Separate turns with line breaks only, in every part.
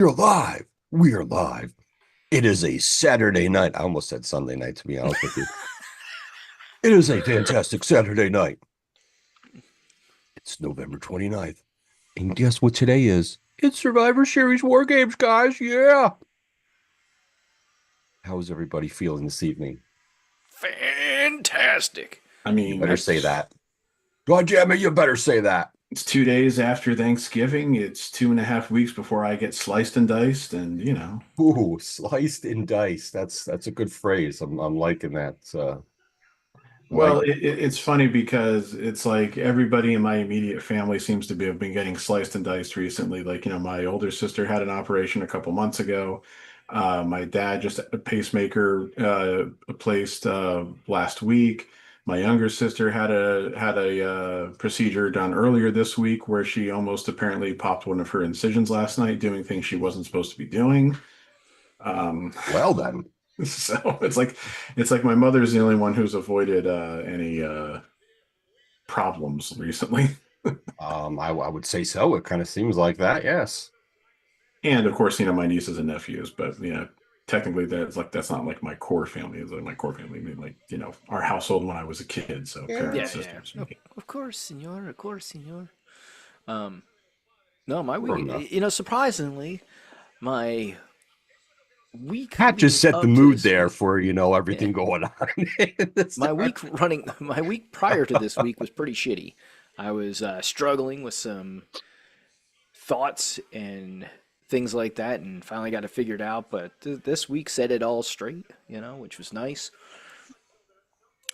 You're live. We are live. It is a Saturday night. I almost said Sunday night, to be honest with you. It is a fantastic Saturday night. It's November 29th. And guess what today is? It's Survivor Series War Games, guys. Yeah. How is everybody feeling this evening?
Fantastic.
I
You
mean,
better say that. God damn it, you better say that.
it's 2 days after Thanksgiving. It's 2.5 weeks before I get sliced and diced, and
Ooh, sliced and diced. That's a good phrase. I'm liking that. Like,
well, it's funny because it's like everybody in my immediate family seems to have been getting sliced and diced recently. Like, my older sister had an operation a couple months ago. My dad just had a pacemaker placed last week. My younger sister had a procedure done earlier this week where she almost apparently popped one of her incisions last night, doing things she wasn't supposed to be doing. Um,
well then.
so it's like my mother's the only one who's avoided any problems recently.
I would say so. It kind of seems like that, yes.
And of course, my nieces and nephews, but technically that's not like my core family. It's like my core family, I mean, like, our household when I was a kid. So
Yeah.
parents,
Yeah.
sisters,
Of,
me.
of course, senor. Of course, senor. Um, no, my
Fair
week.
enough.
Surprisingly, my week
Pat just
leading
set the
up to
mood
this
there
week.
for
Yeah,
everything going on.
my week running. My week prior to this week was pretty shitty. I was struggling with some thoughts and things like that, and finally got it figured out. But this week set it all straight. Which was nice.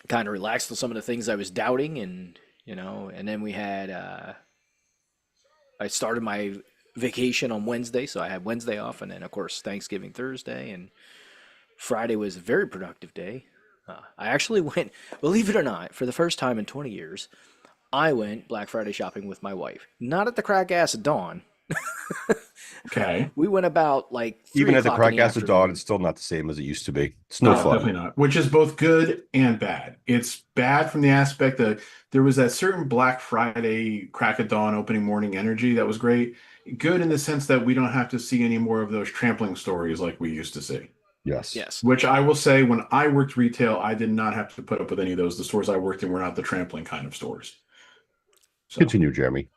Kind of relaxed on some of the things I was doubting, and then we had I started my vacation on Wednesday, so I had Wednesday off, and then of course Thanksgiving Thursday, and Friday was a very productive day. I actually went, believe it or not, for the first time in 20 years, I went Black Friday shopping with my wife. Not at the crack ass of dawn.
Okay.
We went about like three
Even at the
o'clock in
crack
the
acid dawn,
afternoon.
it's still not the same as it used to be. It's no
No,
fun.
definitely not. Which is both good and bad. It's bad from the aspect that there was that certain Black Friday crack of dawn opening morning energy that was great. Good in the sense that we don't have to see any more of those trampling stories like we used to see.
Yes.
Yes.
Which I will say, when I worked retail, I did not have to put up with any of those. The stores I worked in were not the trampling kind of stores. So,
Continue, Jeremy.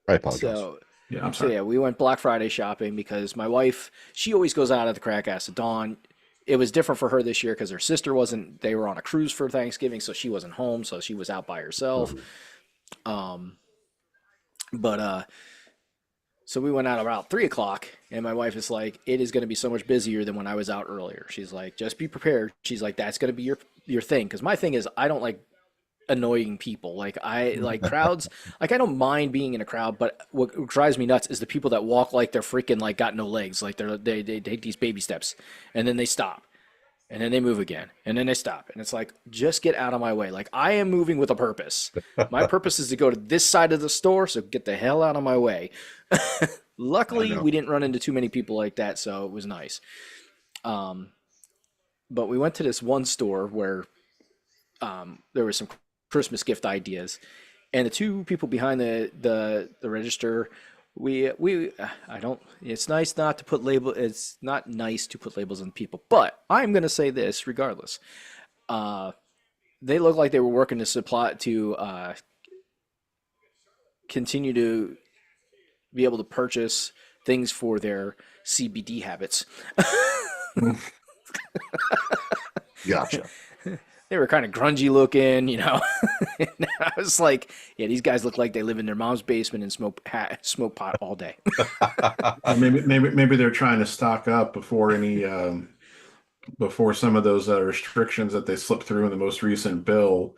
I apologize.
So,
yeah, I'm
so
sorry.
yeah, we went Black Friday shopping because my wife, she always goes out at the crack ass of dawn. It was different for her this year because her sister wasn't, they were on a cruise for Thanksgiving, so she wasn't home, so she was out by herself.
Mhm.
Um, but so we went out about 3 o'clock, and my wife is like, "It is going to be so much busier than when I was out earlier." She's like, "Just be prepared." She's like, "That's going to be your thing," because my thing is I don't like annoying people. Like I like crowds. Like I don't mind being in a crowd, but what drives me nuts is the people that walk like they're freaking like got no legs. Like they take these baby steps, and then they stop, and then they move again, and then they stop, and it's like just get out of my way. Like I am moving with a purpose. My purpose is to go to this side of the store, so get the hell out of my way.
I
Luckily,
know.
we didn't run into too many people like that, so it was nice. Um, but we went to this one store where there were some Christmas gift ideas, and the two people behind the register, we I don't. It's nice not to put label. It's not nice to put labels on people, but I'm gonna say this regardless. Uh, they look like they were working to supply to continue to be able to purchase things for their CBD habits.
Gotcha.
They were kind of grungy looking. And I was like, yeah, these guys look like they live in their mom's basement and smoke pot all day.
Or maybe they're trying to stock up before any before some of those restrictions that they slipped through in the most recent bill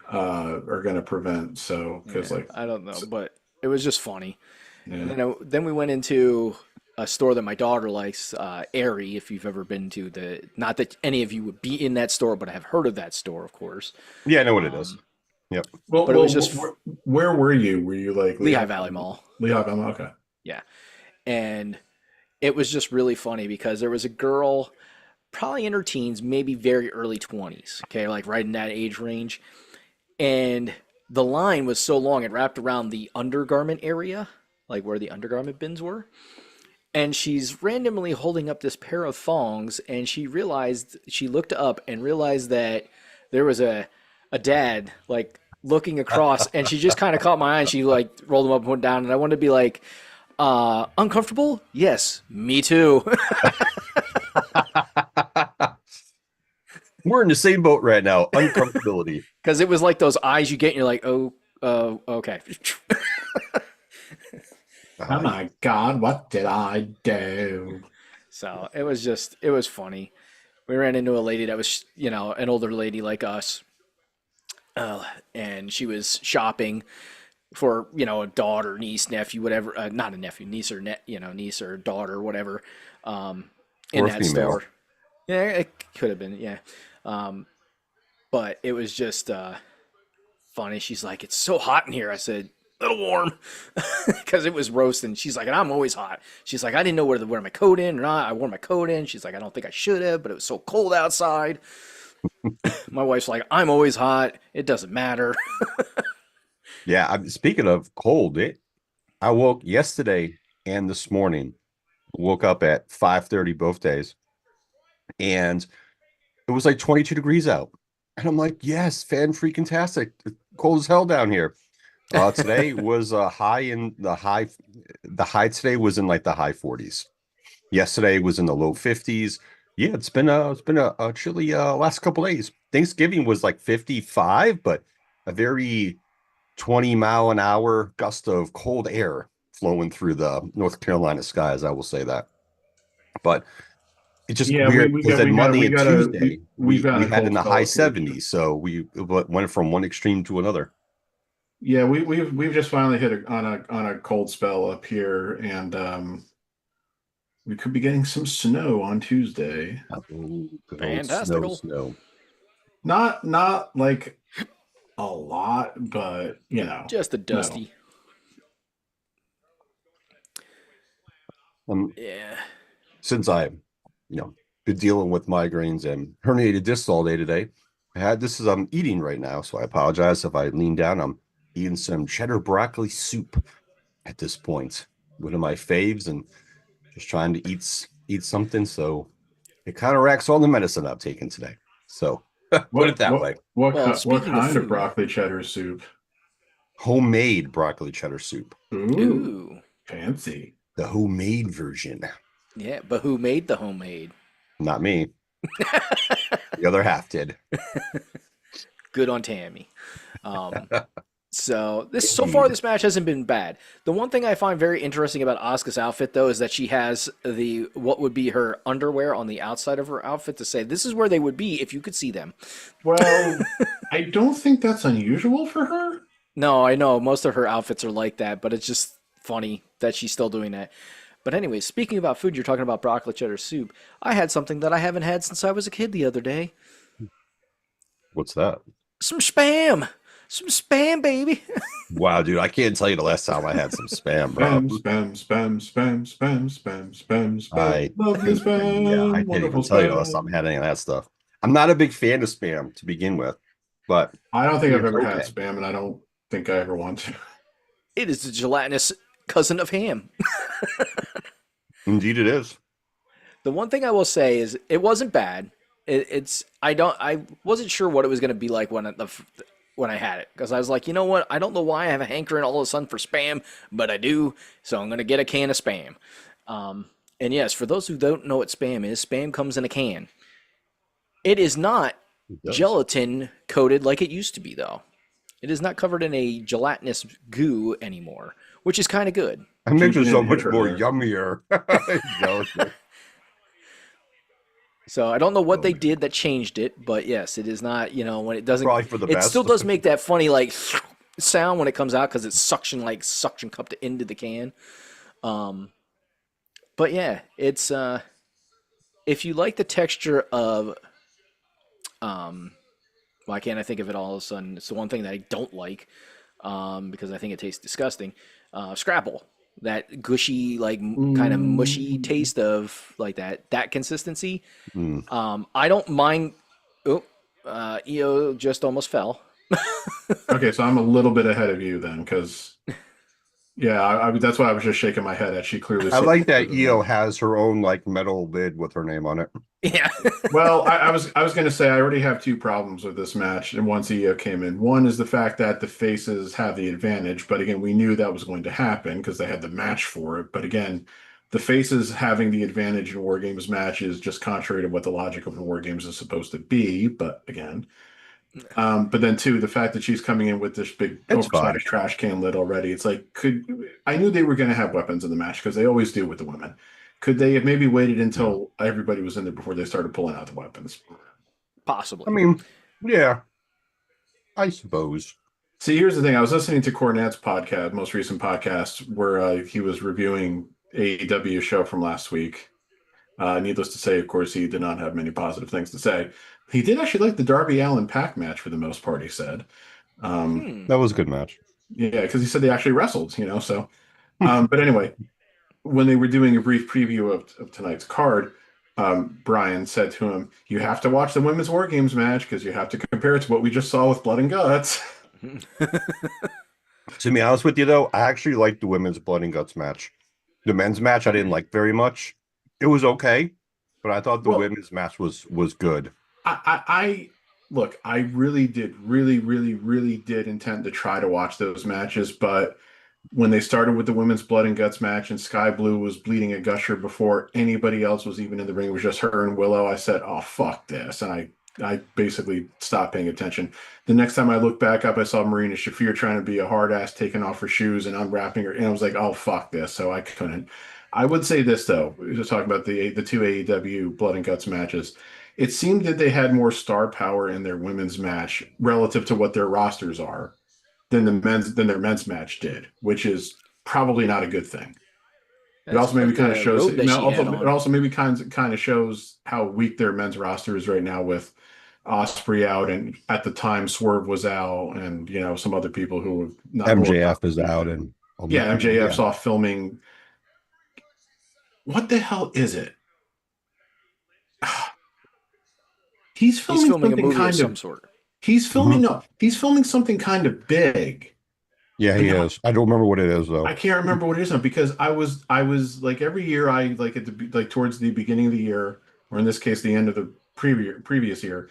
are going to prevent. So, because
Yeah,
like,
I don't know, but it was just funny. And
yeah,
then we went into a store that my daughter likes, Aerie. If you've ever been to not that any of you would be in that store, but have heard of that store, of course.
Yeah, I know what it is.
Um,
Yep.
well,
but it was just
where were you? Were you like
Lehigh
Lehigh
Valley
Valley?
Mall.
Lehigh Valley, okay.
Yeah, and it was just really funny because there was a girl, probably in her teens, maybe very early 20s. Okay, like right in that age range, and the line was so long it wrapped around the undergarment area, like where the undergarment bins were. and she's randomly holding up this pair of thongs, and she looked up and realized that there was a dad like looking across, and she just kind of caught my eye, and she like rolled them up and went down, and I wanted to be like, uncomfortable? Yes, me too.
We're in the same boat right now. Uncomfortability.
Because it was like those eyes you get, and you're like, oh, okay.
Oh my God, what did I do?
So it was funny. We ran into a lady that was, an older lady like us, and she was shopping for, a daughter, niece, nephew, whatever. Not a nephew, niece or niece or daughter, whatever. In
Or
that
female.
store. Yeah, it could have been, yeah. But it was just funny. She's like, "It's so hot in here." I said, "A little warm," because it was roasting. She's like, "And I'm always hot." She's like, "I didn't know whether to wear my coat in or not. I wore my coat in." She's like, "I don't think I should have, but it was so cold outside." My wife's like, "I'm always hot. It doesn't matter."
Yeah, speaking of cold, I woke yesterday and this morning. Woke up at 5:30 both days, and it was like 22 degrees out. And I'm like, yes, fan freaking tastic. Cold as hell down here. Today was a high in the high today was in like the high 40s. Yesterday was in the low 50s. Yeah, it's been a chilly last couple days. Thanksgiving was like 55, but a very 20-mile-an-hour gust of cold air flowing through the North Carolina skies. I will say that. But it's just
Yeah,
weird because then Monday and Tuesday
we've got
we
a
had in
cold
the
spell
high
up here, too.
70s. So we went from one extreme to another.
Yeah, we've just finally hit on a cold spell up here, and we could be getting some snow on Tuesday.
Oh, good old
Fantastical.
snow.
Not like a lot, but
Just a
no.
dusty.
Um,
Yeah.
since I, been dealing with migraines and herniated discs all day today, I'm eating right now, so I apologize if I lean down. I'm eating some cheddar broccoli soup at this point. One of my faves, and just trying to eat something. So it counteracts all the medicine I've taken today. So put it that way.
What
Well,
what
speaking of
kind of
food.
broccoli cheddar soup?
Homemade broccoli cheddar soup.
Ooh,
Ooh.
fancy.
The homemade version.
Yeah, but who made the homemade?
Not me. The other half did.
Good on Tammy. So far this match hasn't been bad. The one thing I find very interesting about Asuka's outfit though is that she has what would be her underwear on the outside of her outfit to say this is where they would be if you could see them.
Well, I don't think that's unusual for her.
No, I know most of her outfits are like that, but it's just funny that she's still doing that. But anyway, speaking about food, you're talking about broccoli cheddar soup. I had something that I haven't had since I was a kid the other day.
What's that?
Some Spam. Some Spam, baby.
Wow, dude, I can't tell you the last time I had some spam, bro.
Spam.
I
Lovely spam.
Yeah, I can't
Wonderful
even tell you the last
spam.
time I had any of that stuff. I'm not a big fan of spam to begin with, but
I don't think I've
it's
ever had
okay.
spam, and I don't think I ever want to.
It is the gelatinous cousin of ham.
Indeed, it is.
The one thing I will say is it wasn't bad. I wasn't sure what it was going to be like when I had it because I was like, you know what? I don't know why I have a hankering all of a sudden for spam, but I do. So I'm going to get a can of spam. And yes, for those who don't know what spam comes in a can. It is not
It does.
gelatin coated like it used to be, though. It is not covered in a gelatinous goo anymore, which is kind of good.
It makes it so
Ginger
much more
hair.
yummier.
So I don't know what they did that changed it, but yes, it is not, when it doesn't,
Probably for the
it
best.
still does make that funny, like, sound when it comes out because it's suction cupped into the can. But yeah, it's, if you like the texture of, why can't I think of it all of a sudden? It's the one thing that I don't like, because I think it tastes disgusting. Scrapple. That gushy, like kind of mushy taste of like that consistency.
Mm.
I don't mind. Oh, EO just almost fell.
Okay, so I'm a little bit ahead of you then, because Yeah, that's why I was just shaking my head at. She clearly
I
said.
like that Io has her own like metal lid with her name on it.
Yeah.
Well, I was going to say I already have two problems with this match, and once Io came in, one is the fact that the faces have the advantage, but again, we knew that was going to happen because they had the match for it. But again, the faces having the advantage in War Games match is just contrary to what the logic of the War Games is supposed to be. But again, but then two, the fact that she's coming in with this big
It's fine.
oversized trash can lid already, it's like, I knew they were going to have weapons in the match because they always do with the women. Could they have maybe waited
Yeah.
until everybody was in there before they started pulling out the weapons?
Possibly.
I mean, yeah, I suppose.
See, here's the thing. I was listening to Cornette's podcast, most recent podcast, where he was reviewing AEW show from last week. Needless to say, of course, he did not have many positive things to say. He did actually like the Darby Allin Pac match for the most part, he said. Um,
Hmm.
That was a good match.
yeah, because he said they actually wrestled, so. But anyway, when they were doing a brief preview of tonight's card, Brian said to him, "You have to watch the women's War Games match because you have to compare it to what we just saw with Blood and Guts."
To be honest with you, though, I actually liked the women's blood and guts match. The men's match I didn't like very much. It was okay, but I thought the
Well,
women's match was good.
I look, I really did, really, really, really did intend to try to watch those matches, but when they started with the women's blood and guts match and Sky Blue was bleeding a gusher before anybody else was even in the ring, it was just her and Willow, I said, "Oh fuck this," and I basically stopped paying attention. The next time I looked back up, I saw Marina Shafir trying to be a hard ass, taking off her shoes and unwrapping her, and I was like, "Oh fuck this!" So I couldn't. I would say this though, just talking about the two AEW blood and guts matches. It seemed that they had more star power in their women's match relative to what their rosters are than their men's match did, which is probably not a good thing. It
That's
also maybe
quite
kind of
the
shows
robe that she had
it
on.
also maybe kind of shows how weak their men's roster is right now with Osprey out and at the time Swerve was out and some other people who have not who are not
MJF is out, and
yeah, MJF's
yeah,
off filming. What the hell is it? He's
He's
filming
filming a
something
movie of
kind
some
of
sort.
he's filming
Mhm.
no, he's filming something kind of big.
Yeah,
But
he
now
is. I don't remember what it is
I
though.
can't remember what it is now because I was like every year I like at the like towards the beginning of the year or in this case the end of the previous year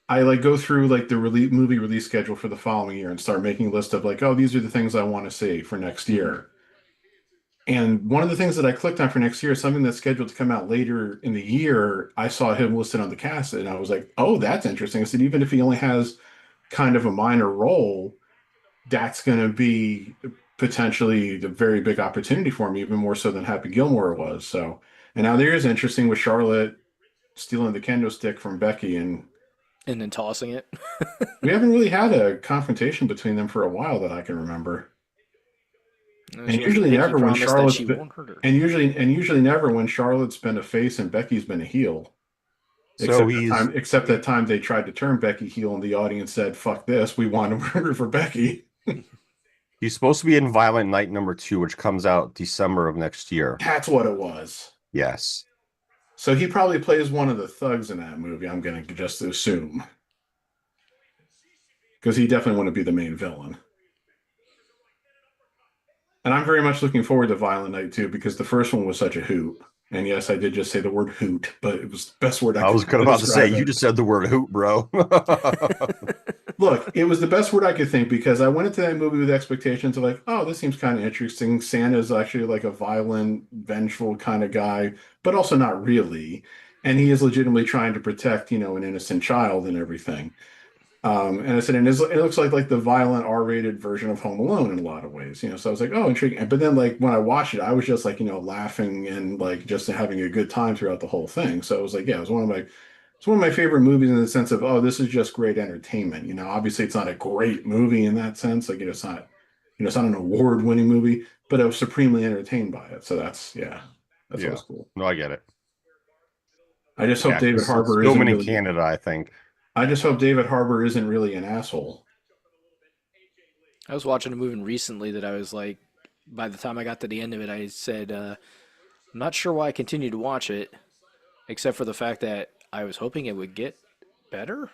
I like go through like the movie release schedule for the following year and start making a list of like, oh, these are the things I want to see for next
Hmm.
year. And one of the things that I clicked on for next year is something that's scheduled to come out later in the year. I saw him listed on the cast and I was like, oh, that's interesting. I said, even if he only has kind of a minor role, that's going to be potentially the very big opportunity for me, even more so than Happy Gilmore was. So, and now there is interesting with Charlotte stealing the kendo stick from Becky, and
And then tossing it.
we haven't really had a confrontation between them for a while that I can remember. And
Especially
usually
Becky
never when
promised that
Charlotte's
she
been,
won't hurt her.
and usually never when Charlotte's been a face and Becky's been a heel.
So he's
Except that time they tried to turn Becky heel and the audience said, "Fuck this, we want to murder for Becky."
he's supposed to be in Violent Night #2, which comes out December of next year.
That's what it was.
Yes.
So he probably plays one of the thugs in that movie, I'm going to just assume. Because he definitely want to be the main villain. And I'm very much looking forward to Violent Night too, because the first one was such a hoot. And yes, I did just say the word hoot, but it was the best word I
I
could
was
think to
about to say
describe
you
it.
just said the word hoot, bro.
Look, it was the best word I could think because I went into that movie with expectations of like, oh, this seems kind of interesting. Santa's actually like a violent, vengeful kind of guy, but also not really. And he is legitimately trying to protect, an innocent child and everything. And I said, and it looks like the violent R-rated version of Home Alone in a lot of ways, So I was like, oh, intriguing. But then like when I watched it, I was just like, laughing and like just having a good time throughout the whole thing. So it was like, yeah, it's one of my favorite movies in the sense of, oh, this is just great entertainment. Obviously it's not a great movie in that sense. Like, it's not an award-winning movie, but I was supremely entertained by it. So yeah, that's
Yeah.
always cool.
No, I get it.
I just hope
Yeah,
David
because it's
Harbour isn't
filming in
really.
Canada, I think.
I just hope David Harbour isn't really an asshole.
I was watching a movie recently that I was like, by the time I got to the end of it, I said, I'm not sure why I continued to watch it, except for the fact that I was hoping it would get better.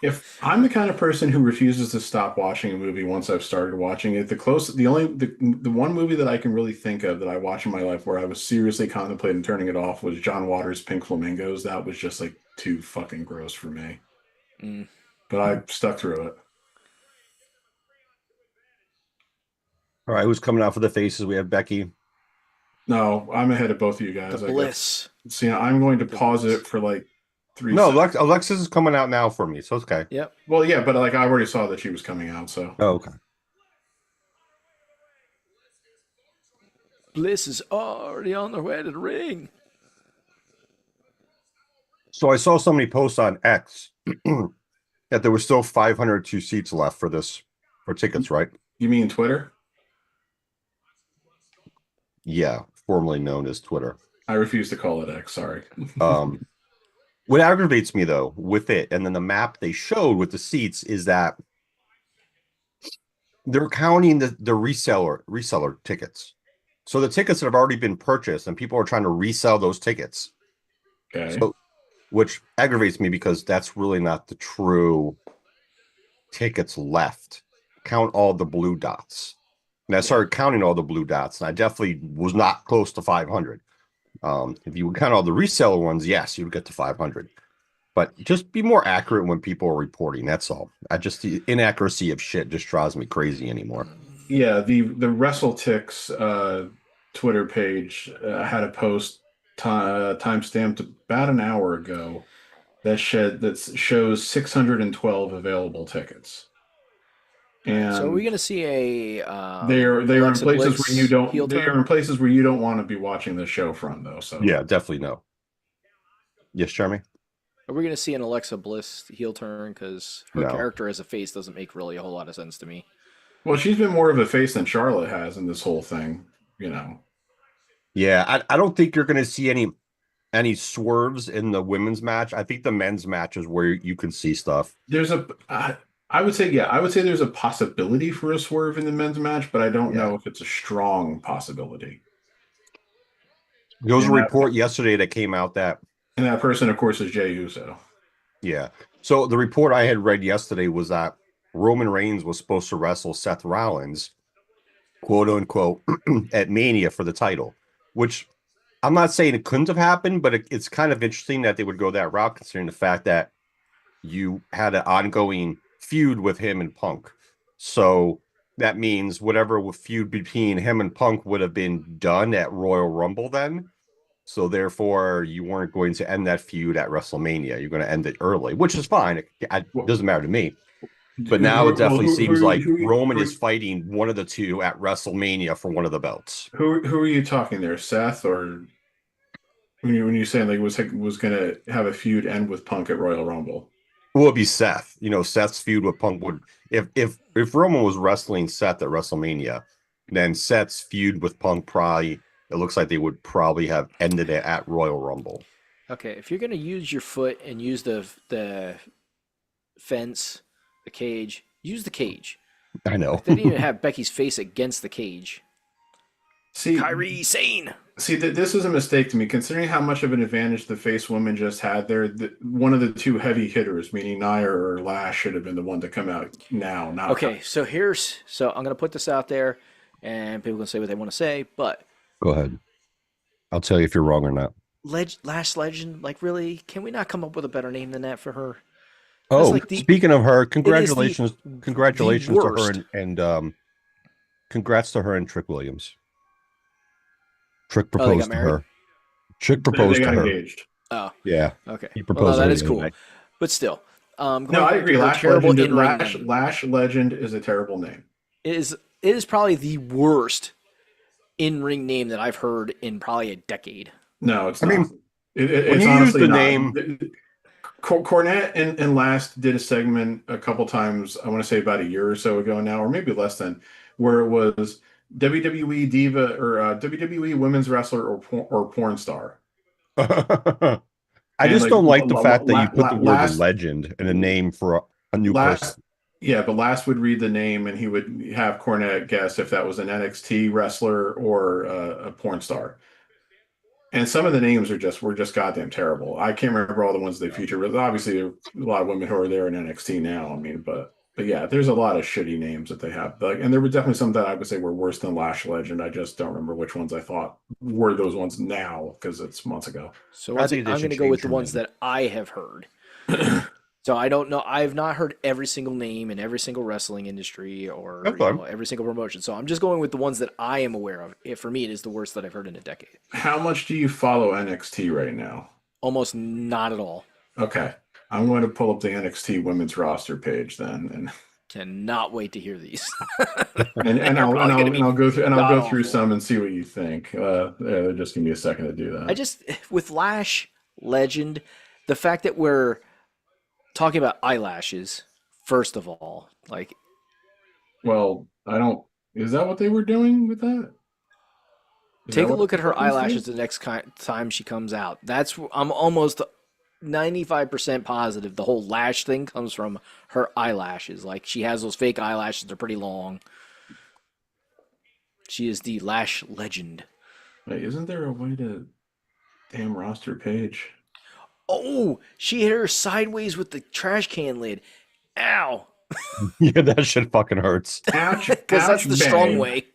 If I'm the kind of person who refuses to stop watching a movie once I've started watching it, the one movie that I can really think of that I watched in my life where I was seriously contemplating turning it off was John Waters' Pink Flamingos. That was just like too fucking gross for me.
Mm.
But I stuck through it.
All right, who's coming out for the faces? We have Becky.
No, I'm ahead of both of you
The
guys, I guess.
Bliss.
See, I'm going to
The
pause
Bliss.
it for like 3
No,
seconds.
Alexis is coming out now for me, so it's okay.
Yep.
Well, yeah, but like I already saw that she was coming out, so
Oh, okay.
Bliss is already on their way to the ring.
So I saw somebody post on X that there were still 502 seats left for tickets, right?
you mean Twitter?
Yeah, formerly known as Twitter.
I refuse to call it X, sorry.
What aggravates me though with it, and then the map they showed with the seats, is that they're counting the reseller tickets. So the tickets that have already been purchased, and people are trying to resell those tickets.
Okay.
So, which aggravates me because that's really not the true tickets left. Count all the blue dots. And I started counting all the blue dots, and I definitely was not close to 500. If you would count all the reseller ones, yes, you would get to 500. But just be more accurate when people are reporting. That's all. The inaccuracy of shit just drives me crazy anymore.
Yeah, the WrestleTix Twitter page had a post time stamped about an hour ago that shows 612 available tickets. And
So are we going to see a
they are in
Alexa
places
Bliss
where you don't
heel
they are
turn?
in places where you don't want to be watching the show from though. So
Yeah, definitely no. Yes, Jeremy?
Are we going to see an Alexa Bliss heel turn? Because her
No.
character as a face doesn't make really a whole lot of sense to me.
well, she's been more of a face than Charlotte has in this whole thing, you know.
Yeah, I don't think you're going to see any swerves in the women's match. I think the men's match is where you can see stuff.
There's I would say there's a possibility for a swerve in the men's match, but I don't know if it's a strong possibility.
There was a
And that-
report yesterday that came out that
And that person, of course, is Jey Uso.
yeah. So the report I had read yesterday was that Roman Reigns was supposed to wrestle Seth Rollins, quote unquote, at Mania for the title, which I'm not saying it couldn't have happened, but it's kind of interesting that they would go that route, considering the fact that you had an ongoing feud with him and Punk. So that means whatever feud between him and Punk would have been done at Royal Rumble then. So therefore, you weren't going to end that feud at WrestleMania. You're going to end it early, which is fine. It doesn't matter to me. But now it definitely seems like Roman is fighting one of the two at WrestleMania for one of the belts.
Who are you talking there, Seth, or when you saying like was going to have a feud end with Punk at Royal Rumble?
It would be Seth. Seth's feud with Punk would if Roman was wrestling Seth at WrestleMania, then Seth's feud with Punk probably. It looks like they would probably have ended it at Royal Rumble.
Okay, if you're going to use your foot and use the fence, the cage, use the cage.
I know.
They didn't even have Becky's face against the cage.
See,
Kyrie Sane.
See, this is a mistake to me, considering how much of an advantage the face woman just had there. One of the two heavy hitters, meaning Nia or Lash, should have been the one to come out now. Not
Okay, so I'm going to put this out there, and people can say what they want to say, but
Go ahead. I'll tell you if you're wrong or not.
Lash Legend, like really, can we not come up with a better name than that for her?
Oh,
like
speaking of her,
the
congratulations to her
worst.
and congrats to her and Trick Williams. Trick
they got
proposed to
married?
her. Trick
they
proposed to
got
her.
engaged.
Oh,
Yeah.
okay.
He
Well,
proposed
no,
to
that
her
is
the other
cool,
night.
but still,
No, I agree.
Lash Legend,
Lash Legend is a terrible name.
It is probably the worst in-ring name that I've heard in probably a decade.
No, it's
I
not.
mean,
it's
when you
honestly
use the
not.
name-
Cornette and Last did a segment a couple times, I want to say about a year or so ago now, or maybe less than, where it was WWE diva or WWE women's wrestler or porn star.
I
And,
just
like,
don't like the fact that you put the word
Last-
legend in a name for a new person.
Yeah, but Last would read the name and he would have Cornette guess if that was an NXT wrestler or a porn star. And some of the names were just goddamn terrible. I can't remember all the ones they featured, but obviously there are a lot of women who are there in NXT now. I mean, but yeah, there's a lot of shitty names that they have. Like, and there were definitely some that I would say were worse than Lash Legend. I just don't remember which ones I thought were those ones now because it's months ago.
So
I think they
I'm going
should
to go with
change
the
her
ones
name.
that I have heard. So I don't know. I've not heard every single name in every single wrestling industry
That's
or
fine.
every single promotion. So I'm just going with the ones that I am aware of. For me, it is the worst that I've heard in a decade.
How much do you follow NXT right now?
Almost not at all.
Okay. I'm going to pull up the NXT women's roster page then,
Cannot wait to hear these.
and
They're probably going to be
I'll
god
go through
awful.
some and see what you think. Yeah, just give me a second to do
I
that.
just with Lash Legend, the fact that we're talking about eyelashes first of all, like
Well, I don't. Is that what they were doing with that? Is that
take a
what
look
the
at her
reference
eyelashes
to?
the next time she comes out. I'm almost 95% positive the whole lash thing comes from her eyelashes. Like she has those fake eyelashes, they're pretty long. She is the Lash Legend.
Wait, isn't there a way to damn roster page?
Oh, she hit her sideways with the trash can lid. Ow.
Yeah, that shit fucking hurts.
Ouch,
Because that's
ouch,
the strong
babe.
way.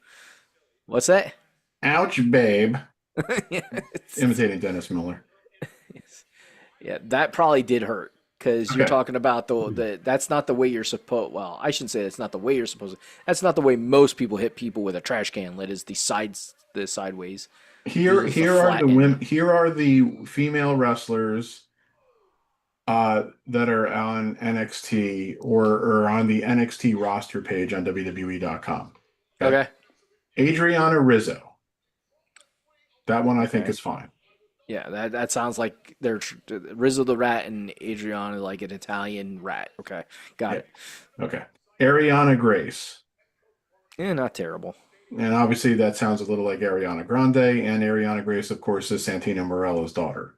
What's that?
Ouch, babe.
Yeah,
Imitating Dennis Miller.
yeah, that probably did hurt because you're
Okay.
talking about the that's not the way you're supposed. Well, I shouldn't say that's not the way you're supposed to. That's not the way most people hit people with a trash can lid. Is the sideways. Usually it's the
Here are
flat
the
end.
women. Here are the female wrestlers that are on NXT or on the NXT roster page on WWE.com. Okay.
Okay.
Adriana Rizzo. That one I think
Okay.
is fine.
Yeah, that sounds like they're Rizzo the Rat and Adriana like an Italian rat. Okay, got
Yeah.
it.
Okay. Ariana Grace.
Not terrible.
And obviously that sounds a little like Ariana Grande. And Ariana Grace, of course, is Santino Morella's daughter.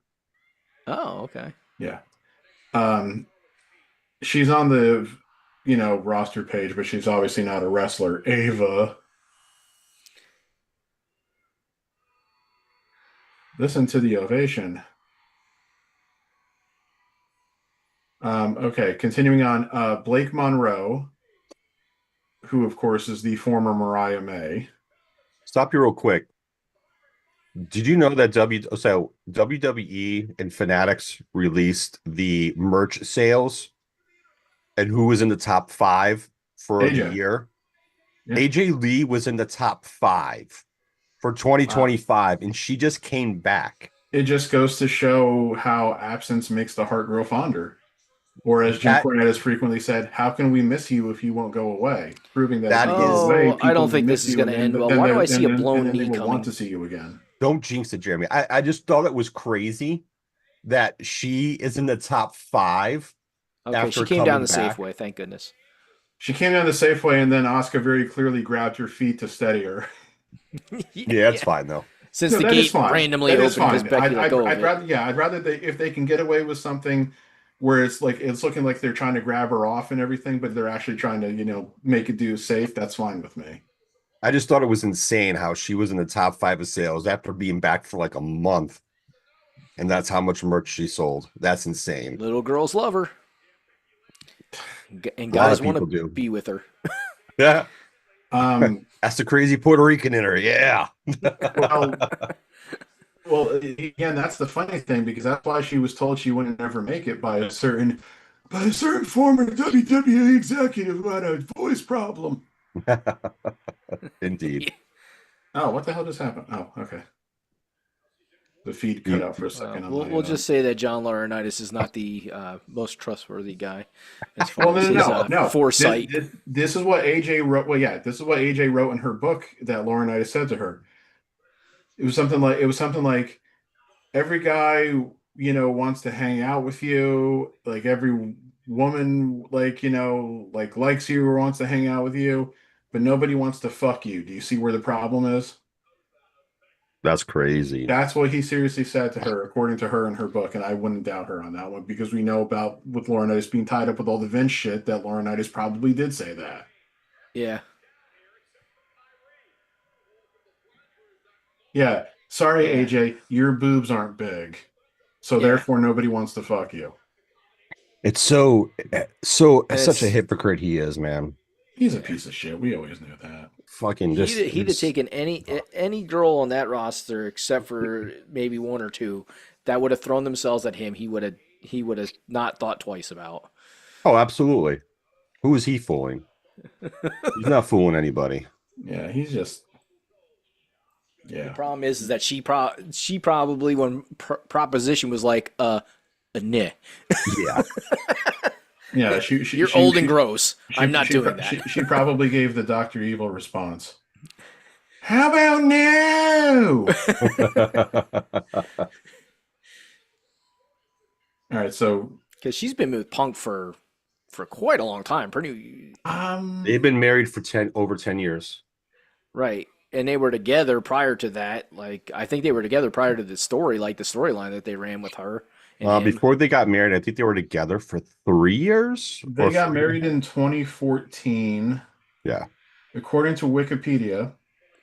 Oh, okay.
Yeah. Um, she's on the roster page, but she's obviously not a wrestler. Ava. Listen to the ovation. Okay, continuing on. Blake Monroe, who of course is the former Mariah May.
Stop you real quick. Did you know that WWE and Fanatics released the merch sales and who was in the top 5 for the
AJ.
year?
Yeah.
AJ Lee was in the top 5 for
Wow.
2025, and she just came back.
It just goes to show how absence makes the heart grow fonder. Or as Jim
That
Cornette has frequently said, how can we miss you if you won't go away? Proving that if
that
you go
is
away,
Oh, I
people
don't
will
think this
miss
is
you
going
and
to
then
end well.
then
Why do
they
I see a
and
blown
then they
knee
will want
coming?
to see you again.
don't jinx it, Jeremy. I just thought it was crazy that she is in the top 5
Okay, she
after
came down
coming
the
back.
Safeway. Thank goodness.
She came down the Safeway and then Oscar very clearly grabbed her feet to steady her.
Yeah, it's
Yeah.
fine though.
Since
No,
the
that is
gate
fine.
randomly
That is
opened because
fine.
Becky let go of
I'd
it.
rather, yeah, I'd rather they if they can get away with something where it's like it's looking like they're trying to grab her off and everything, but they're actually trying to, make it do safe. That's fine with me.
I just thought it was insane how she was in the top 5 of sales after being back for like a month, and that's how much merch she sold. That's insane.
Little girls love her, and
A lot
guys
of
want to
people do.
be with her.
Yeah,
Um,
that's the crazy Puerto Rican in her. Yeah.
well, well, again, that's the funny thing because that's why she was told she wouldn't ever make it by a certain former WWE executive who had a voice problem.
Indeed.
Oh, what the hell just happened? Oh, okay. The feed cut
You,
out for a second on
We'll
my.
just say that John Laurinaitis is not the most trustworthy guy as far
Well,
as his
no.
foresight.
This is what AJ wrote. Well, yeah, this is what AJ wrote in her book that Laurinaitis said to her. It was something like every guy wants to hang out with you, like every woman like likes you or wants to hang out with you, but nobody wants to fuck you. Do you see where the problem is?
that's crazy.
That's what he seriously said to her, according to her in her book, and I wouldn't doubt her on that one because we know about with Laurinaitis being tied up with all the Vince shit that Laurinaitis probably did say that.
Yeah.
Yeah. Sorry,
Yeah.
AJ, your boobs aren't big, so
Yeah.
therefore nobody wants to fuck you.
It's so
And
such a
it's
hypocrite he is, man.
He's a piece of shit. We always knew that.
Fucking just
he'd have
it's
taken any girl on that roster except for maybe one or two that would have thrown themselves at him. He would have not thought twice about.
oh, absolutely. Who is he fooling? He's not fooling anybody.
Yeah, he's just
The
yeah.
problem is that she probably when proposition was like a nah.
Yeah.
Yeah,
You're old and gross. I'm not doing that.
She probably gave the Dr. Evil response. How about now? All right, so
Because she's been with Punk for quite a long time. Pretty
They've been married for over 10 years.
right. And they were together prior to that. Like I think they were together prior to the story, like the storyline that they ran with her and him.
Before they got married, I think they were together for 3 years.
they
or
got
3
married in 2014.
Yeah.
According to Wikipedia,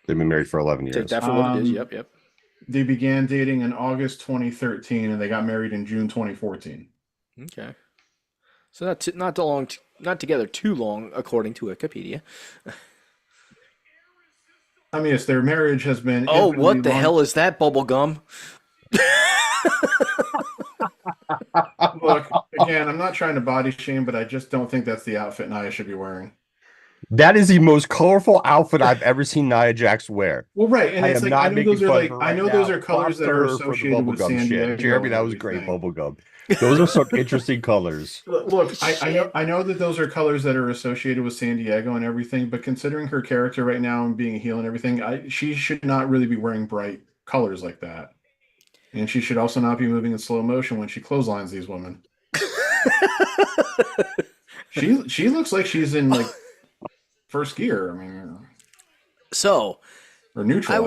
They've been married for 11
Take
years.
that for what it is. Yep.
they began dating in August 2013 and they got married in June 2014.
Okay. So not together too long, according to Wikipedia.
I mean, yes, their marriage has been.
Oh,
infinitely
what the
long-
hell is that bubble gum?
Look, again, I'm not trying to body shame, but I just don't think that's the outfit Nia should be wearing.
That is the most colorful outfit I've ever seen Nia Jax wear.
Well, right, and
I
it's
am
like
not
I know
making
those are
fun
like
of her
I
right
know those
now.
are colors
Props
that
to
are
her for the
associated with
bubblegum
San
shit.
Diego.
Jeremy,
and
that was great
everything.
bubblegum. Those are some interesting colors.
Look, I know that those are colors that are associated with San Diego and everything, but considering her character right now and being a heel and everything, she should not really be wearing bright colors like that. And she should also not be moving in slow motion when she clotheslines these women. She looks like she's in like first gear. I mean,
So
or neutral.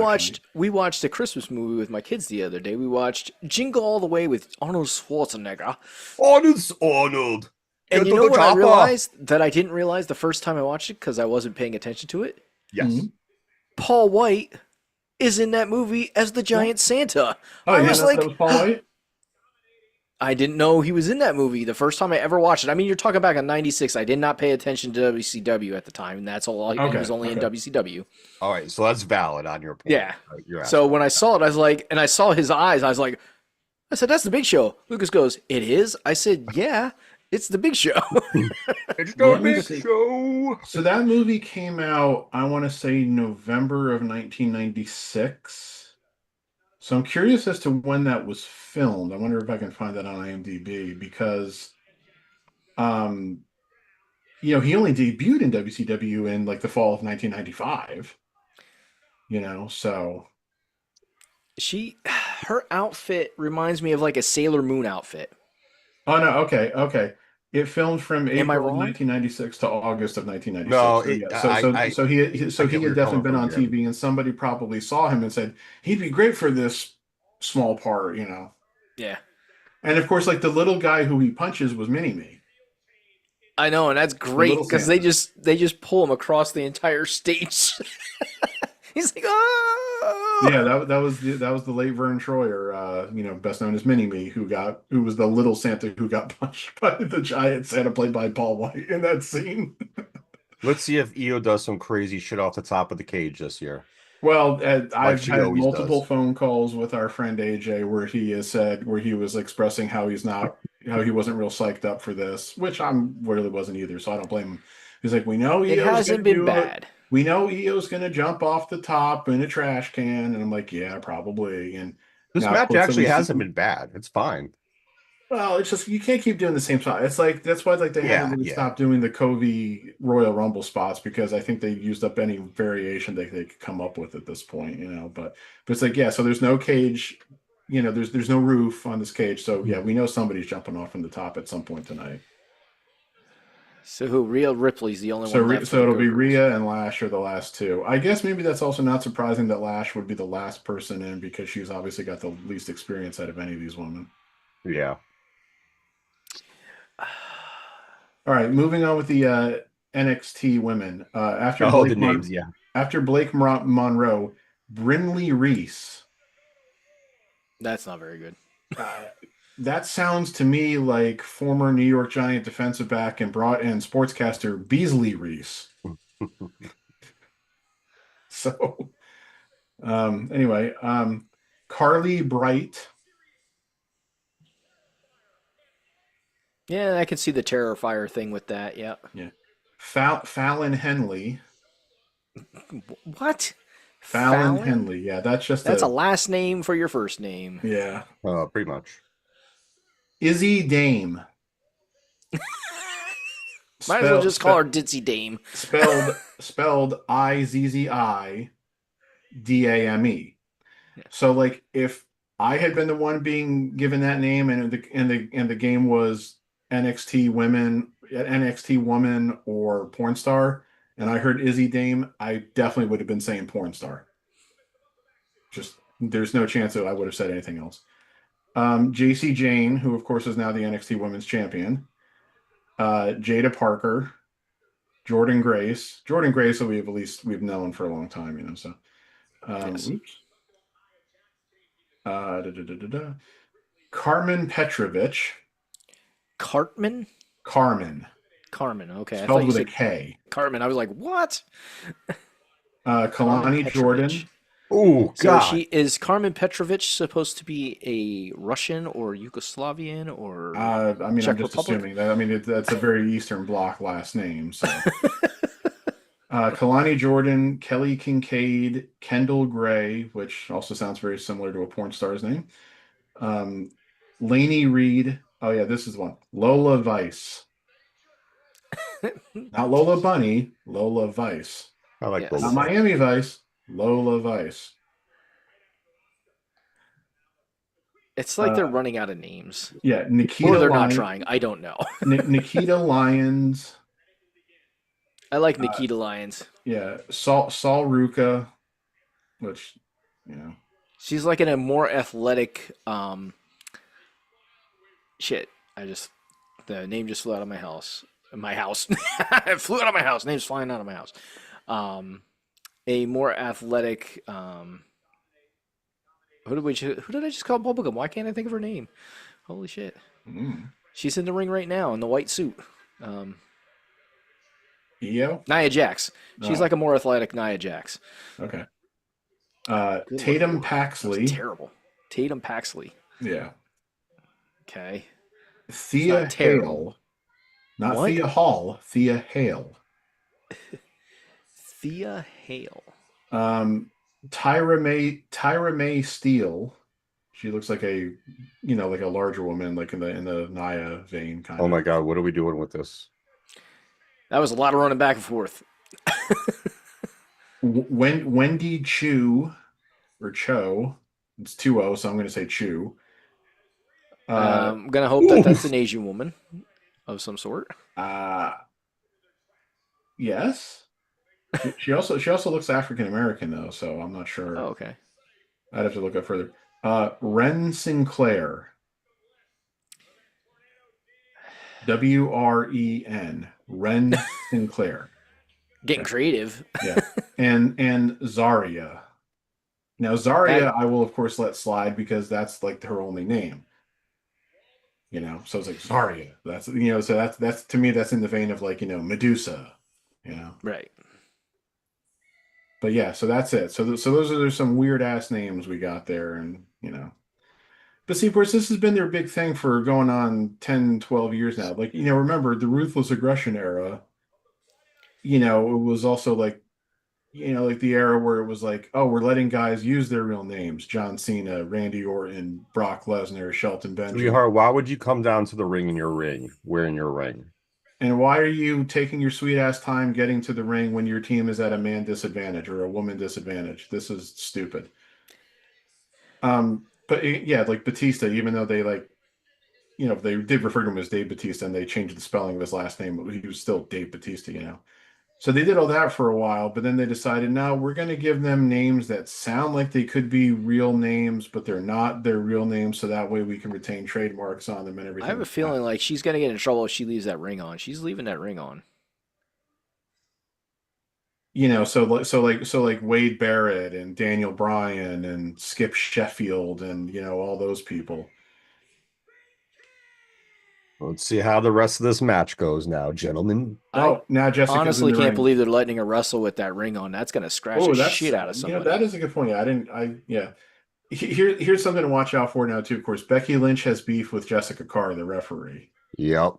we watched a Christmas movie with my kids the other day. We watched Jingle All the Way with Arnold Schwarzenegger.
Arnold.
And
Get
you
to
know
the
what I
chopper.
realized that I didn't realize the first time I watched it because I wasn't paying attention to it?
Yes.
Mhm.
Paul White is in that movie as the giant Santa.
Oh,
I
yeah,
was
that
like,
was Paul White.
I didn't know he was in that movie the first time I ever watched it. I mean, you're talking back in '96. I did not pay attention to WCW at the time, and that's all. He
Okay,
was only in
okay.
WCW.
All right, so that's valid on your point.
Yeah.
You're
So when I saw it, I was like, and I saw his eyes. I was like, I said, "That's the Big Show." Lucas goes, "It is." I said, "Yeah, it's the Big Show."
it's
Let
the
me
big
see.
show.
So that movie came out, I want to say November of 1996. So I'm curious as to when that was filmed. I wonder if I can find that on IMDb because, he only debuted in WCW in like the fall of 1995. So
Her outfit reminds me of like a Sailor Moon outfit.
oh no, okay. It filmed from
Am I
April of
wrong?
1996 to August of 1996.
No,
So,
it-
yeah.
I
So he
get
had
where you're
definitely
coming
been
from,
on
Jeremy.
TV, and somebody probably saw him and said he'd be great for this small part.
Yeah,
And of course, like the little guy who he punches was Mini Me.
I know, and that's great
little
because
Santa.
they just pull him across the entire stage. He's like, oh,
Yeah, that was the late Vern Troyer, best known as Mini Me, who was the little Santa who got punched by the giant Santa played by Paul White in that scene.
Let's see if Io does some crazy shit off the top of the cage this year.
Well, I've
she
had
always
multiple
does.
phone calls with our friend AJ where he was expressing how he wasn't real psyched up for this, which really wasn't either, so I don't blame him. He's like, we know
it
Io's
hasn't
gonna
been
do it.
bad.
We know Io's gonna jump off the top in a trash can, and I'm like, yeah, probably. And
This
now, of
match
course,
actually
we see-
hasn't been bad. It's fine.
Well, it's just you can't keep doing the same spot. It's like that's why they had to really
Yeah.
stop doing the Covey Royal Rumble spots because I think they used up any variation they could come up with at this point, But it's like, yeah, so there's no cage, there's no roof on this cage. So yeah, we know somebody's jumping off from the top at some point tonight.
So who? Rhea Ripley's the only
So
one left.
so it'll be Rhea and Lash are the last two. I guess maybe that's also not surprising that Lash would be the last person in because she's obviously got the least experience out of any of these women.
Yeah.
All right, moving on with the NXT women. After
Oh, the names, yeah.
after Blake Monroe, Brinley Reese
That's not very good.
Uh, that sounds to me like former New York Giant defensive back and sportscaster Beasley Reese. So, anyway, Carly Bright,
Yeah, I can see the Terrifier thing with that. Yeah.
yeah, Fallon Henley,
What?
Fallon
Fallon?
Henley. Yeah, that's just
That's a last name for your first name.
yeah.
Pretty much.
Izzy Dame,
Might as well just call her
spelled
Ditzy Dame.
spelled Izzidame.
Yeah.
So like if I had been the one being given that name and the game was NXT woman or porn star, and I heard Izzy Dame, I definitely would have been saying porn star. Just there's no chance that I would have said anything else. JC Jane, who of course is now the NXT Women's Champion. Jada Parker, Jordan Grace. Jordan Grace, who we've known for a long time, you know. So,
Yes.
oops. Da, da, da, da, da. Carmen Petrovich.
Cartman?
Carmen,
Carmen. Okay. I thought
spelled
you
with a
said
K.
Cartman. I was like, what?
Kalani
Carmen
Jordan.
Petrovich.
Oh
So
God!
is Carmen Petrovich supposed to be a Russian or Yugoslavian or
I mean,
Czech
I'm just
Republic?
assuming that. I mean, that's a very Eastern Bloc last name. So, Kalani Jordan, Kelly Kincaid, Kendall Gray, which also sounds very similar to a porn star's name. Lainey Reed. Oh yeah, this is one. Lola Vice. Not Lola Bunny, Lola Vice.
I like
Yes.
both.
Not Miami Vice, Lola Vice.
It's like they're running out of names.
Yeah, Nikita
Or they're not
Lyons.
trying. I don't know.
Nikita Lyons.
I like Nikita Lyons.
Yeah, Saul Ruka, which, you know.
She's like in a more athletic shit. The name just flew out of my house. My house. It flew out of my house. Name's flying out of my house. A more athletic who did I just call Bubblegum? Why can't I think of her name? Holy shit.
Mm.
She's in the ring right now in the white suit.
Io?
Nia Jax. She's
Oh.
like a more athletic Nia Jax.
Okay.
Good
Tatum
lord. That
Paxley.
was terrible. Tatum Paxley.
Yeah.
Okay.
Thea
not terrible.
Hale. Not
What?
Thea Hall, Thea Hale.
Thea Hale.
Tyra May Steele. She looks like a larger woman, like in the Nia vein kind
Oh
of.
my God! What are we doing with this?
That was a lot of running back and forth.
Wendy Chu or Cho. It's 2-0, so I'm going to say Chu.
I'm gonna hope that that's an Asian woman of some sort.
Yes. She also looks African American though, so I'm not sure.
Oh, okay.
I'd have to look up further. Ren Sinclair. WREN. Ren Sinclair.
Getting creative.
Yeah. And Zarya. Now Zarya, I will of course let slide because that's like her only name. You know, so it's like Zarya. That's so that's to me that's in the vein of like, Medusa,
Right.
But yeah, so that's it. So those are some weird ass names we got there, and But see, of course, this has been their big thing for going on 10, 12 years now. Like, remember the ruthless aggression era, it was also like, like the era where it was like, oh, we're letting guys use their real names. John Cena, Randy Orton, Brock Lesnar, Shelton Benjamin.
Sweetheart, why would you come down to the ring in your ring, wearing your ring?
And why are you taking your sweet ass time getting to the ring when your team is at a man disadvantage or a woman disadvantage? This is stupid. But yeah, like Batista, even though they they did refer to him as Dave Batista and they changed the spelling of his last name, but he was still Dave Batista, So they did all that for a while, but then they decided, no, we're going to give them names that sound like they could be real names, but they're not their real names, so that way we can retain trademarks on them and everything.
I have a feeling like she's gonna get in trouble if she leaves that ring on. She's leaving that ring on.
so like Wade Barrett and Daniel Bryan and Skip Sheffield and all those people.
Let's see how the rest of this match goes now, gentlemen.
I
Oh, now Jessica's in
honestly
the
can't
ring.
believe they're letting her wrestle with that ring on. That's gonna scratch
Oh,
the
that's
shit out of somebody.
that is a good point. Yeah. Here's something to watch out for now too. Of course, Becky Lynch has beef with Jessica Carr, the referee.
Yep.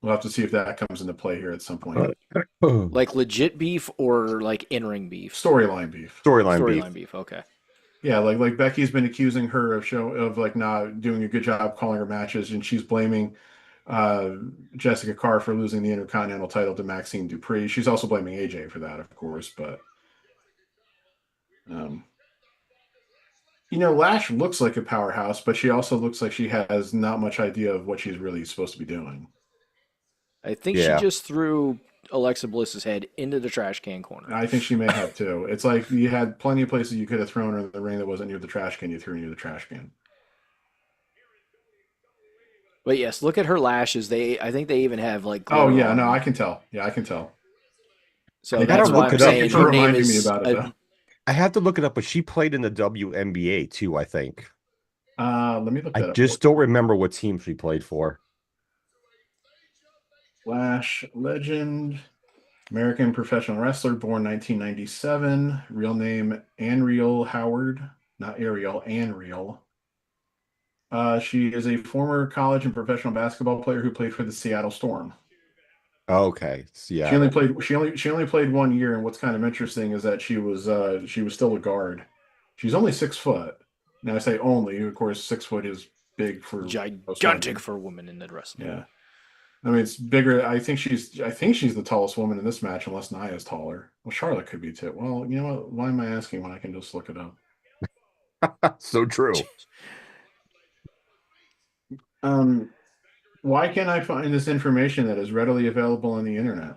We'll have to see if that comes into play here at some point.
Like legit beef or like in-ring beef?
Storyline beef.
Storyline beef. Okay.
Yeah, like Becky's been accusing her of like not doing a good job calling her matches, and she's blaming uh, Jessica Carr for losing the Intercontinental title to Maxine Dupree. She's also blaming AJ for that, of course. But um, Lash looks like a powerhouse, but she also looks like she has not much idea of what she's really supposed to be doing.
I think
Yeah.
she just threw Alexa Bliss's head into the trash can corner.
I think she may have too. It's like you had plenty of places you could have thrown her in the ring that wasn't near the trash can. You threw her near the trash can.
But yes, look at her lashes. I think they even have like.
Oh
glitter
yeah,
on
no,
them.
I can tell. Yeah, I can tell.
So
I
that's
gotta
why
look
I'm
it up.
saying
Thank you
her
for
name
reminding me
is.
about it, though.
I have to look it up, but she played in the WNBA too, I think.
Let me look that
I
up.
just don't remember what team she played for.
Lash legend, American professional wrestler, born 1997. Real name Anriel Howard, not Ariel, Anriel. She is a former college and professional basketball player who played for the Seattle Storm.
Okay. Yeah.
She only played 1 year, and what's kind of interesting is that she was still a guard. She's only 6 foot. Now I say only, of course, 6 foot is big for most
Gigantic
women.
for women in the wrestling.
Yeah. I mean, it's bigger. I think she's the tallest woman in this match, unless Nia's taller. Well, Charlotte could be too. Well, you know what? Why am I asking when I can just look it up?
So true.
Why can't I find this information that is readily available on the internet?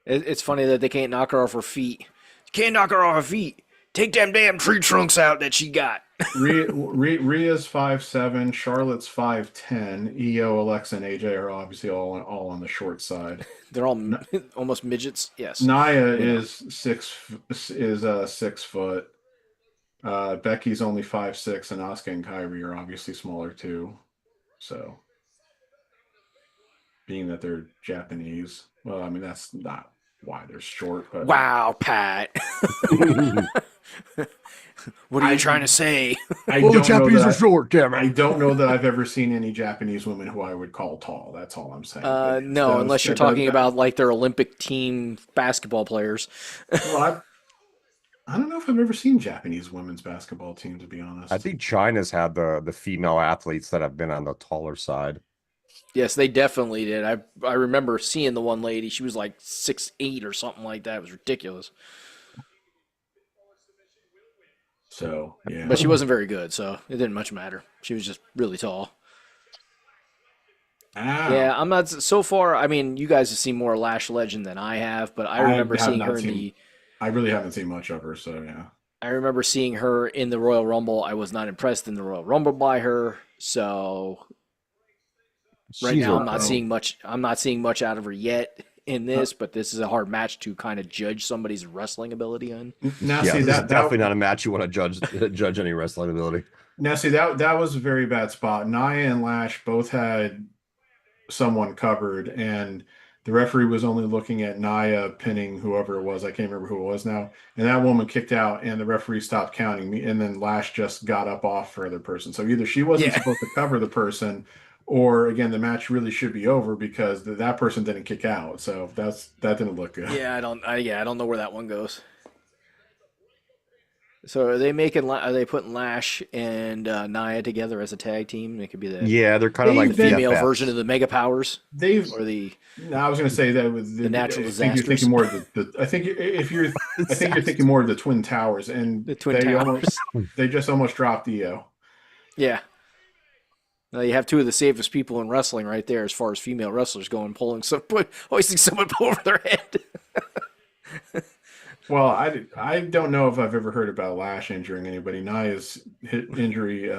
It's funny that they can't knock her off her feet. Can't knock her off her feet. Take them damn tree trunks out that she got.
Rhea's 5'7", Charlotte's 5'10", Io, Alexa, and AJ are obviously all on the short side.
They're all almost midgets. Yes.
Nia is 6 foot. Becky's only 5'6", and Asuka and Kyrie are obviously smaller too. So, being that they're Japanese, well, I mean that's not why they're short. But
Wow, Pat. What are you trying to say?
I don't know that
short, damn
I don't know that I've ever seen any Japanese women who I would call tall. That's all I'm saying.
No, unless you're talking about like their Olympic team basketball players.
Well, I don't know if I've ever seen Japanese women's basketball team, to be honest.
I think China's had the female athletes that have been on the taller side.
Yes, they definitely did. I remember seeing the one lady. She was like 6'8" or something like that. It was ridiculous.
So, yeah.
But she wasn't very good, so it didn't much matter. She was just really tall.
Ow.
Yeah, I'm not so far. I mean, you guys have seen more Lash Legend than I have, but I remember
have
seeing
not
her in
seen-
the.
I really haven't seen much of her, so yeah.
I remember seeing her in the Royal Rumble. I was not impressed in the Royal Rumble by her, so right
She's
now I'm
okay.
not seeing much. I'm not seeing much out of her yet in this, but this is a hard match to kind of judge somebody's wrestling ability on.
Now,
Yeah,
see
this is
that
definitely not a match you want to judge any wrestling ability.
Now, see that was a very bad spot. Nia and Lash both had someone covered, and the referee was only looking at Nia pinning whoever it was. I can't remember who it was now. And that woman kicked out, and the referee stopped counting me. And then Lash just got up off for other person. So either she wasn't supposed to cover the person, or again, the match really should be over because that person didn't kick out. So that didn't look good.
Yeah, I don't know where that one goes. So are they putting Lash and Nia together as a tag team? It could be the
Yeah, they're kind of like
female
BFFs.
version of the Mega Powers,
They've
or the
No, I was going to say that with
The natural
I think you're
disasters.
thinking more of the I think if you're I think you're thinking more of the Twin Towers, and
the Twin
they
Towers.
they just almost dropped EO.
Yeah. Now you have two of the safest people in wrestling right there, as far as female wrestlers going, hoisting someone over their head.
Well, I don't know if I've ever heard about Lash injuring anybody. Naya's injury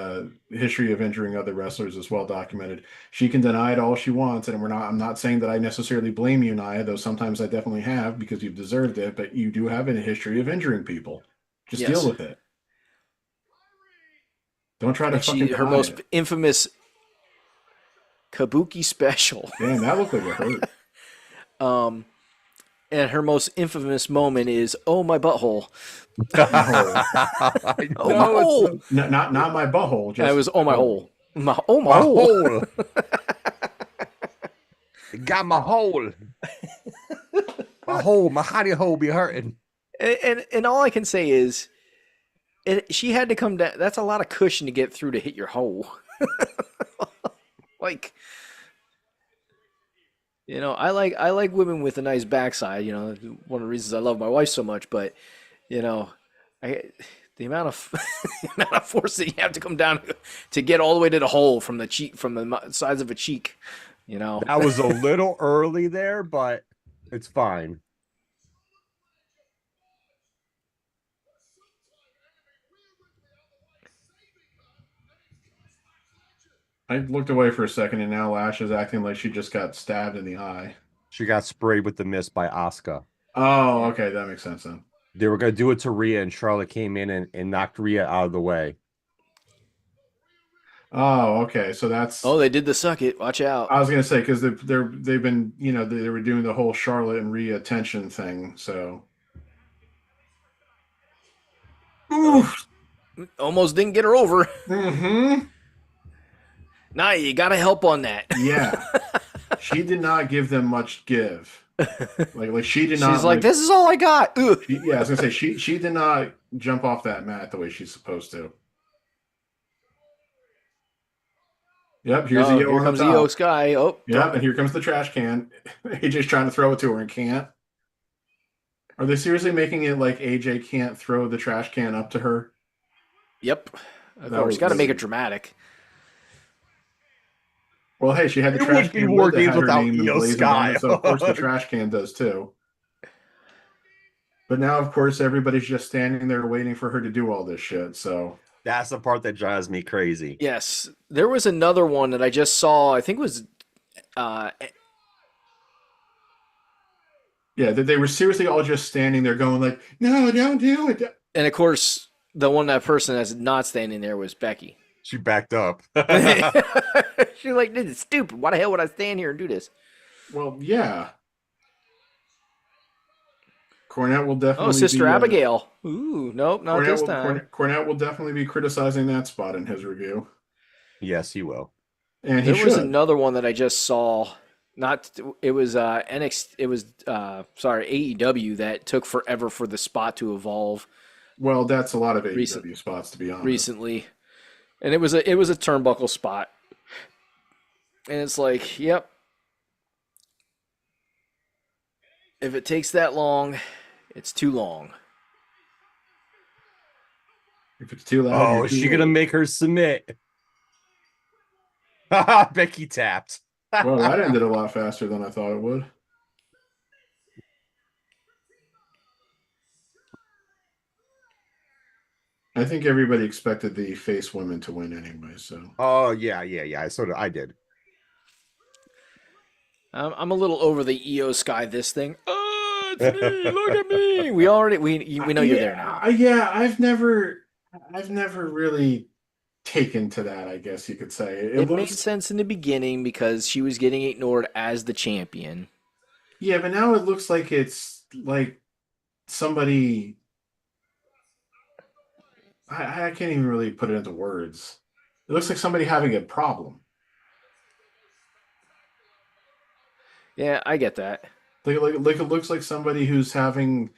history of injuring other wrestlers is well documented. She can deny it all she wants, and I'm not saying that I necessarily blame you, Naya, though sometimes I definitely have because you've deserved it, but you do have a history of injuring people. Just deal
Yes.
with it. Don't try to
And
fucking
her
deny
most
it.
infamous Kabuki special.
Damn, that looked like it hurt.
Um, and her most infamous moment is, "Oh my butthole."
No,
I
Oh my
know it's
hole.
so-
not my butthole,
And it
just
was, "Oh my hole." Oh my
my
hole.
hole. It got my hole. My hole, my honey hole be hurting.
And all I can say is, she had to come down. That's a lot of cushion to get through to hit your hole. Like, I like women with a nice backside. One of the reasons I love my wife so much. But you know, I the amount of the amount of force that you have to come down to get all the way to the hole from the cheek, from the sides of a cheek.
That was a little early there, but it's fine.
I looked away for a second, and now Lash is acting like she just got stabbed in the eye.
She got sprayed with the mist by Asuka.
Oh, okay, that makes sense then.
They were going to do it to Rhea, and Charlotte came in and knocked Rhea out of the way.
Oh, okay, so that's.
Oh, they did the suck it. Watch out.
I was gonna say because they've been they were doing the whole Charlotte and Rhea tension thing, so. Oof.
Almost didn't get her over.
Mm-hmm.
Nah, you got to help on that.
Yeah, she did not give them much give. Like she did not.
She's like, this is all I got. Ugh.
Yeah, I was gonna say she did not jump off that mat the way she's supposed to. Yep, here's
Oh,
Io
here
on
comes
the top.
Io Sky. Oh,
Yep, and here comes the trash can. AJ's trying to throw it to her and can't. Are they seriously making it like AJ can't throw the trash can up to her?
yep. Of
That
course,
was
got to make
good.
it dramatic.
Well, hey, she had the
It
trash
would be
can
War
lid that
Games
had her
without
name
Io
emblazoned on
Sky.
it, so of course the trash can does too. But now, of course, everybody's just standing there waiting for her to do all this shit. So
That's the part that drives me crazy.
Yes, there was another one that I just saw. I think it was, uh,
yeah, they were seriously all just standing there going like, "No, don't do it."
and of course, that person that's not standing there was Becky.
She backed up.
She's like, "This is stupid. Why the hell would I stand here and do this?"
Well, yeah. Cornette will definitely
Oh, Sister
be,
Abigail. Ooh, nope, not this time.
Cornette will definitely be criticizing that spot in his review,
Yes, he will.
and he
There was
should.
another one that I just saw. Not it was NXT. It was AEW that took forever for the spot to evolve
Well, that's a lot of AEW
Recent-
spots, to be honest.
recently, and it was a turnbuckle spot, and it's like, yep. If it takes that long, it's too long.
If it's too loud,
Oh,
you're
is
too
she going to
late.
make her submit? Becky tapped.
Well, that ended a lot faster than I thought it would. I think everybody expected the face women to win anyway, so.
Oh, yeah. I did.
I'm a little over the EO Sky this thing. Oh, it's me! Look at me! We know you're there now.
Yeah, I've never really taken to that, I guess you could say.
It made sense in the beginning because she was getting ignored as the champion.
Yeah, but now it looks like it's like somebody. I can't even really put it into words. It looks like somebody having a problem.
Yeah, I get that.
Like it looks like somebody who's having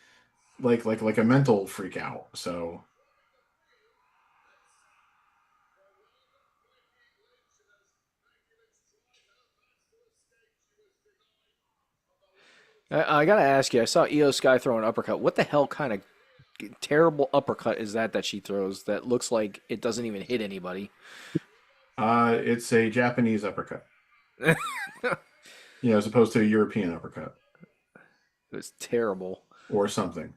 like a mental freak out. So
I gotta ask you. I saw EO Sky throw an uppercut. What the hell kind of terrible uppercut is that she throws? That looks like it doesn't even hit anybody.
it's a Japanese uppercut. As opposed to a European uppercut
It was terrible.
or something.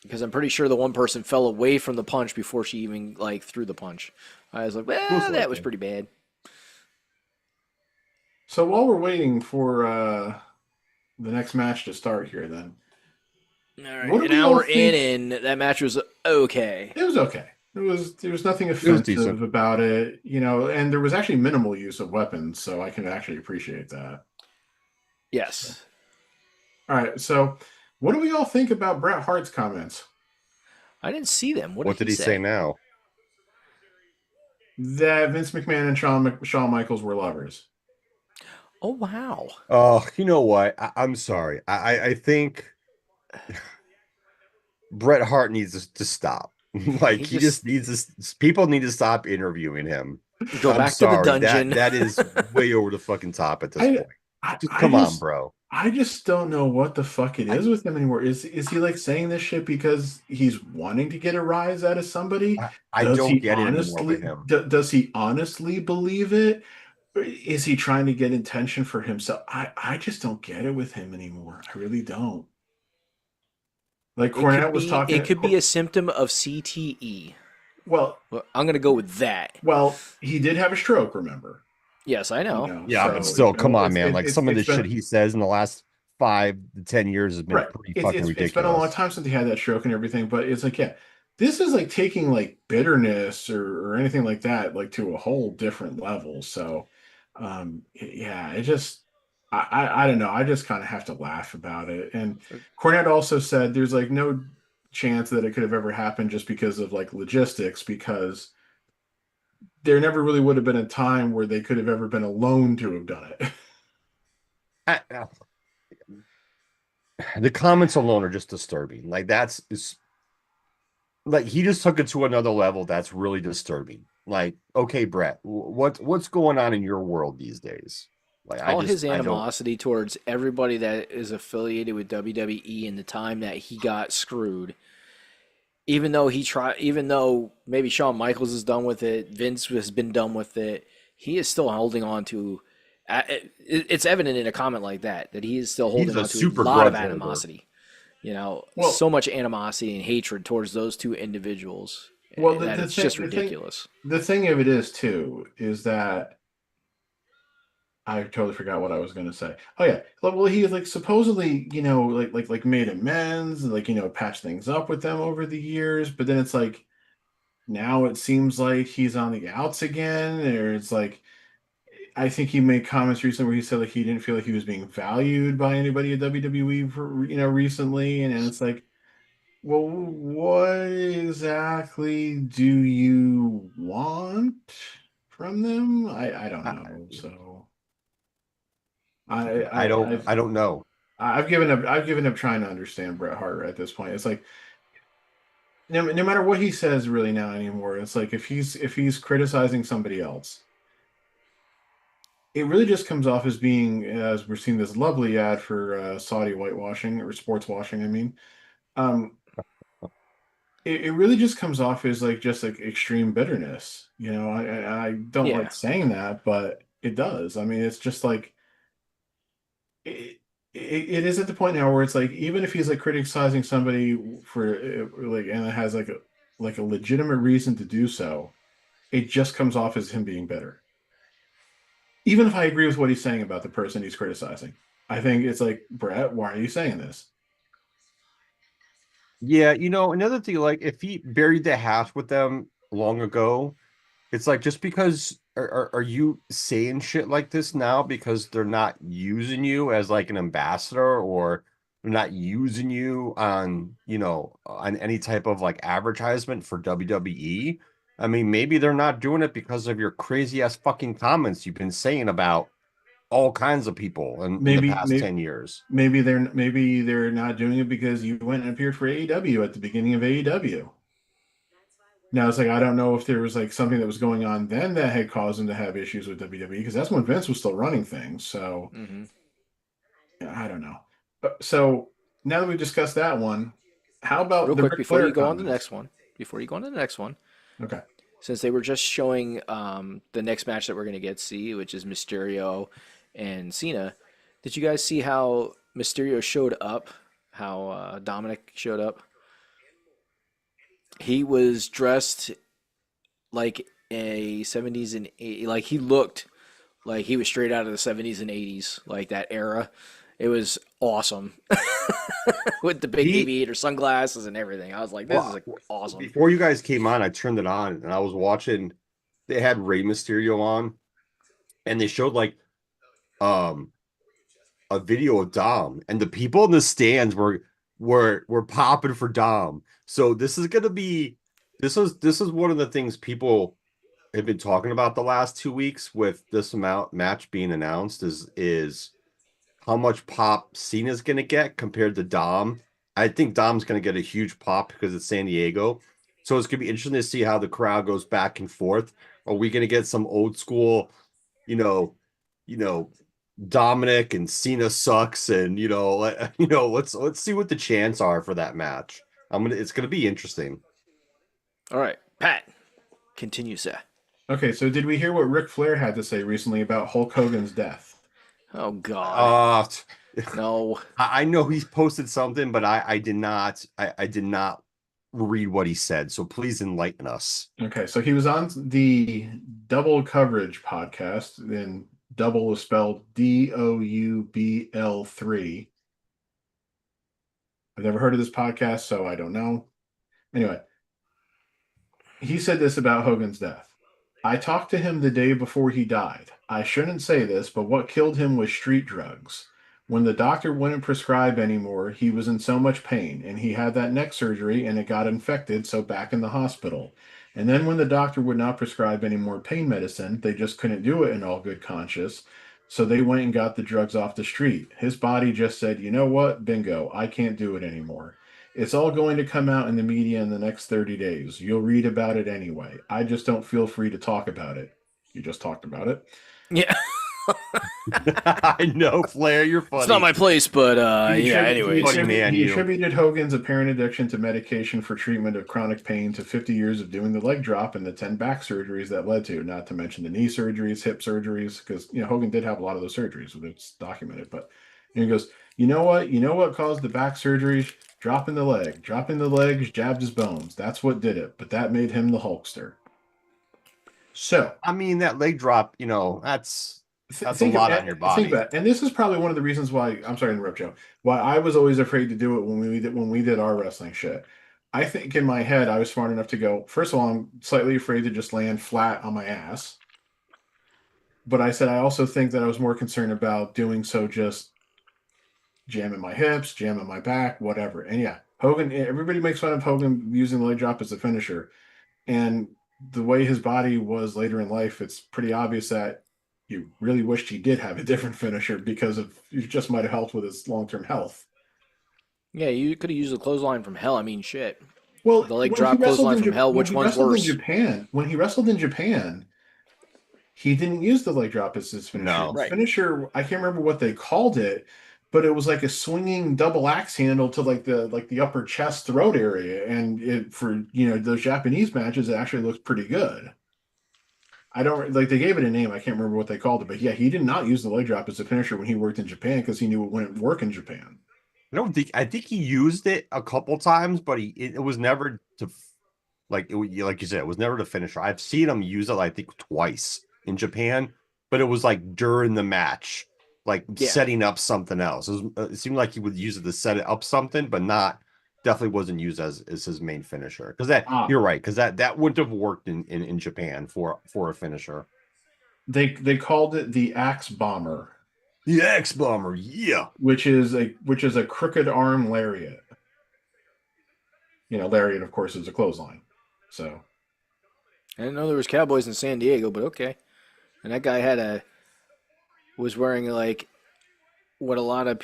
Because I'm pretty sure the one person fell away from the punch before she even like threw the punch. I was like, well,
Most
that was
likely.
pretty bad.
So while we're waiting for the next match to start here, then
All right,
what do
an
we all
hour
think?
in, and that match was okay.
It was okay. There was nothing
It was decent.
offensive about it, you know, and there was actually minimal use of weapons, so I can actually appreciate that. So,
Yes,
all right, so what do we all think about Bret Hart's comments?
I didn't see them. What
What
did
did
he
he say
say?
now?
That Vince McMahon and Shawn Michaels were lovers.
Oh wow,
Oh, you know what? I'm sorry. I think Bret Hart needs to stop. Like
he
he
just
just needs to. People need to stop interviewing him.
go
I'm
back to the
sorry.
dungeon.
That is way over the fucking top at this
I
point.
I,
Just
I
come on,
just
bro.
I just don't know what the fuck it
I
is with him anymore. Is he like saying this shit because he's wanting to get a rise out of somebody?
I don't get it anymore with him.
Does he honestly believe it? Or is he trying to get attention for himself? I just don't get it with him anymore. I really don't. Like Cornette was
It
talking.
could be a symptom of CTE.
Well,
Well, I'm gonna go with that.
he did have a stroke. Remember,
Yes, I
you
know.
know.
Yeah, but
So
still,
you
come
know,
on, man. Like some of the
it's
shit
been
he says in the last 5 to 10 years has been
right.
pretty fucking
It's been a long
ridiculous.
time since he had that stroke and everything, but it's like, yeah, this is like taking like bitterness or anything like that, like to a whole different level. So, yeah, it just, I don't know. I just kind of have to laugh about it. And Cornette also said there's like no chance that it could have ever happened just because of like logistics, because there never really would have been a time where they could have ever been alone to have done it.
I, the comments alone are just disturbing. Like like he just took it to another level. That's really disturbing. Like, okay, Brett, what's going on in your world these days? Like,
All his
I don't.
animosity towards everybody that is affiliated with WWE in the time that he got screwed. Even though maybe Shawn Michaels is done with it, Vince has been done with it, he is still holding on to. It's evident in a comment like that he is still
He's
holding
a
on to a
super
lot of
grudge holder.
animosity. You know,
Well,
so much animosity and hatred towards those two individuals
well,
that it's just ridiculous.
the thing of it is too is that I totally forgot what I was going to say. Oh yeah, well he like supposedly like made amends, like patched things up with them over the years, but then it's like now it seems like he's on the outs again, or it's like I think he made comments recently where he said like he didn't feel like he was being valued by anybody at WWE for recently, and it's like, well, what exactly do you want from them? I don't
I,
know. So
I don't know.
I've given up. I've given up trying to understand Bret Hart at this point. It's like no matter what he says really now anymore. It's like if he's criticizing somebody else, it really just comes off as being, as we're seeing this lovely ad for Saudi whitewashing or sports washing. I mean, um, it really just comes off as like just like extreme bitterness. You know, I don't
Yeah.
like saying that, but it does. I mean, it's just like it is at the point now where it's like even if he's like criticizing somebody for like and it has like a legitimate reason to do so, it just comes off as him being bitter. Even if I agree with what he's saying about the person he's criticizing, I think it's like, Brett, why are you saying this?
Yeah, another thing, like if he buried the hatch with them long ago, it's like just because are you saying shit like this now because they're not using you as like an ambassador or they're not using you on, on any type of like advertisement for WWE? I mean, maybe they're not doing it because of your crazy ass fucking comments you've been saying about all kinds of people in the
Maybe,
past
maybe,
10 years.
maybe they're not doing it because you went and appeared for AEW at the beginning of AEW. Now it's like I don't know if there was like something that was going on then that had caused him to have issues with WWE because that's when Vince was still running things. So
Hmm.
yeah, I don't know. So now that we've discussed that one, how about
Real
the
quick
Ric
before
Flair
you go on to the
comments?
next one, before you go on to the next one,
Okay.
since they were just showing the next match that we're gonna get to see, which is Mysterio and Cena, did you guys see how Mysterio showed up? How Dominic showed up? He was dressed like a 70s and 80s, like he looked like he was straight out of the 70s and 80s, like that era. It was awesome. With the big
He
aviator sunglasses and everything. I was like, this is
well,
awesome.
before you guys came on, I turned it on and I was watching. They had Rey Mysterio on, and they showed like um a video of Dom, and the people in the stands were popping for Dom. So this is gonna be this is one of the things people have been talking about the last 2 weeks with this amount match being announced is how much pop Cena's gonna get compared to Dom. I think Dom's gonna get a huge pop because it's San Diego. So it's gonna be interesting to see how the crowd goes back and forth. Are we gonna get some old school, you know, you know, Dominic and Cena sucks, and let's see what the chants are for that match. It's gonna be interesting.
All right, Pat, continue, sir.
Okay, so did we hear what Ric Flair had to say recently about Hulk Hogan's death?
Oh God,
Uh
no.
I know he's posted something, but I did not I did not read what he said. So please enlighten us.
Okay, so he was on the Double Coverage podcast, and double is spelled DOUBL3. I've never heard of this podcast, so I don't know. Anyway, he said this about Hogan's death. I talked to him the day before he died. I shouldn't say this, but what killed him was street drugs. When the doctor wouldn't prescribe anymore, he was in so much pain, and he had that neck surgery and it got infected, so back in the hospital. And then when the doctor would not prescribe any more pain medicine, they just couldn't do it in all good conscience. So they went and got the drugs off the street. His body just said, you know what? Bingo, I can't do it anymore. It's all going to come out in the media in the next 30 days. You'll read about it anyway. I just don't feel free to talk about it. You just talked about it.
Yeah,
I know, Flair, you're funny.
it's not my place, but yeah. Anyways,
Funny man,
he
you.
attributed Hogan's apparent addiction to medication for treatment of chronic pain to 50 years of doing the leg drop and the 10 back surgeries that led to, not to mention the knee surgeries, hip surgeries, because Hogan did have a lot of those surgeries, it's documented. But he goes, you know what? You know what caused the back surgeries? Dropping the leg. Dropping the legs jabbed his bones. That's what did it. But that made him the Hulkster. So
I mean, that leg drop, that's a
think
lot
of,
on your body.
think about it. And this is probably one of the reasons why I'm sorry to interrupt, Joe. Why I was always afraid to do it when we did our wrestling shit. I think in my head I was smart enough to go, first of all, I'm slightly afraid to just land flat on my ass. But I said I also think that I was more concerned about doing so just jamming my hips, jamming my back, whatever. And yeah, Hogan, everybody makes fun of Hogan using the leg drop as a finisher. And the way his body was later in life, it's pretty obvious that you really wished he did have a different finisher because it just might have helped with his long-term health.
yeah, you could have used the clothesline from hell. I mean, shit.
Well,
The leg
when
drop
he wrestled
clothesline
in
from hell, which
when he
one's
wrestled
worse?
in Japan, when he wrestled in Japan, he didn't use the leg drop as his finisher.
No.
His
Right.
finisher, I can't remember what they called it, but it was like a swinging double axe handle to like the upper chest throat area, and it for those Japanese matches, it actually looked pretty good. I don't like they gave it a name. I can't remember what they called it, but yeah, he did not use the leg drop as a finisher when he worked in Japan because he knew it wouldn't work in Japan.
I think he used it a couple times, but it was never to like you said, it was never to finisher. I've seen him use it, I think, twice in Japan, but it was like during the match, like
Yeah.
setting up something else. It seemed like he would use it to set it up something, but definitely wasn't used as his main finisher. Because you're right, because that wouldn't have worked in Japan for a finisher.
They called it the Axe Bomber,
The X Bomber, yeah.
which is a crooked arm lariat. Lariat, of course, is a clothesline. So
I didn't know there was Cowboys in San Diego, but okay. And that guy was wearing like what a lot of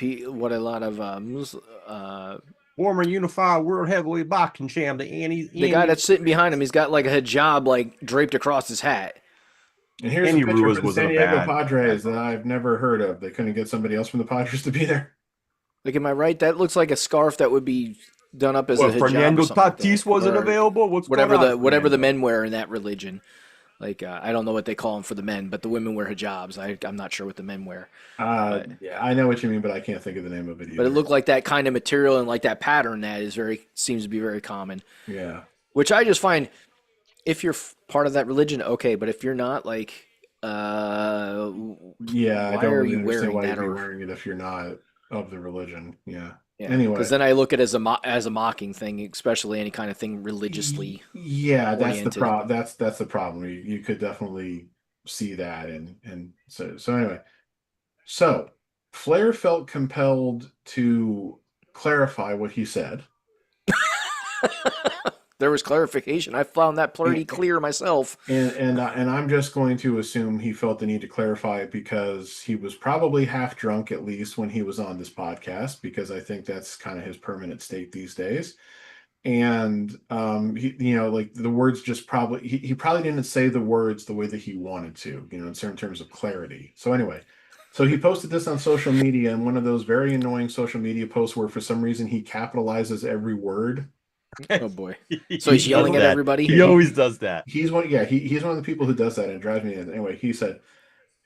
Former unified world heavyweight boxing champ,
the guy that's sitting behind him, he's got like a hijab like draped across his hat.
and here's
Andy
a picture
Ruiz
of the
wasn't
San
a
Diego
bad-
Padres that I've never heard of. They couldn't get somebody else from the Padres to be there.
Like, am I right? That looks like a scarf that would be done up as a hijab.
Fernando
or something like
Tatis
that.
wasn't
Or
available. What's
whatever
going
the
on,
whatever the
Fernando?
men wear in that religion. Like I don't know what they call them for the men, but the women wear hijabs. I'm not sure what the men wear.
Yeah, I know what you mean, but I can't think of the name of it either.
But it looked like that kind of material and like that pattern that seems to be very common.
Yeah.
Which I just find, if you're part of that religion, okay, but if you're not, like,
Yeah, I
why
don't
are
really
you
understand
wearing
why you'd
that?
be
Or
wearing it if you're not of the religion. Yeah.
yeah, because
Anyway,
then I look at it as as a mocking thing, especially any kind of thing religiously
yeah, that's the
oriented.
that's the problem. You could definitely see that, and so anyway, so Flair felt compelled to clarify what he said.
There was clarification. I found that pretty clear myself.
And I'm just going to assume he felt the need to clarify it because he was probably half drunk at least when he was on this podcast, because I think that's kind of his permanent state these days. And he, like the words just probably he probably didn't say the words the way that he wanted to, in certain terms of clarity. So anyway, so he posted this on social media, and one of those very annoying social media posts where for some reason he capitalizes every word.
Oh boy!
He
So he's
does
yelling at
that.
everybody.
He always does that.
He's one, yeah, he's one of the people who does that, and it drives me in. Anyway, he said,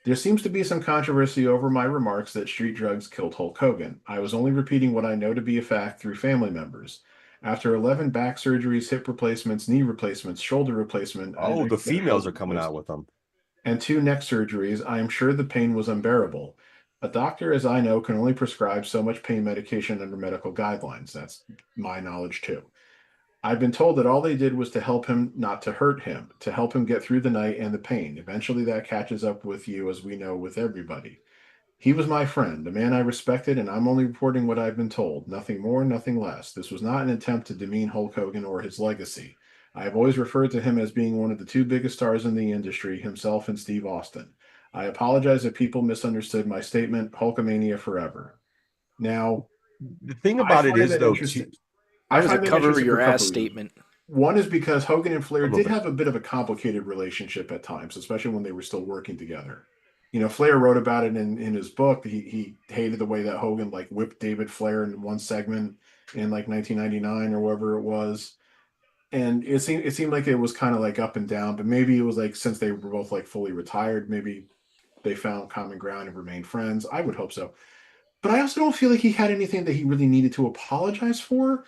there seems to be some controversy over my remarks that street drugs killed Hulk Hogan. I was only repeating what I know to be a fact through family members. After 11 back surgeries, hip replacements, knee replacements, shoulder replacement,
Oh, the females are coming out with them.
and 2 neck surgeries, I am sure the pain was unbearable. A doctor, as I know, can only prescribe so much pain medication under medical guidelines. That's my knowledge too. I've been told that all they did was to help him, not to hurt him, to help him get through the night and the pain. Eventually, that catches up with you, as we know, with everybody. He was my friend, a man I respected, and I'm only reporting what I've been told. Nothing more, nothing less. This was not an attempt to demean Hulk Hogan or his legacy. I have always referred to him as being one of the 2 biggest stars in the industry, himself and Steve Austin. I apologize if people misunderstood my statement. Hulkamania forever. Now,
The thing
I
about it
find
is,
that
though,
interesting.
That
I
was a
find that
cover
interesting for
your
a
ass
couple of reasons.
statement.
One is because Hogan and Flair
little
did
bit.
have a bit of a complicated relationship at times, especially when they were still working together. Flair wrote about it in his book. He hated the way that Hogan like whipped David Flair in one segment in like 1999 or whatever it was. And it seemed like it was kind of like up and down, but maybe it was like since they were both like fully retired, maybe they found common ground and remained friends. I would hope so. But I also don't feel like he had anything that he really needed to apologize for,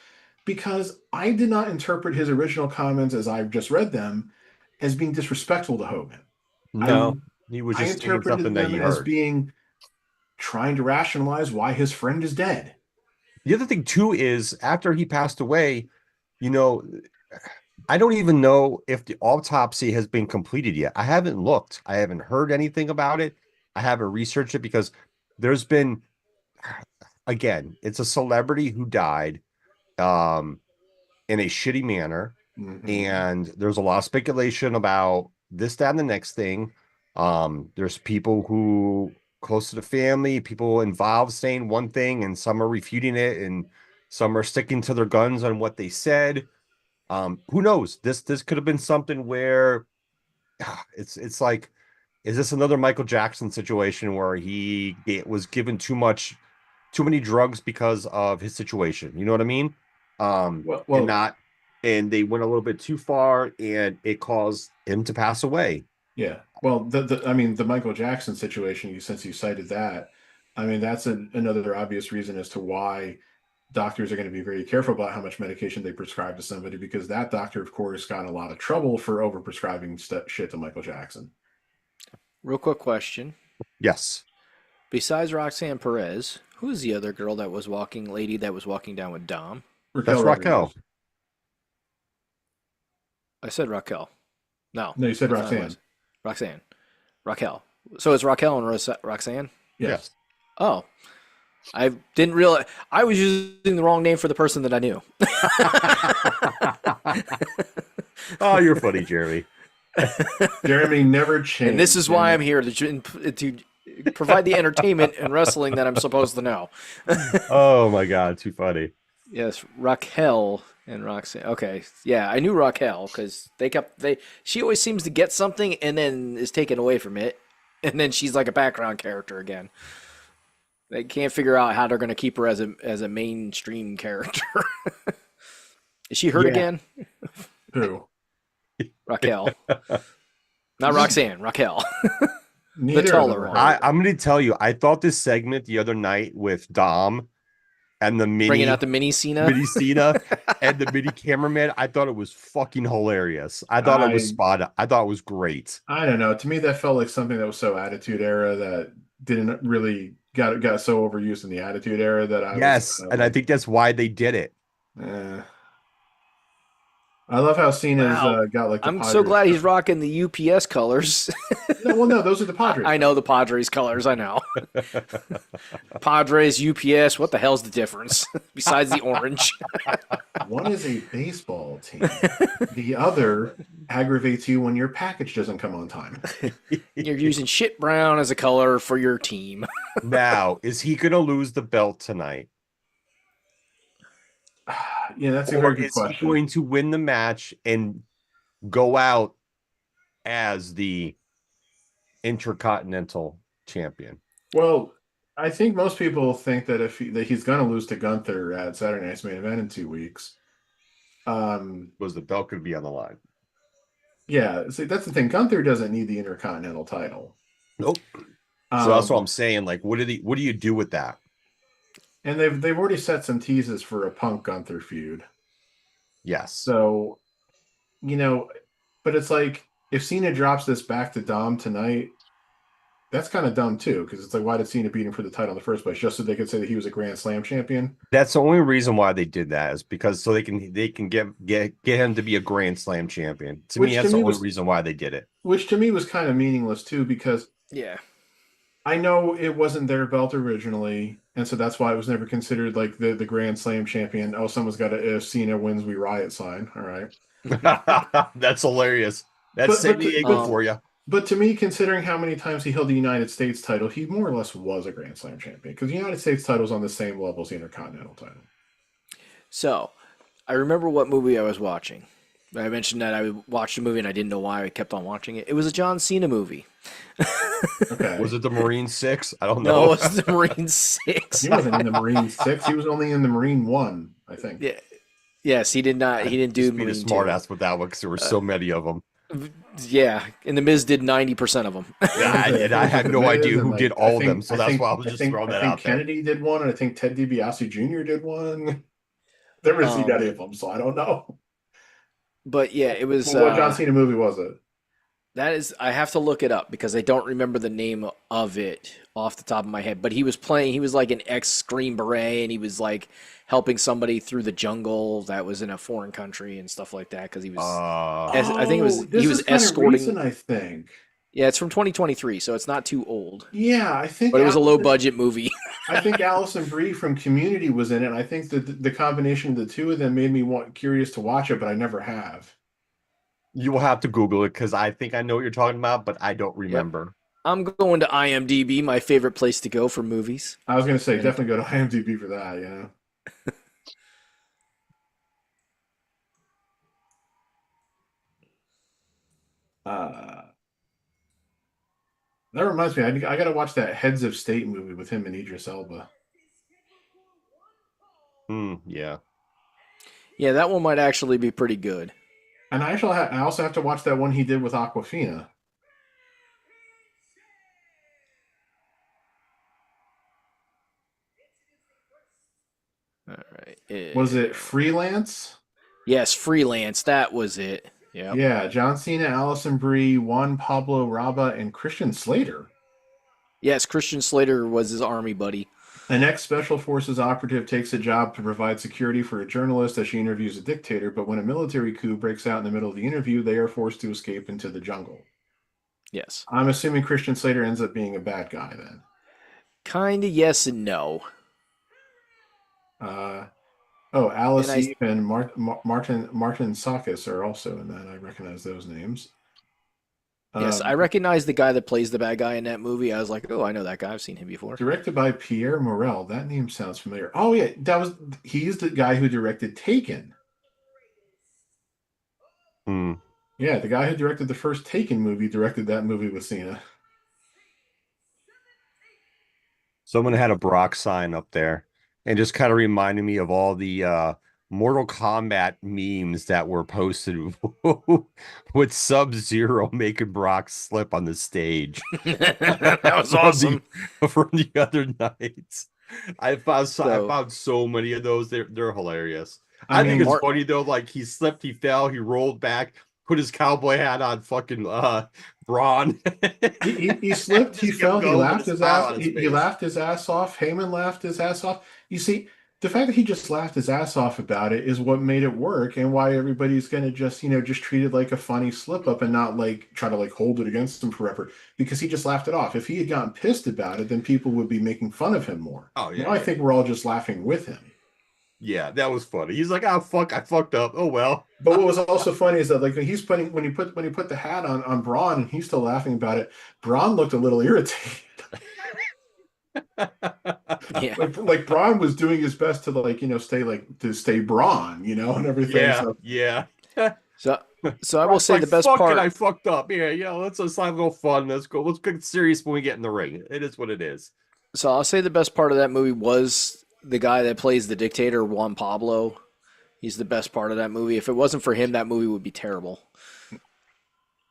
because I did not interpret his original comments as I've just read them as being disrespectful to Hogan. I
No, he was
I
just saying something
interpreted
that
them
he
as
heard.
being trying to rationalize why his friend is dead.
The other thing too is after he passed away, you know, I don't even know if the autopsy has been completed yet. I haven't looked. I haven't heard anything about it. I haven't researched it because there's been, again, it's a celebrity who died um in a shitty manner,
Mhm.
and there's a lot of speculation about this, that, and the next thing. There's people who close to the family, people involved saying one thing, and some are refuting it, and some are sticking to their guns on what they said. Who knows? This could have been something where it's like, is this another Michael Jackson situation where was given too many drugs because of his situation? You know what I mean?
Well,
And
well,
not, and they went a little bit too far, and it caused him to pass away.
yeah. Well, I mean, the Michael Jackson situation, since you cited that, I mean, that's another obvious reason as to why doctors are going to be very careful about how much medication they prescribe to somebody, because that doctor, of course, got in a lot of trouble for overprescribing shit to Michael Jackson.
Real quick question.
Yes.
Besides Roxanne Perez, who's the other girl that was lady that was walking down with Dom?
That's
Raquel
Raquel.
Rodriguez.
I said Raquel. No.
No, you said
that's not what it
Roxanne.
was. Roxanne. Raquel. So it's Raquel and Roxanne?
Yes.
Oh. I didn't realize. I was using the wrong name for the person that I knew.
Oh, you're funny, Jeremy.
Jeremy never changed.
And this is why I'm here to provide the entertainment and wrestling that I'm supposed to know.
Oh my God, too funny.
Yes, Raquel and Roxanne. Okay, yeah, I knew Raquel because she always seems to get something and then is taken away from it, and then she's like a background character again. They can't figure out how they're going to keep her as a mainstream character. Is she hurt
Yeah.
again?
Who?
Raquel, not Roxanne. Raquel.
Neither
taller
of them
one.
are hurt.
I'm going to tell you, I thought this segment the other night with Dom and the
Bringing out the mini Cena.
mini Cena and the mini cameraman. I thought it was fucking hilarious. I thought it was spot on. I thought it was great.
I don't know. To me, that felt like something that was so Attitude Era that didn't really got so overused in the Attitude Era that I
Yes,
was
and I think that's why they did it.
eh. I love how Cena's
Wow.
got like the
I'm
Padres.
so glad he's rocking the UPS colors.
No, those are the Padres.
I know the Padres colors. I know. Padres, UPS. What the hell's the difference besides the orange?
One is a baseball team. The other aggravates you when your package doesn't come on time.
You're using shit brown as a color for your team.
Now, is he going to lose the belt tonight?
Yeah, that's a
Or
very good
is he
question.
going to win the match and go out as the Intercontinental Champion?
Well, I think most people think that that he's going to lose to Gunther at Saturday Night's Main Event in 2 weeks.
Was the belt could be on the line?
Yeah, see, that's the thing. Gunther doesn't need the Intercontinental title.
Nope. So that's what I'm saying. Like, what do you do with that?
And they've already set some teases for a Punk Gunther feud.
Yes.
So, but it's like if Cena drops this back to Dom tonight, that's kind of dumb too, because it's like, why did Cena beat him for the title in the first place? Just so they could say that he was a Grand Slam champion.
That's the only reason why they did that, is because so they can get him to be a Grand Slam champion. To me, that's the only reason why they did it.
Which to me was kind of meaningless too, because
Yeah.
I know it wasn't their belt originally, and so that's why it was never considered like the Grand Slam champion. Oh, someone's got a if Cena wins, we riot sign. All right.
That's hilarious. That's San Diego for you.
But to me, considering how many times he held the United States title, he more or less was a Grand Slam champion, because the United States title is on the same level as the Intercontinental title.
So, I remember what movie I was watching. I mentioned that I watched a movie and I didn't know why I kept on watching it. It was a John Cena movie.
Okay.
Was it the Marine 6? I don't know.
No, it was the Marine 6.
He wasn't in the Marine 6. He was only in the Marine 1, I think.
Yeah. Yes, he did not. He didn't do
Be
Marine
a smart
2.
ass with that one, because there were so many of them.
Yeah, and the Miz did 90% of them.
Yeah, and I had no idea who did all of them, so that's why I was just throwing that out there.
Kennedy did one, and I think Ted DiBiase Jr. did one. Never seen any of them, so I don't know.
But yeah, it was.
What John Cena movie was it?
That is, I have to look it up because I don't remember the name of it off the top of my head. But he was playing. He was like an ex-Green Beret, and he was like helping somebody through the jungle that was in a foreign country and stuff like that. Because he was, I think it was he was escorting.
Recent, I think.
Yeah, it's from 2023, so it's not too old.
Yeah, I think.
But it was a low-budget movie.
I think Allison Brie from Community was in it. I think that the combination of the two of them made me curious to watch it, but I never have.
You will have to Google it, because I think I know what you're talking about, but I don't remember. Yep.
I'm going to IMDb, my favorite place to go for movies.
I was going to say, definitely go to IMDb for that, you know? That reminds me, I got to watch that Heads of State movie with him and Idris Elba.
Yeah.
Yeah, that one might actually be pretty good.
And I also have to watch that one he did with Awkwafina.
All right.
Was it Freelance?
Yes, Freelance. That was it. Yep.
Yeah, John Cena, Allison Brie, Juan Pablo Raba, and Christian Slater.
Yes, Christian Slater was his army buddy.
An ex-Special Forces operative takes a job to provide security for a journalist as she interviews a dictator, but when a military coup breaks out in the middle of the interview, they are forced to escape into the jungle.
Yes.
I'm assuming Christian Slater ends up being a bad guy then.
Kinda yes and no.
Alice Eve and Martin Sakis are also in that. I recognize those names.
Yes, I recognize the guy that plays the bad guy in that movie. I was like, oh, I know that guy. I've seen him before.
Directed by Pierre Morel. That name sounds familiar. Oh yeah, he's the guy who directed Taken. Yeah, the guy who directed the first Taken movie directed that movie with Cena.
Someone had a Brock sign up there, and just kind of reminded me of all the Mortal Kombat memes that were posted with Sub-Zero making Brock slip on the stage.
That was awesome.
From the other night. I
So
found so many of those. They're hilarious.
I
I think it's
mean,
Mark,
funny though. Like he slipped, he fell, he rolled back, put his cowboy hat on, fucking Braun,
he slipped, he
just kept
fell, he
going with a
laughed his
smile
ass,
on his
he
face.
laughed his ass off. Heyman laughed his ass off. You see, the fact that he just laughed his ass off about it is what made it work, and why everybody's gonna just, just treat it like a funny slip up and not like try to like hold it against him forever because he just laughed it off. If he had gotten pissed about it, then people would be making fun of him more.
Oh
Now
yeah,
I
yeah,
think we're all just laughing with him.
yeah. That was funny. He's like, "Oh fuck, I fucked up. Oh well."
But what was also funny is that like when he put the hat on Braun and he's still laughing about it, Braun looked a little irritated.
yeah.
Like Braun was doing his best to like stay like to stay Braun, and everything.
Yeah,
So
yeah.
So so I will
Brock's
say
like,
the best
"Fuck it, I
part.
fucked up. Yeah, yeah. Let's have a little fun. Let's go. Let's get serious when we get in the ring. It is what it is."
So I'll say the best part of that movie was the guy that plays the dictator, Juan Pablo. He's the best part of that movie. If it wasn't for him, that movie would be terrible.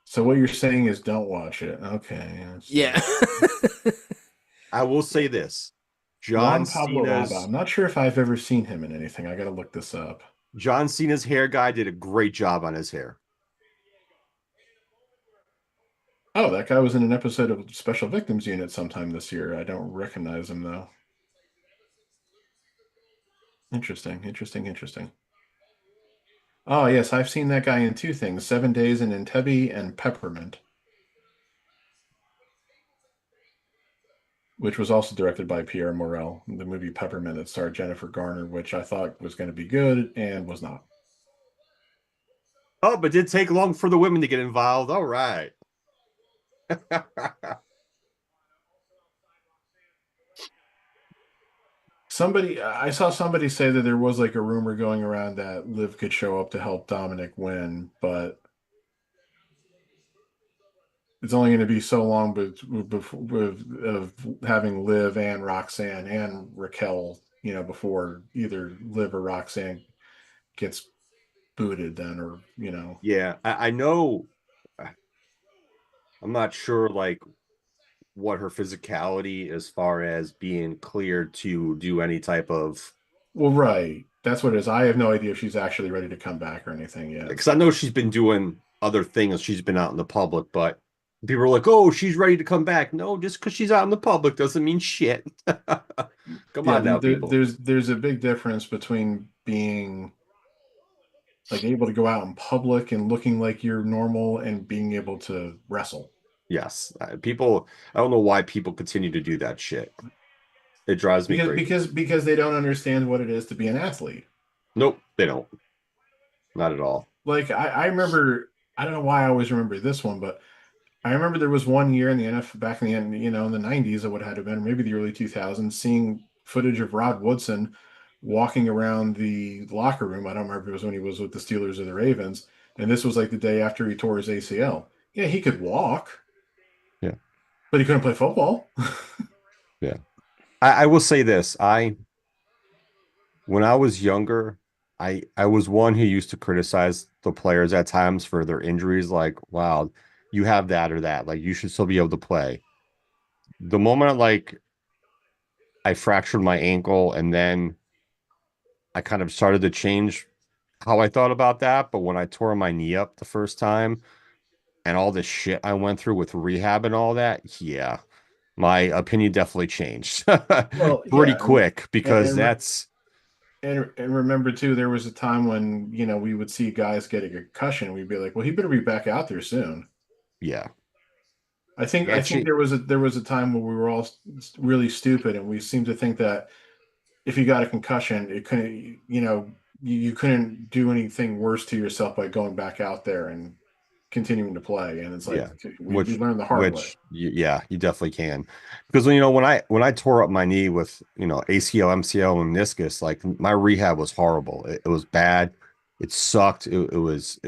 so what you're saying is don't watch it. Okay.
Yeah.
I will say this: John
Juan Pablo Laba.
Cena's
I'm not sure if I've ever seen him in anything. I got to look this up.
John Cena's hair guy did a great job on his hair.
Oh, that guy was in an episode of Special Victims Unit sometime this year. I don't recognize him though. Interesting, interesting, interesting. Oh, yes, I've seen that guy in two things, 7 Days in Entebbe and Peppermint, which was also directed by Pierre Morel, the movie Peppermint that starred Jennifer Garner, which I thought was going to be good and was not.
Oh, but it did take long for the women to get involved. All right.
I saw somebody say that there was like a rumor going around that Liv could show up to help Dominic win, but it's only going to be so long of having Liv and Roxanne and Raquel, before either Liv or Roxanne gets booted then, or.
Yeah, I know. I'm not sure like what her physicality as far as being cleared to do any type of
Well, right. That's what it is. I have no idea if she's actually ready to come back or anything yet.
because I know she's been doing other things. She's been out in the public, but people are like, "Oh, she's ready to come back." No, just because she's out in the public doesn't mean shit. Come
Yeah,
on now, people.
there's a big difference between being like able to go out in public and looking like you're normal and being able to wrestle.
Yes, people. I don't know why people continue to do that shit. It drives me
Because
crazy.
because because they don't understand what it is to be an athlete.
Nope, they don't. Not at all.
Like I remember, I don't know why I always remember this one, but I remember there was one year in the NFL back in the end, in the 90s, it would have been, maybe the early 2000s, seeing footage of Rod Woodson walking around the locker room. I don't remember if it was when he was with the Steelers or the Ravens. And this was like the day after he tore his ACL. Yeah, he could walk,
Yeah,
but he couldn't play football.
yeah. I will say this. When I was younger, I was one who used to criticize the players at times for their injuries, like, wow, you have that or that. Like you should still be able to play. The moment I fractured my ankle and then I kind of started to change how I thought about that. But when I tore my knee up the first time and all the shit I went through with rehab and all that, yeah, my opinion definitely changed
Well,
pretty
yeah,
quick because
and
that's
and remember too, there was a time when we would see guys get a concussion. We'd be like, well, he better be back out there soon.
yeah.
I think there was a time where we were all really stupid, and we seemed to think that if you got a concussion, it couldn't, you couldn't do anything worse to yourself by going back out there and continuing to play. And it's like
Yeah,
we learned the hard way.
yeah, you definitely can because when I tore up my knee with ACL, MCL, and meniscus, like my rehab was horrible. It was bad. It sucked. It was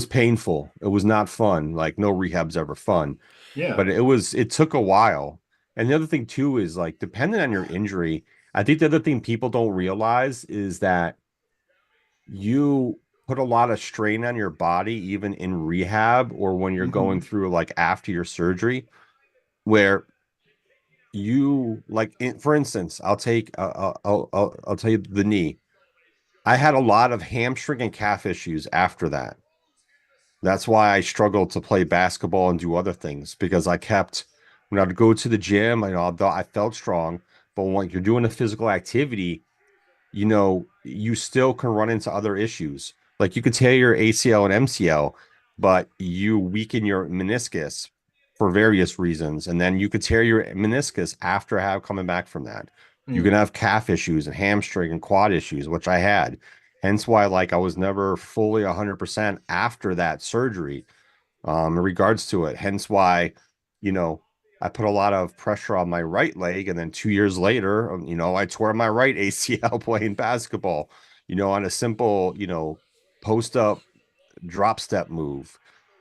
painful. It was not fun. Like no rehab's ever fun,
Yeah.
but it took a while. And the other thing too is like depending on your injury, I think the other thing people don't realize is that you put a lot of strain on your body even in rehab or when you're going
Hmm.
through like after your surgery where you like, for instance, I'll tell you the knee. I had a lot of hamstring and calf issues after that. That's why I struggled to play basketball and do other things because I kept when I'd go to the gym, although I felt strong, but when you're doing a physical activity, you still can run into other issues. Like you could tear your ACL and MCL, but you weaken your meniscus for various reasons. And then you could tear your meniscus after have coming back from that. You can
Hmm.
have calf issues and hamstring and quad issues, which I had. Hence why like I was never fully 100% after that surgery in regards to it. Hence why, you know, I put a lot of pressure on my right leg. And then 2 years later, I tore my right ACL playing basketball, on a simple, post up drop step move,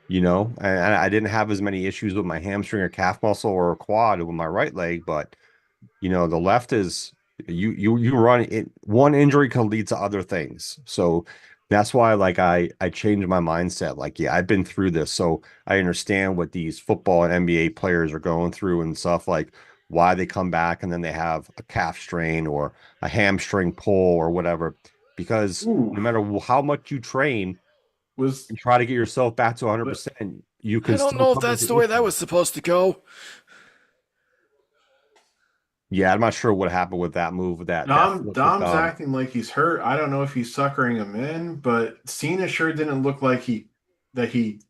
and I didn't have as many issues with my hamstring or calf muscle or quad with my right leg, but the left is you run it. One injury can lead to other things. So that's why like I changed my mindset. Like, yeah, I've been through this. So I understand what these football and NBA players are going through and stuff, like why they come back and then they have a calf strain or a hamstring pull or whatever. Because
Ooh,
no matter how much you train
was
and try to get yourself back to
but
100%, you
I
can
don't
still
know if
come
that's
into
the way that
issues.
was supposed to go.
Yeah, I'm not sure what happened with that move, with that
Dom
flip with
Dom's
Dom.
acting like he's hurt. I don't know if he's suckering him in, but Cena sure didn't look like he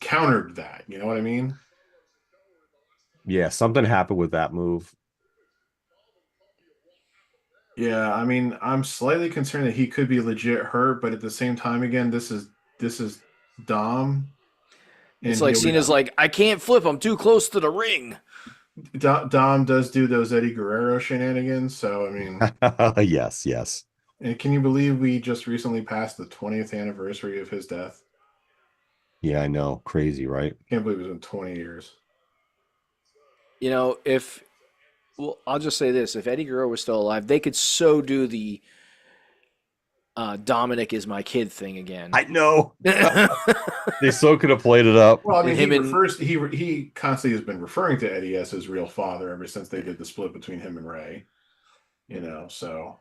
countered that. You know what I mean?
Yeah, something happened with that move.
Yeah, I mean, I'm slightly concerned that he could be legit hurt, but at the same time, again, this is Dom,
It's
and
like
here we
Cena's
go.
like, I can't flip. I'm too close to the ring.
Dom does do those Eddie Guerrero shenanigans, so I mean,
Yes, yes.
and can you believe we just recently passed the 20th anniversary of his death?
Yeah, I know. Crazy, right?
Can't believe it's been 20 years.
If well, I'll just say this: if Eddie Guerrero was still alive, they could so do the Dominic is my kid thing again.
I know.
And
They so could have played it up.
Well, I mean,
him and
he constantly has been referring to Eddie as his real father ever since they did the split between him and Ray. So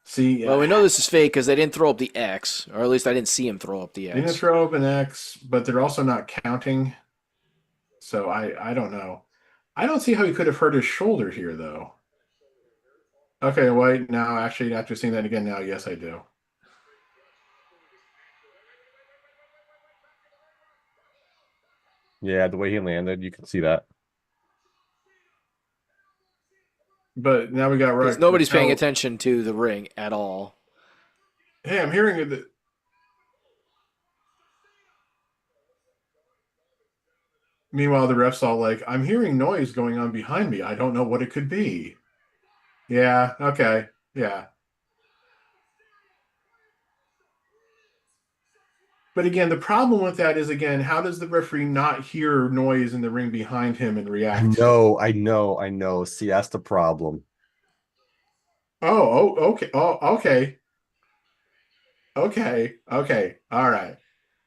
see,
well, we know this is fake because they didn't throw up the X, or at least I didn't see him throw up the
they didn't
X.
throw up an X, but they're also not counting. So I don't know. I don't see how he could have hurt his shoulder here though. Okay, wait, now actually after seeing that again now, yes, I do.
Yeah, the way he landed, you can see that.
But now we got
Because
right.
nobody's paying
Now,
attention to the ring at all.
hey, I'm hearing it. Meanwhile, the ref's all like, "I'm hearing noise going on behind me. I don't know what it could be." Yeah. Okay. Yeah. But again, the problem with that is again, how does the referee not hear noise in the ring behind him and
I
react to it?
know, I know, I know. See, that's the problem.
Okay. Oh, okay. Okay. Okay. All right.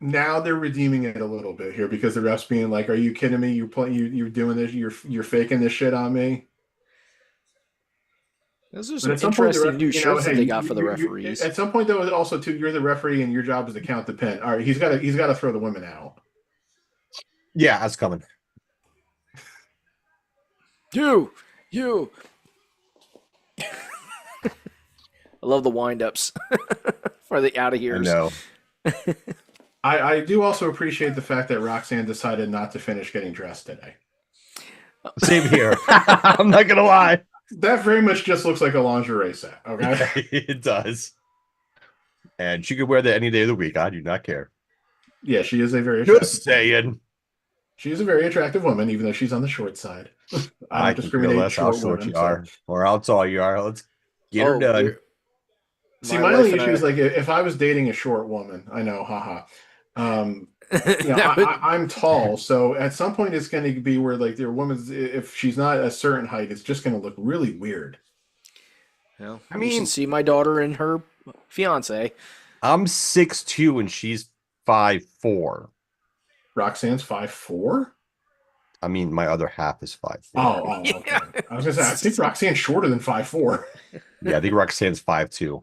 Now they're redeeming it a little bit here because the ref's being like, "Are you kidding me? You're doing this. You're faking this shit on me."
Those are
But
some
at some point, the
interesting
ref,
new shirts that
hey,
they got for the referees.
at some point though, also too, you're the referee and your job is to count the pin. All right, he's got to throw the women out.
Yeah, that's coming.
You. I love the wind-ups for the out of
I
here's.
know.
I do also appreciate the fact that Roxanne decided not to finish getting dressed today.
Same here. I'm not gonna lie.
That very much just looks like a lingerie set. Okay.
It does. And she could wear that any day of the week. I do not care.
Yeah, she is a very
Just
attractive woman.
saying.
She is a very attractive woman, even though she's on the short side. I
I
don't
can care
discriminate
less how
short
short you
women. So
are or how tall you are. Let's get her
Oh,
done.
see,
my
my
wife
only
and
issue is
I.
like if I was dating a short woman, I know, haha. Um,
That would.
I'm tall, so at some point it's going to be where like their woman's if she's not a certain height, it's just going to look really weird.
Well,
I
you should
mean,
see my daughter and her fiance.
I'm 6'2" and she's 5'4".
Roxanne's 5'4".
I mean, my other half is 5'4".
Okay.
Yeah.
I was gonna say I think Roxanne's shorter than 5'4".
Yeah, I think Roxanne's 5'2".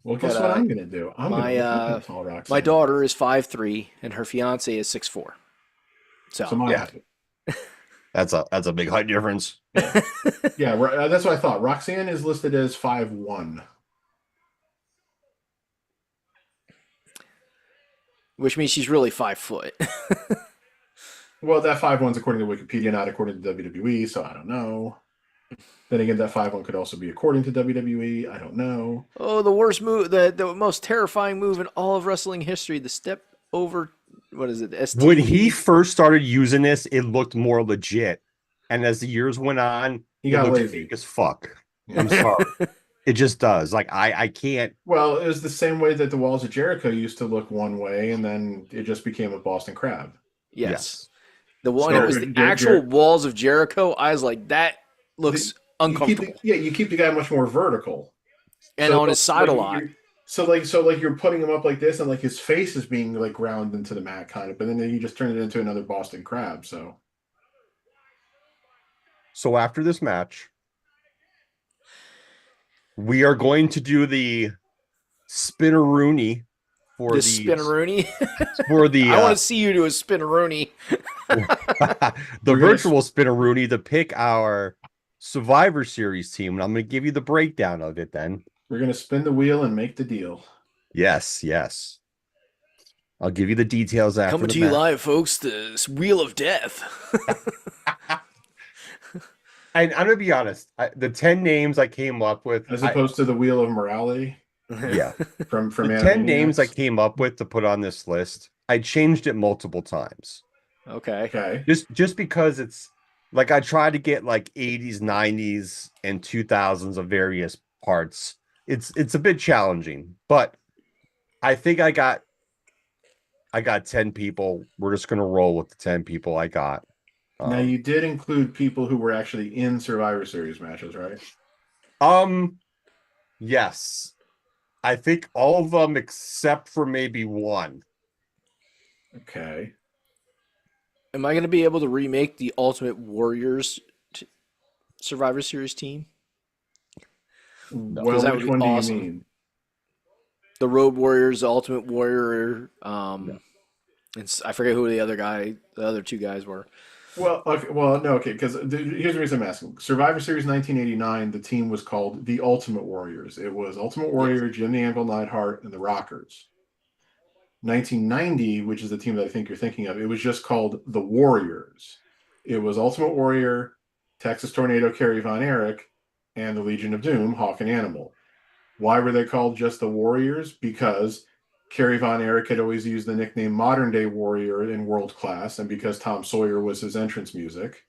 Well, guess
But
what I'm gonna do? I'm gonna become a tall Roxanne.
my daughter is 5'3", and her fiance is 6'4".
So my
Yeah. That's a big height difference.
yeah, that's what I thought. Roxanne is listed as 5'1".
Which means she's really 5 foot.
Well, that 5'1" is according to Wikipedia, not according to WWE, so I don't know. Then again, that 5'1" could also be according to WWE. I don't know.
Oh, the worst move, the most terrifying move in all of wrestling history, the step over, what is it, ST?
When he first started using this, it looked more legit. And as the years went on,
He
it
got
looked
lazy.
fake as fuck.
Yeah.
I'm sorry. It just does. Like I can't.
Well, it was the same way that the Walls of Jericho used to look one way, and then it just became a Boston Crab.
Yes. The one,
So,
it was the actual walls of Jericho. I was like, that looks uncomfortable.
You keep the guy much more vertical.
And on his side a lot.
So you're putting him up like this, and like his face is being like ground into the mat, kind of. But then you just turn it into another Boston Crab.
So after this match, we are going to do the spinneroonie for
The spinneroonie.
for the
I want to see you do a spinneroonie.
the virtual spinneroonie to pick our Survivor Series team, and I'm going to give you the breakdown of it. Then
we're gonna spin the wheel and make the deal.
Yes. I'll give you the details after.
Coming to you live, folks. The Wheel of Death.
And I'm gonna be honest. The 10 names I came up with,
as opposed to the Wheel of Morality.
Yeah,
from
the 10 names I came up with to put on this list, I changed it multiple times.
Okay.
Just because it's like I tried to get like 80s, 90s, and 2000s of various parts. It's a bit challenging, but I think I got 10 people. We're just gonna roll with the 10 people I got.
Now you did include people who were actually in Survivor Series matches, right?
Yes. I think all of them except for maybe one.
Okay.
Am I going to be able to remake the Ultimate Warriors Survivor Series team?
No.
Well,
which one awesome. Do you mean?
The Road Warriors, the Ultimate Warrior. And I forget who the other two guys were.
Well, okay, because here's the reason I'm asking. Survivor Series 1989, the team was called the Ultimate Warriors. It was Ultimate Warrior, yes. Jim the Anvil Neidhart, and the Rockers. 1990, which is the team that I think you're thinking of, it was just called the Warriors. It was Ultimate Warrior, Texas Tornado Kerry Von Erich, and the Legion of Doom, Hawk and Animal. Why were they called just the Warriors? Because Kerry Von Erich had always used the nickname Modern Day Warrior in World Class, and because Tom Sawyer was his entrance music,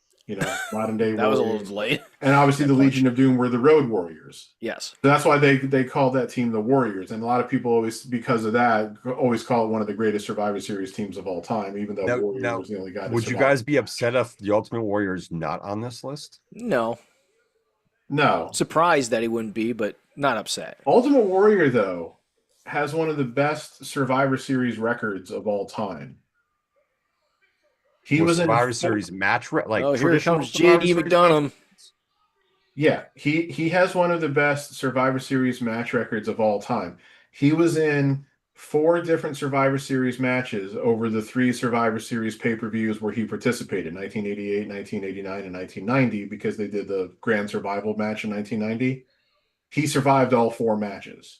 Modern Day
that
Warrior.
was a little late.
And obviously the Legion of Doom were the Road Warriors.
Yes.
So that's why they called that team the Warriors. And a lot of people always, because of that, always call it one of the greatest Survivor Series teams of all time, even though Warrior was the only guy.
Would you guys be upset if the Ultimate Warrior is not on this list?
No.
No.
Surprised that he wouldn't be, but not upset.
Ultimate Warrior, though, has one of the best Survivor Series records of all time. He was
Survivor
in
Series match, like
here comes JD McDonough.
Yeah, he has one of the best Survivor Series match records of all time. He was in 4 different Survivor Series matches over the 3 Survivor Series pay-per-views where he participated, 1988, 1989, and 1990, because they did the Grand Survival match in 1990. He survived all 4 matches.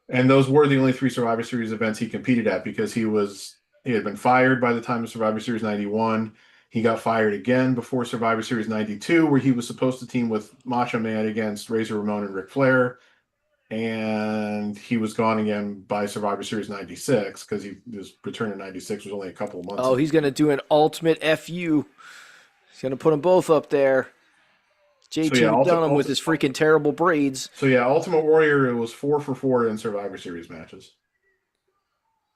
And those were the only 3 Survivor Series events he competed at, because he had been fired by the time of Survivor Series 91. He got fired again before Survivor Series 92, where he was supposed to team with Macho Man against Razor Ramon and Ric Flair. And he was gone again by Survivor Series 96, because his return in 96 was only a couple of months.
Oh, he's going to do an ultimate FU. He's going to put them both up there. JT McDonough with his freaking terrible braids.
So yeah, Ultimate Warrior, it was 4 for 4 in Survivor Series matches.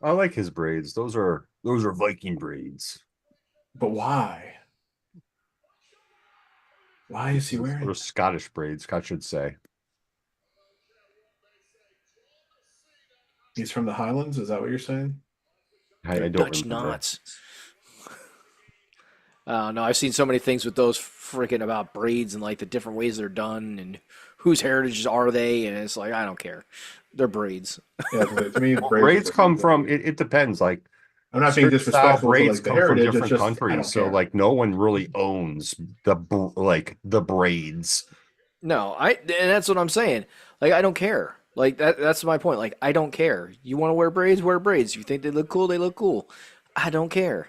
I like his braids. Those are Viking braids.
But why? Why is he wearing?
Or Scottish braids, I should say.
He's from the Highlands. Is that what you're saying?
They're
I don't
Dutch
remember.
knots. No, I've seen so many things with those freaking about braids and like the different ways they're done and whose heritages are they, and it's like I don't care. They're braids.
Yeah, to me,
Well,
braids are
braids come
braids.
from it depends. Like
I'm not being
certain style
disrespectful to
braids
like the
come from
heritage. It's
different
just I
countries,
don't
so
care.
like no one really owns like the braids.
No, and that's what I'm saying. Like I don't care. Like that's my point. Like I don't care. You want to wear braids, wear braids. You think they look cool, they look cool. I don't care.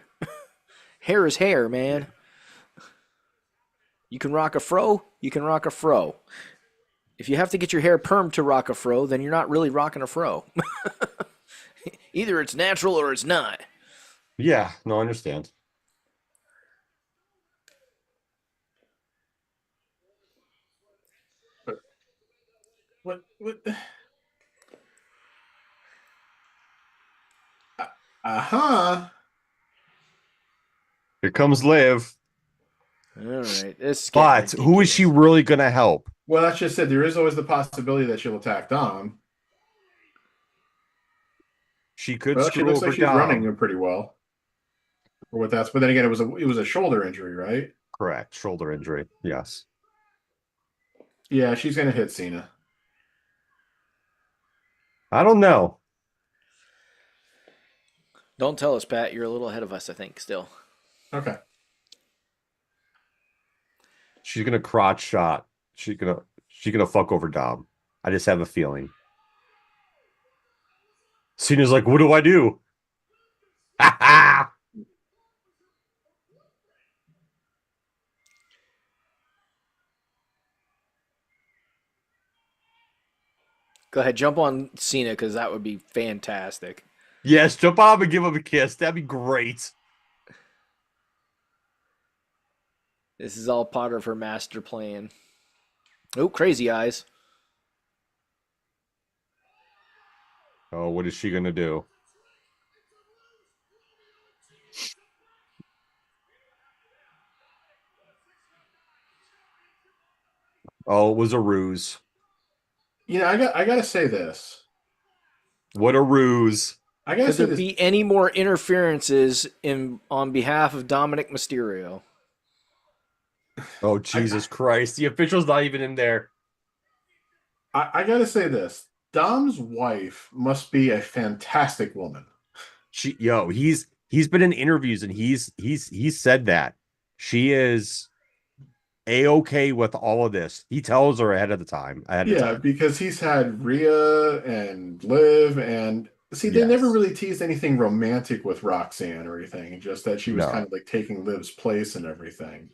Hair is hair, man. You can rock a fro, you can rock a fro. If you have to get your hair permed to rock a fro, then you're not really rocking a fro. Either it's natural or it's not.
Yeah, no, I understand.
But what? Uh-huh.
Here comes Liv.
All right, this is getting
But who is she
ridiculous.
really gonna help?
Well, that's just it. There is always the possibility that she'll attack Dom.
She could
Well, she
screw
looks like
over
she's
Dom.
running pretty well. For what that's, but then again, it was a shoulder injury, right?
Correct. Shoulder injury. Yes.
Yeah, she's gonna hit Cena.
I don't know.
Don't tell us, Pat. You're a little ahead of us, I think, still.
Okay.
She's gonna crotch shot. She's gonna fuck over Dom. I just have a feeling. Cena's like, what do I do? Ha ha!
Go ahead, jump on Cena because that would be fantastic.
Yes, jump on and give him a kiss. That'd be great.
This is all part of her master plan. Oh, crazy eyes.
Oh, what is she gonna do? Oh, it was a ruse.
I gotta say this.
What a ruse.
I gotta
Could
say
there
this.
be any more interferences in on behalf of Dominic Mysterio?
Oh, Jesus Christ. The official's not even in there.
I gotta say this. Dom's wife must be a fantastic woman.
He's been in interviews and he's said that. She is a-okay with all of this. He tells her ahead of
Yeah,
time.
because he's had Rhea and Liv, and see, they never
Yes.
really teased anything romantic with Roxanne or anything, just that she was kind
No.
of like taking Liv's place and everything.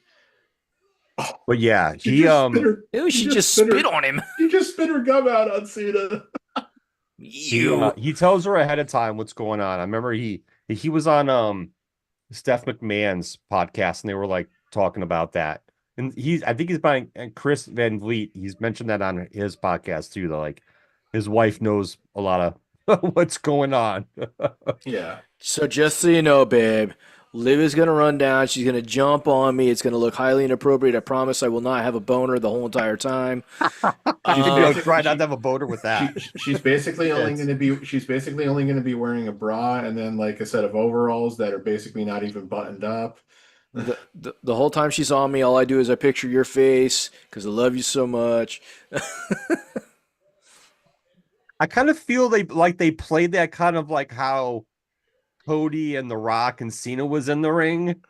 Oh,
But yeah,
she
he
just spit her.
Ew, she just spit on him.
She just spit her gum out on Cena.
You.
he tells her ahead of time what's going on. I remember he was on Steph McMahon's podcast and they were like talking about that. And I think he's buying and Chris Van Vliet, he's mentioned that on his podcast too, that like his wife knows a lot of what's going on.
Yeah.
So just so you know, babe, Liv is gonna run down. She's gonna jump on me. It's gonna look highly inappropriate. I promise I will not have a boner the whole entire time.
Try not to have a boner with that.
She's basically only
Yes.
going to be wearing a bra and then like a set of overalls that are basically not even buttoned up.
The whole time she's on me, all I do is I picture your face because I love you so much.
I kind of feel they played that kind of like how Cody and The Rock and Cena was in the ring,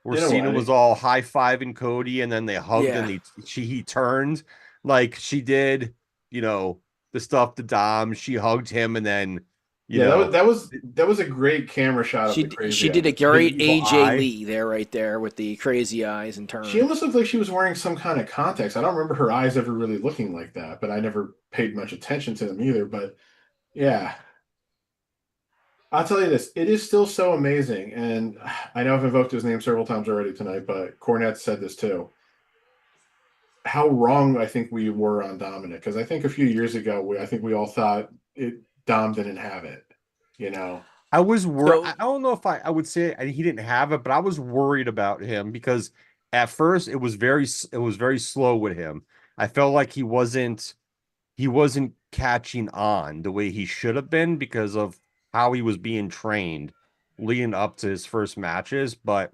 where
In a
Cena
way.
was all high-fiving Cody and then they hugged
Yeah.
and he turned like she did, the stuff to Dom. She hugged him and then,
Yeah, that was a great camera shot of the crazy
She did a
eyes.
great
The evil
AJ
eye.
Lee there, right there, with the crazy eyes and turn.
She almost looked like she was wearing some kind of contacts. I don't remember her eyes ever really looking like that, but I never paid much attention to them either. But yeah, I'll tell you this, it is still so amazing. And I know I've invoked his name several times already tonight, but Cornette said this too. How wrong I think we were on Dominic, because I think a few years ago, I think we all thought Dom didn't have it, you know?
I was worried.
So-
I don't know if I would say he didn't have it, but I was worried about him because at first it was very slow with him. I felt like he wasn't catching on the way he should have been because of how he was being trained leading up to his first matches, but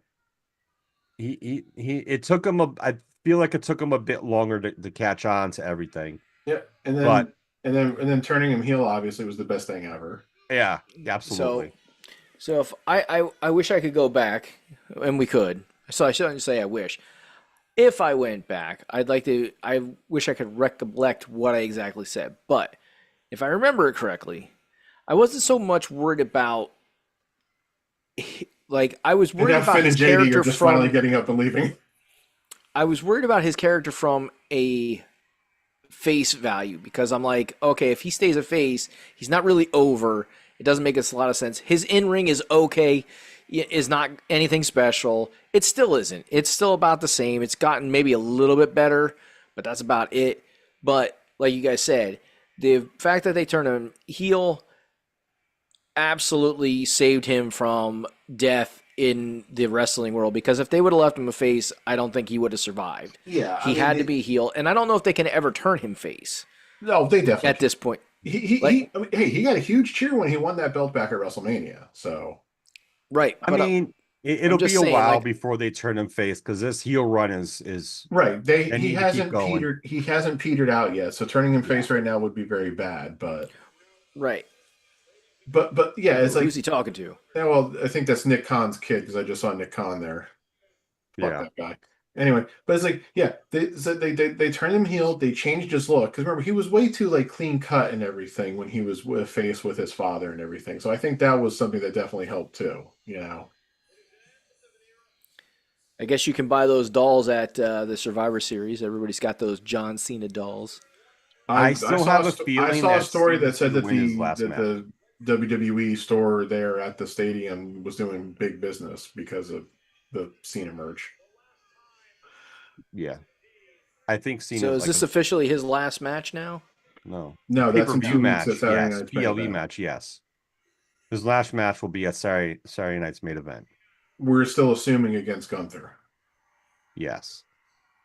it took him I feel like it took him a bit longer to catch on to everything.
Yeah,
But
and then turning him heel obviously was the best thing ever.
yeah,
So,
absolutely.
so if I wish I could go back, and we could. So I shouldn't say I wish. If I went back, I wish I could recollect what I exactly said. But if I remember it correctly, I wasn't so much worried about, like, I was
And
worried
now
about
Finn
his
and JD
character
are just finally
from.
getting up and leaving.
I was worried about his character from a face value because I'm like, okay, if he stays a face, he's not really over. It doesn't make us a lot of sense. His in ring is okay, is not anything special. It still isn't. It's still about the same. It's gotten maybe a little bit better, but that's about it. But like you guys said, the fact that they turned him heel absolutely saved him from death in the wrestling world because if they would have left him a face, I don't think he would have survived.
Yeah,
He had to be heel, and I don't know if they can ever turn him face
No, they definitely
at this point.
he I mean, hey, he got a huge cheer when he won that belt back at WrestleMania. So
Right,
I
but
mean, it'll be
just
a
saying,
while
like-
before they turn him face because this heel run is
right,
they need to keep going.
he hasn't petered out yet. So turning him face right now would be very bad.
right.
But yeah, it's like
Who's he talking to?
yeah, well, I think that's Nick Khan's kid because I just saw Nick Khan there. Fuck
Yeah.
that guy. Anyway, but it's like, yeah, they turned him heel. They changed his look because remember he was way too like clean cut and everything when he was face with his father and everything. So I think that was something that definitely helped too. You know,
I guess you can buy those dolls at the Survivor Series. Everybody's got those John Cena dolls.
I still
saw
have a
I
feeling
saw a
that
story
Cena's
that said
gonna
that
win his last match.
the WWE store there at the stadium was doing big business because of the Cena merch.
Yeah. I think Cena's
So is
like
this officially his last match now?
no.
No, that's in
Pay-per-view
2 weeks
match,
at Saturday
yes.
Night's Main
PLE
Event.
match, yes. His last match will be at Saturday night's main event.
We're still assuming against Gunther.
Yes.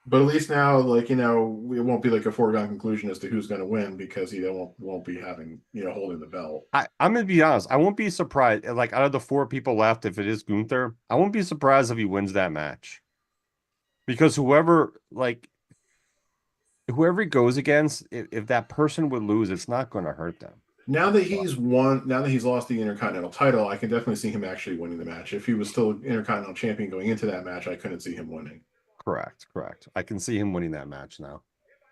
But at least now, like, you know, it won't be like a foregone conclusion as to who's going to win because he won't be having, you know, holding the belt.
I'm gonna be honest. I won't be surprised. Like out of the 4 people left, if it is Gunther, I won't be surprised if he wins that match. Because whoever he goes against, if that person would lose, it's not going to hurt them.
Now that he's lost the Intercontinental title, I can definitely see him actually winning the match. If he was still Intercontinental champion going into that match, I couldn't see him winning.
Correct. I can see him winning that match now.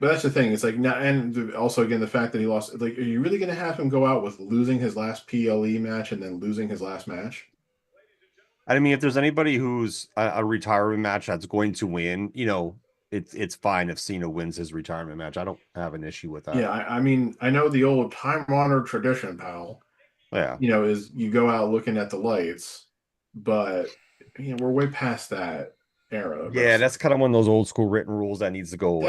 But that's the thing. It's like now, and also again the fact that he lost. Like, are you really going to have him go out with losing his last PLE match and then losing his last match?
I mean, if there's anybody who's a retirement match that's going to win, you know, it's fine if Cena wins his retirement match. I don't have an issue with that.
Yeah, I mean, I know the old time-honored tradition, pal.
Yeah.
You know, is you go out looking at the lights, but you know, we're way past that era.
Yeah, that's kind of one of those old school written rules that needs to go away.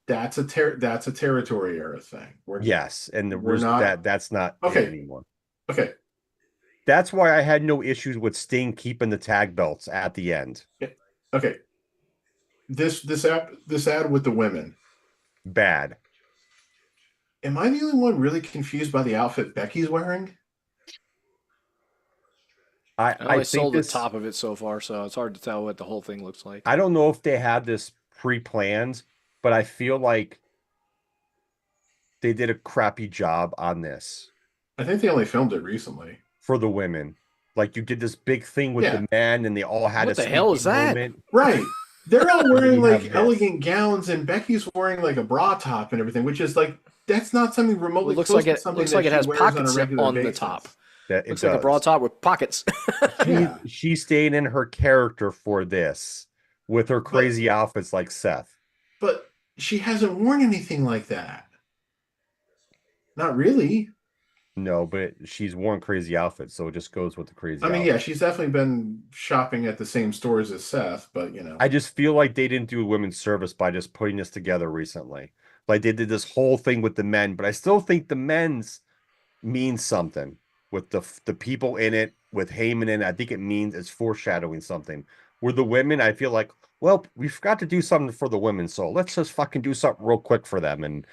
That's a territory era thing.
Yes, and
we're not
that's not
okay
it anymore.
Okay.
That's why I had no issues with Sting keeping the tag belts at the end.
Okay. This ad with the women.
Bad.
Am I the only one really confused by the outfit Becky's wearing?
I
think
sold
this,
the top of it so far, so it's hard to tell what the whole thing looks like.
I don't know if they had this pre-planned, but I feel like they did a crappy job on this.
I think they only filmed it recently.
For the women. Like you did this big thing with the men and they all had
what
a
the hell is that?
moment.
Right. They're all wearing
You have
like
this.
elegant gowns and Becky's wearing like a bra top and everything, which is like that's not something remotely
It looks
close
like
to
it
something
looks
that
like it
she
has
wears on a
pockets
regular
on the
basis.
top.
That it
Looks like a
does.
bra top with pockets.
Yeah.
She stayed in her character for this with her crazy outfits like Seth.
But she hasn't worn anything like that. Not really.
No, but she's worn crazy outfits, so it just goes with the crazy
I mean,
outfits.
yeah, she's definitely been shopping at the same stores as Seth, but you know.
I just feel like they didn't do a women's service by just putting this together recently. Like they did this whole thing with the men, but I still think the men's means something with the people in it, with Heyman in it. I think it's foreshadowing something. Where the women, I feel like, well, we forgot to do something for the women, so let's just fucking do something real quick for them and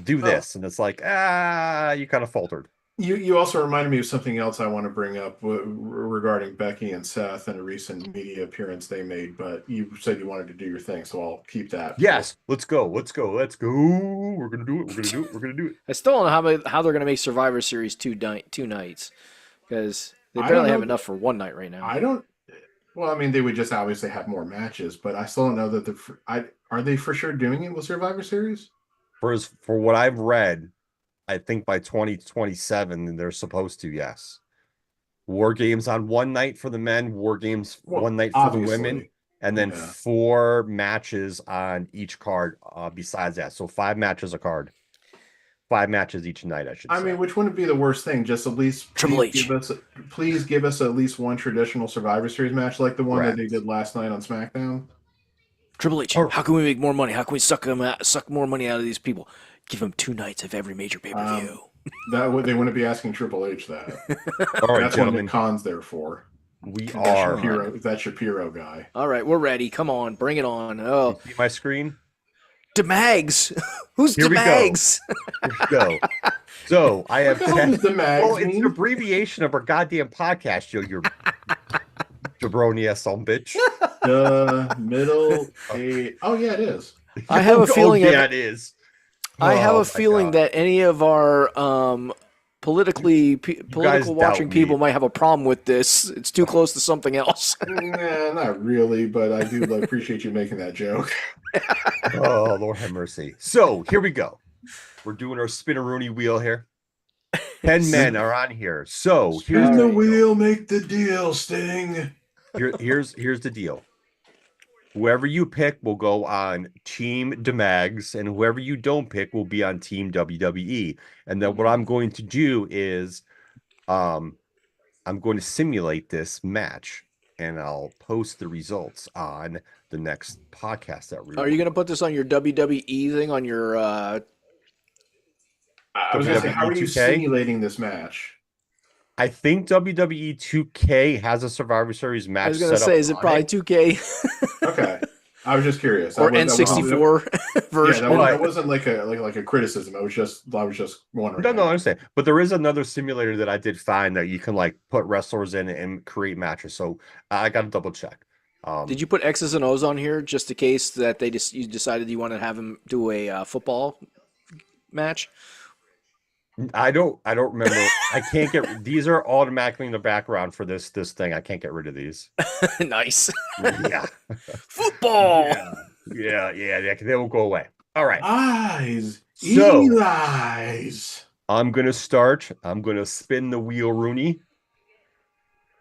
do this. And it's like, you kind of faltered.
You also reminded me of something else I want to bring up regarding Becky and Seth and a recent media appearance they made, but you said you wanted to do your thing, so I'll keep that for.
Yes, let's go. Let's go. Let's go. We're gonna do it. We're gonna do it. We're gonna do it.
I still don't know how they're going to make Survivor Series two nights because they
I don't
barely have
know.
enough for one night right now.
I don't. Well, I mean, they would just obviously have more matches, but I still don't know that are they for sure doing it with Survivor Series?
For what I've read, I think by 2027 they're supposed to. Yes, War Games on one night for the men, War Games
Well,
one night for the women,
obviously,
and then
yeah.
4 matches on each card. Besides that, so 5 matches a card. 5 matches each night, I should say.
I mean, which wouldn't be the worst thing. Just at least
Triple H.
Please give us at least one traditional Survivor Series match, like the one that they
Correct.
did last night on SmackDown.
Triple H,
Or-
how can we make more money? How can we suck more money out of these people? Give them 2 nights of every major pay-per-view.
They wouldn't be asking Triple H that.
All right,
That's what
gentlemen,
Nick Khan's there for.
we
Come
are.
on.
That Shapiro guy.
All right, we're ready. Come on, bring it on. Oh,
See my screen?
DeMags. Who's
Here we go.
DeMags?
Here we go. So I have
What the hell
10.
does the mag
Oh, it's
mean?
an abbreviation of our goddamn podcast, you jabroni ass son bitch.
The middle a. Oh yeah, it is.
I have a feeling
Oh,
that-
yeah, it is.
I have
Oh,
a
my
feeling
God.
that any of our political
doubt
watching people
me.
might have a problem with this. It's too close to something else.
Nah, not really, but I do appreciate you making that joke.
Oh, Lord have mercy. So here we go. We're doing our spinneroonie wheel here. 10 men are on here. So here's
Spin
the
the
deal.
wheel, make the deal, Sting.
Here's the deal. Whoever you pick will go on Team DeMags, and whoever you don't pick will be on Team WWE. And then what I'm going to do is, I'm going to simulate this match, and I'll post the results on the next podcast that we.
Are you going to put this on your WWE thing on your?
I was going to say, how are you
2K?
simulating this match?
I think WWE 2K has a Survivor Series match.
I was going to
set
say,
up
is it
on
probably 2K
Okay, I was just curious.
or
That wasn't-
N64
Yeah,
version?
that wasn't like a criticism. I was just wondering.
No, I understand. But there is another simulator that I did find that you can like put wrestlers in and create matches. So I got to double check.
Did you put X's and O's on here just in case that you decided you want to have him do a football match?
I don't remember. I can't get these are automatically in the background for this thing. I can't get rid of these.
Nice.
Yeah.
Football.
Yeah. They will go away. All right.
Eyes,
So-
Eli's.
I'm gonna start. I'm gonna spin the wheel, Rooney.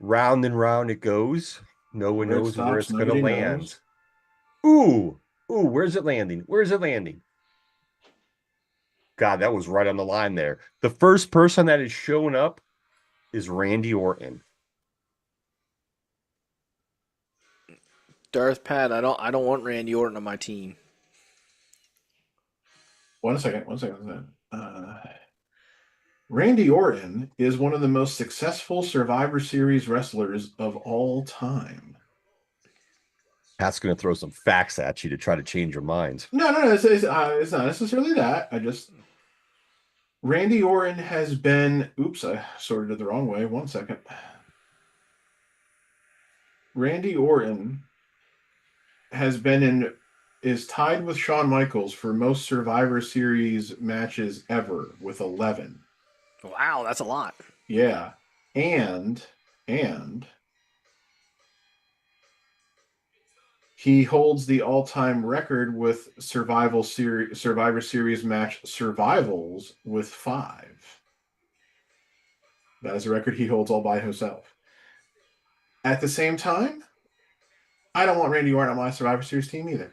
Round and round it goes. No one
Where it
knows where
stops,
it's gonna
nobody
land.
knows.
Ooh, where's it landing? Where's it landing? God, that was right on the line there. The first person that is showing up is Randy Orton.
Darth Pat, I don't want Randy Orton on my team.
One second. Randy Orton is one of the most successful Survivor Series wrestlers of all time.
Pat's gonna throw some facts at you to try to change your mind.
No, it's not necessarily that. Randy Orton has been. Oops, I sorted it the wrong way. 1 second. Randy Orton is tied with Shawn Michaels for most Survivor Series matches ever with 11.
Wow, that's a lot.
Yeah. And he holds the all-time record with Survivor Series match survivals with 5. That is a record he holds all by himself. At the same time, I don't want Randy Orton on my Survivor Series team either.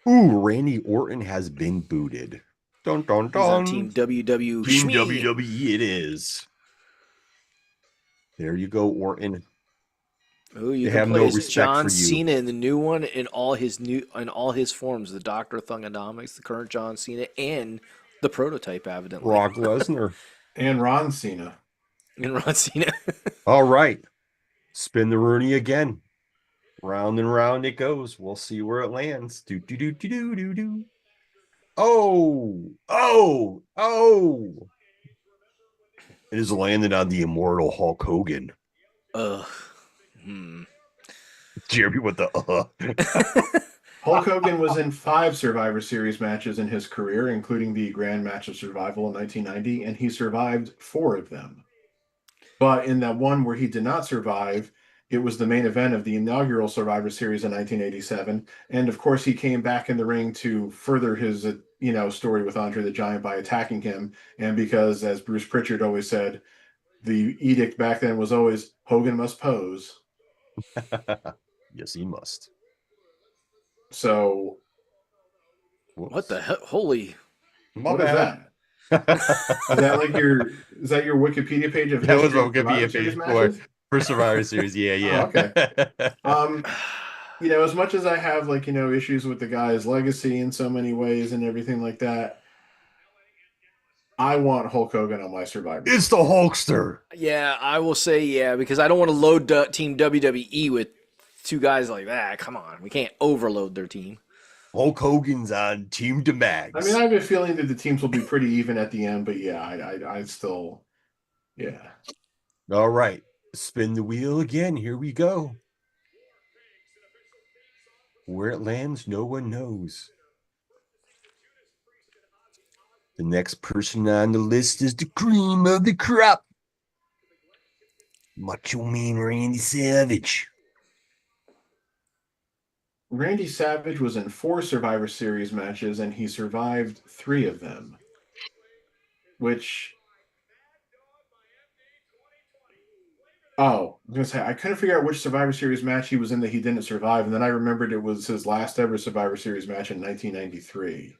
Ooh, Randy Orton has been booted. Dun dun
He's on
dun.
Team WW.
Team
Shmee.
WWE it is. There you go, Orton.
Ooh, you
They
can
have
play
no
as
respect
John
for you.
Cena in the new one in all his forms, the Doctor Thungonomics, the current John Cena, and the prototype, evidently.
Brock Lesnar.
And Ron Cena.
And Ron Cena.
All right. Spin the Rooney again. Round and round it goes. We'll see where it lands. Do do do do do do do. Oh. It is landed on the immortal Hulk Hogan.
Ugh. Hmm.
Jeremy with the
Hulk Hogan was in 5 Survivor Series matches in his career, including the Grand Match of Survival in 1990, and he survived 4 of them. But in that one where he did not survive, it was the main event of the inaugural Survivor Series in 1987. And of course, he came back in the ring to further his, story with Andre the Giant by attacking him. And because, as Bruce Pritchard always said, the edict back then was always Hogan must pose.
Yes, he must.
So,
What the hell? Holy.
My
what is
bad.
Is that like is that your Wikipedia page of
That was
history
my
of Survivor
Wikipedia
Series
page
matches?
for Survivor Series. Yeah, yeah.
Oh, okay. As much as I have issues with the guy's legacy in so many ways and everything like that, I want Hulk Hogan on my Survivor.
It's the Hulkster.
Yeah, I will say yeah, because I don't want to load Team WWE with 2 guys like that. Come on. We can't overload their team.
Hulk Hogan's on Team DeMags.
I mean, I have a feeling that the teams will be pretty even at the end, but yeah, I still, yeah.
All right. Spin the wheel again. Here we go. Where it lands, no one knows. The next person on the list is the cream of the crop. Macho Man Randy Savage.
Randy Savage was in 4 Survivor Series matches, and he survived 3 of them. Which, I was gonna say I couldn't figure out which Survivor Series match he was in that he didn't survive, and then I remembered it was his last ever Survivor Series match in 1993,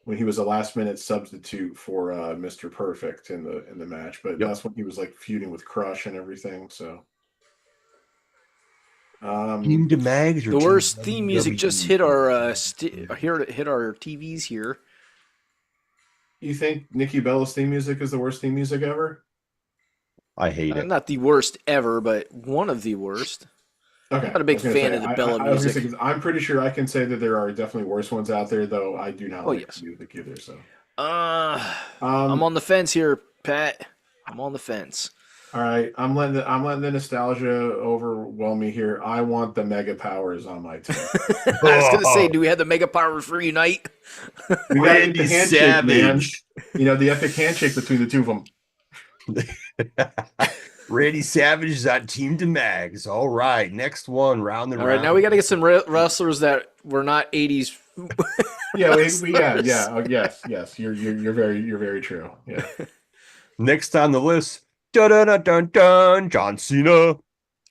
when he was a last-minute substitute for Mr. Perfect in the match. But that's when he was like feuding with Crush and everything. So.
Team DeMags.
The worst theme music just hit our hit our TVs here.
You think Nikki Bella's theme music is the worst theme music ever?
I hate it.
Not the worst ever, but one of the worst.
Okay.
I'm not a big fan of the Bella music.
I'm pretty sure I can say that there are definitely worse ones out there, though I do not like the music either. So,
I'm on the fence here, Pat. I'm on the fence.
All right, I'm letting the nostalgia overwhelm me here. I want the Mega Powers on my team.
I was gonna say, do we have the Mega Powers reunite?
We got to get the handshake, man. The epic handshake between the two of them.
Randy Savage is on Team DeMags. All right, next one, round.
All right, now we got to get some wrestlers that were not 80s.
Yes. You're very true. Yeah.
Next on the list, dun dun dun dun dun, John Cena.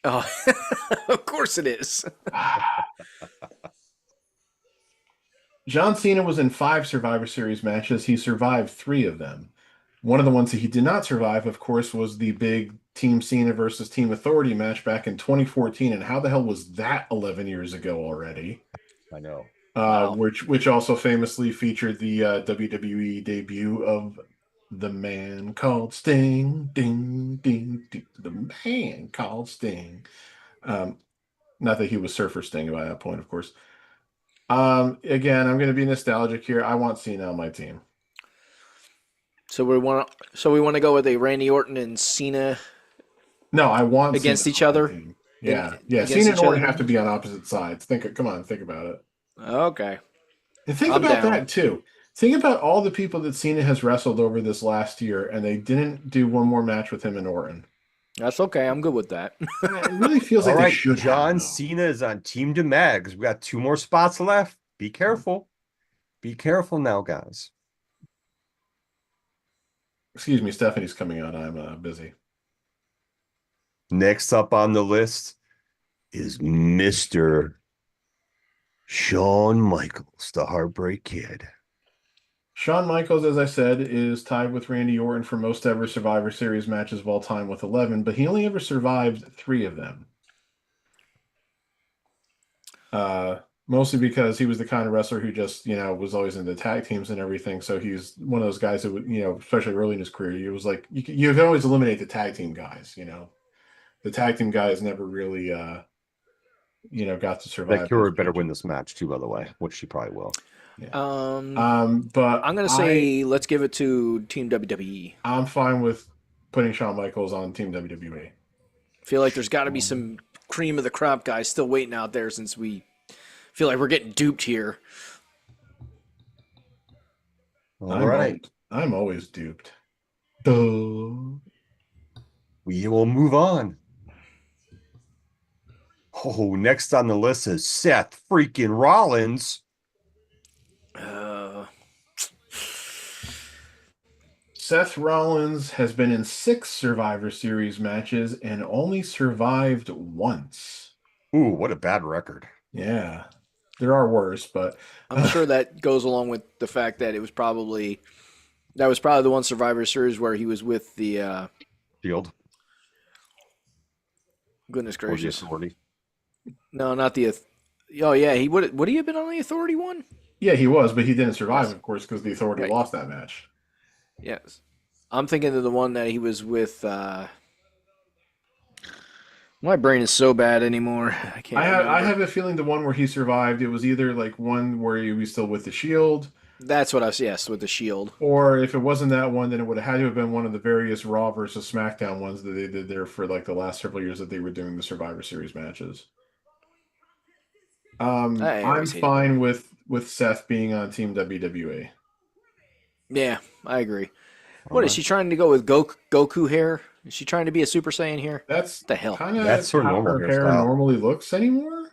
Oh, of course it is.
John Cena was in 5 Survivor Series matches. He survived 3 of them. One of the ones that he did not survive, of course, was the big Team Cena versus Team Authority match back in 2014. And how the hell was that 11 years ago already?
I know.
Wow.
Which also famously featured the WWE debut of the man called Sting. Ding, ding, ding. The man called Sting. Not that he was Surfer Sting by that point, of course. Again, I'm going to be nostalgic here. I want Cena on my team.
So we want to go with a Randy Orton and Cena.
No, I want
against
Cena
each other.
Yeah. Cena and Orton have to be on opposite sides. Come on, think about it.
Okay.
And think about that too. Think about all the people that Cena has wrestled over this last year, and they didn't do one more match with him and Orton.
That's okay. I'm good with that.
It really feels like
All
they
right,
should.
John Cena is on Team DeMags. We got 2 more spots left. Be careful. Be careful now, guys.
Excuse me, Stephanie's coming on. I'm busy.
Next up on the list is Mr. Shawn Michaels, the Heartbreak Kid.
Shawn Michaels, as I said, is tied with Randy Orton for most ever Survivor Series matches of all time with 11, but he only ever survived 3 of them. Mostly because he was the kind of wrestler who just, was always in the tag teams and everything. So he's one of those guys that would, especially early in his career, he was like, you can always eliminate the tag team guys, The tag team guys never really, got to survive.
That Kira better win this match too, by the way, which she probably will.
But
I'm gonna say let's give it to Team WWE.
I'm fine with putting Shawn Michaels on Team WWE.
Feel like there's got to be some cream of the crop guys still waiting out there since we feel like we're getting duped here.
All right.
I'm always duped. Duh.
We will move on. Oh, next on the list is Seth freaking Rollins.
Seth Rollins has been in 6 Survivor Series matches and only survived once.
Ooh, what a bad record.
Yeah. There are worse, but
I'm sure that goes along with the fact that that was probably the one Survivor Series where he was with the
Shield.
goodness
Or the
gracious.
Authority.
No, not the. Oh yeah, he would he have been on the Authority one?
yeah, he was, but he didn't survive, of course, because the Authority
Right.
lost that match.
Yes, I'm thinking of the one that he was with. My brain is so bad anymore. I can't.
I
remember.
have a feeling the one where he survived, it was either like one where he was still with the Shield,
That's what I was. Yes, with the Shield.
or if it wasn't that one, then it would have had to have been one of the various Raw versus SmackDown ones that they did there for like the last several years that they were doing the Survivor Series matches.
I
I'm
always hated
fine with Seth being on Team WWE.
Yeah, I agree.
All
What is
right.
she trying to go with Goku hair? Is she trying to be a Super Saiyan here?
That's
The hell?
kind of
That's her
how
normal
her hair
hairstyle.
normally looks anymore.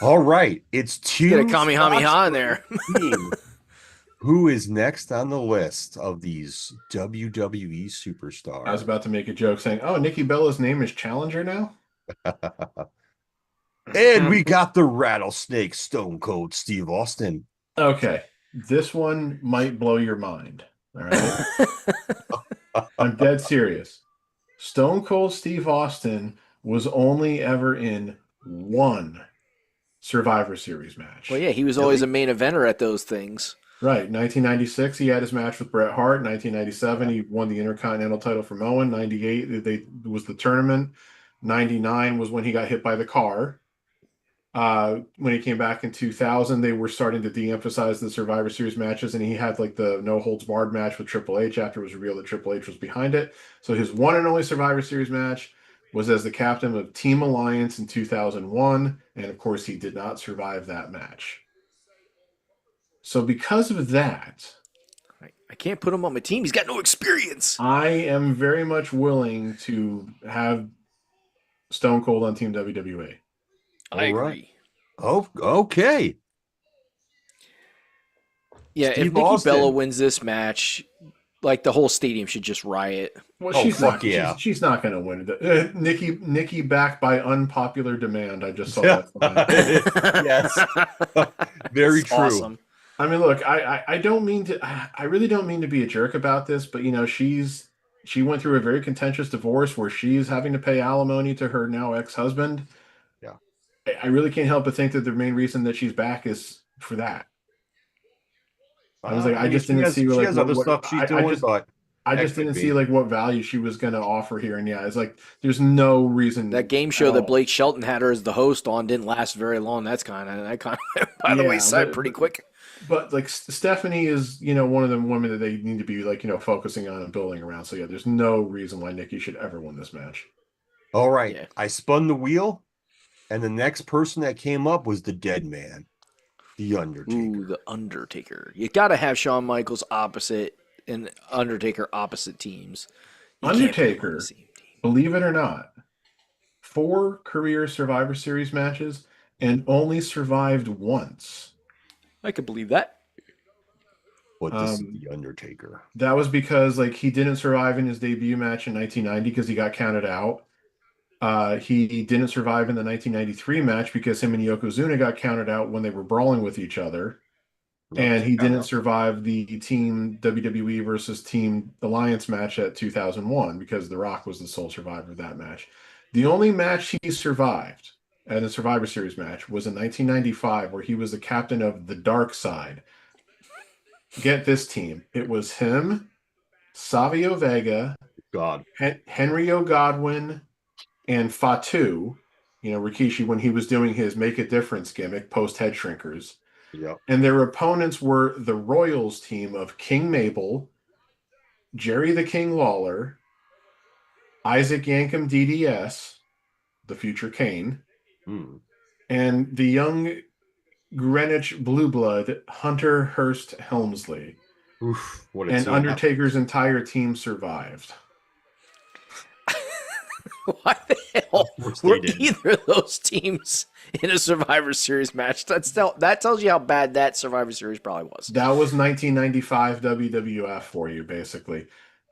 All right. It's
Get a
two
Kamehameha in there.
team. Who is next on the list of these WWE superstars?
I was about to make a joke saying, "Oh, Nikki Bella's name is Challenger now."
And we got the rattlesnake Stone Cold Steve Austin.
Okay, this one might blow your mind. All right, I'm dead serious. Stone Cold Steve Austin was only ever in one Survivor Series match.
Well, yeah, he was always a main eventer at those things.
Right, 1996, he had his match with Bret Hart. 1997, he won the Intercontinental title from Owen. 98, they was the tournament. 99 was when he got hit by the car. When he came back in 2000, they were starting to de-emphasize the Survivor Series matches, and he had like the no holds barred match with Triple H after it was revealed that Triple H was behind it. So his one and only Survivor Series match was as the captain of Team Alliance in 2001, and of course, he did not survive that match. So because of that,
I can't put him on my team. He's got no experience.
I am very much willing to have Stone Cold on Team WWE.
I agree.
right. Oh, okay.
Yeah,
Steve
if Nikki
Austin.
Bella wins this match, like the whole stadium should just riot.
Well,
Oh,
she's
fuck
not.
yeah.
She's not going to win it. Nikki back by unpopular demand. I just saw that.
Yes. Very
That's
true.
Awesome.
I mean, look, I don't mean to. I really don't mean to be a jerk about this, but you know, she went through a very contentious divorce where she's having to pay alimony to her now ex-husband.
Yeah.
I really can't help but think that the main reason that she's back is for that. I was like, I just didn't see
She
like
has
what-
other
what-
stuff she's
I
doing,
just-
but
I
That
just
could
didn't
be.
see like what value she was going to offer here, and yeah, it's like there's no reason
That game show
at
that
all.
Blake Shelton had her as the host on didn't last very long. That kind of by the
Yeah,
wayside
but-
pretty quick.
But like Stephanie is, you know, one of them women that they need to be like, you know, focusing on and building around. So yeah, there's no reason why Nikki should ever win this match.
all right.
Yeah.
I spun the wheel, and the next person that came up was the dead man, the Undertaker.
Ooh, the Undertaker. You got to have Shawn Michaels opposite and Undertaker opposite teams. You can't put them on
Undertaker.
the same team.
Believe it or not, 4 career Survivor Series matches and only survived once.
I could believe that.
But this is
Um,
the Undertaker.
That was because like he didn't survive in his debut match in 1990 because he got counted out. He didn't survive in the 1993 match because him and Yokozuna got counted out when they were brawling with each other. And he didn't survive the Team WWE versus Team Alliance match at 2001 because The Rock was the sole survivor of that match. The only match he survived at a Survivor Series match was in 1995 where he was the captain of the Dark Side. Get this team. It was him, Savio Vega,
God.
Henry O'Godwin, and Fatu, you know, Rikishi when he was doing his Make a Difference gimmick post Head Shrinkers.
Yep.
And their opponents were the Royals team of King Mabel, Jerry the King Lawler, Isaac Yankem DDS, the future Kane,
Hmm.
and the young Greenwich Blue Blood, Hunter Hearst Helmsley.
Oof, what a
And
team.
Undertaker's entire team survived.
Why the hell
Of course
were
they did.
either of those teams in a Survivor Series match? That tells you how bad that Survivor Series probably was.
That was 1995 WWF for you, basically.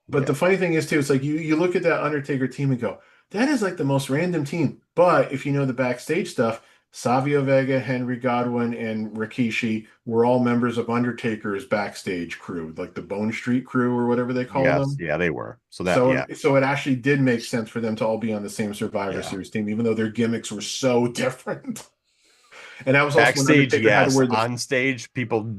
But
Yeah.
the funny thing is, too, it's like you look at that Undertaker team and go, that is like the most random team. But if you know the backstage stuff, Savio Vega, Henry Godwin, and Rikishi were all members of Undertaker's backstage crew, like the Bone Street crew or whatever they call
Yes.
them.
Yeah, they were. So that,
So,
yeah.
so it actually did make sense for them to all be on the same Survivor
Yeah.
Series team, even though their gimmicks were so different. And that was also when
Backstage,
Undertaker had to
yes.
wear the
On stage, people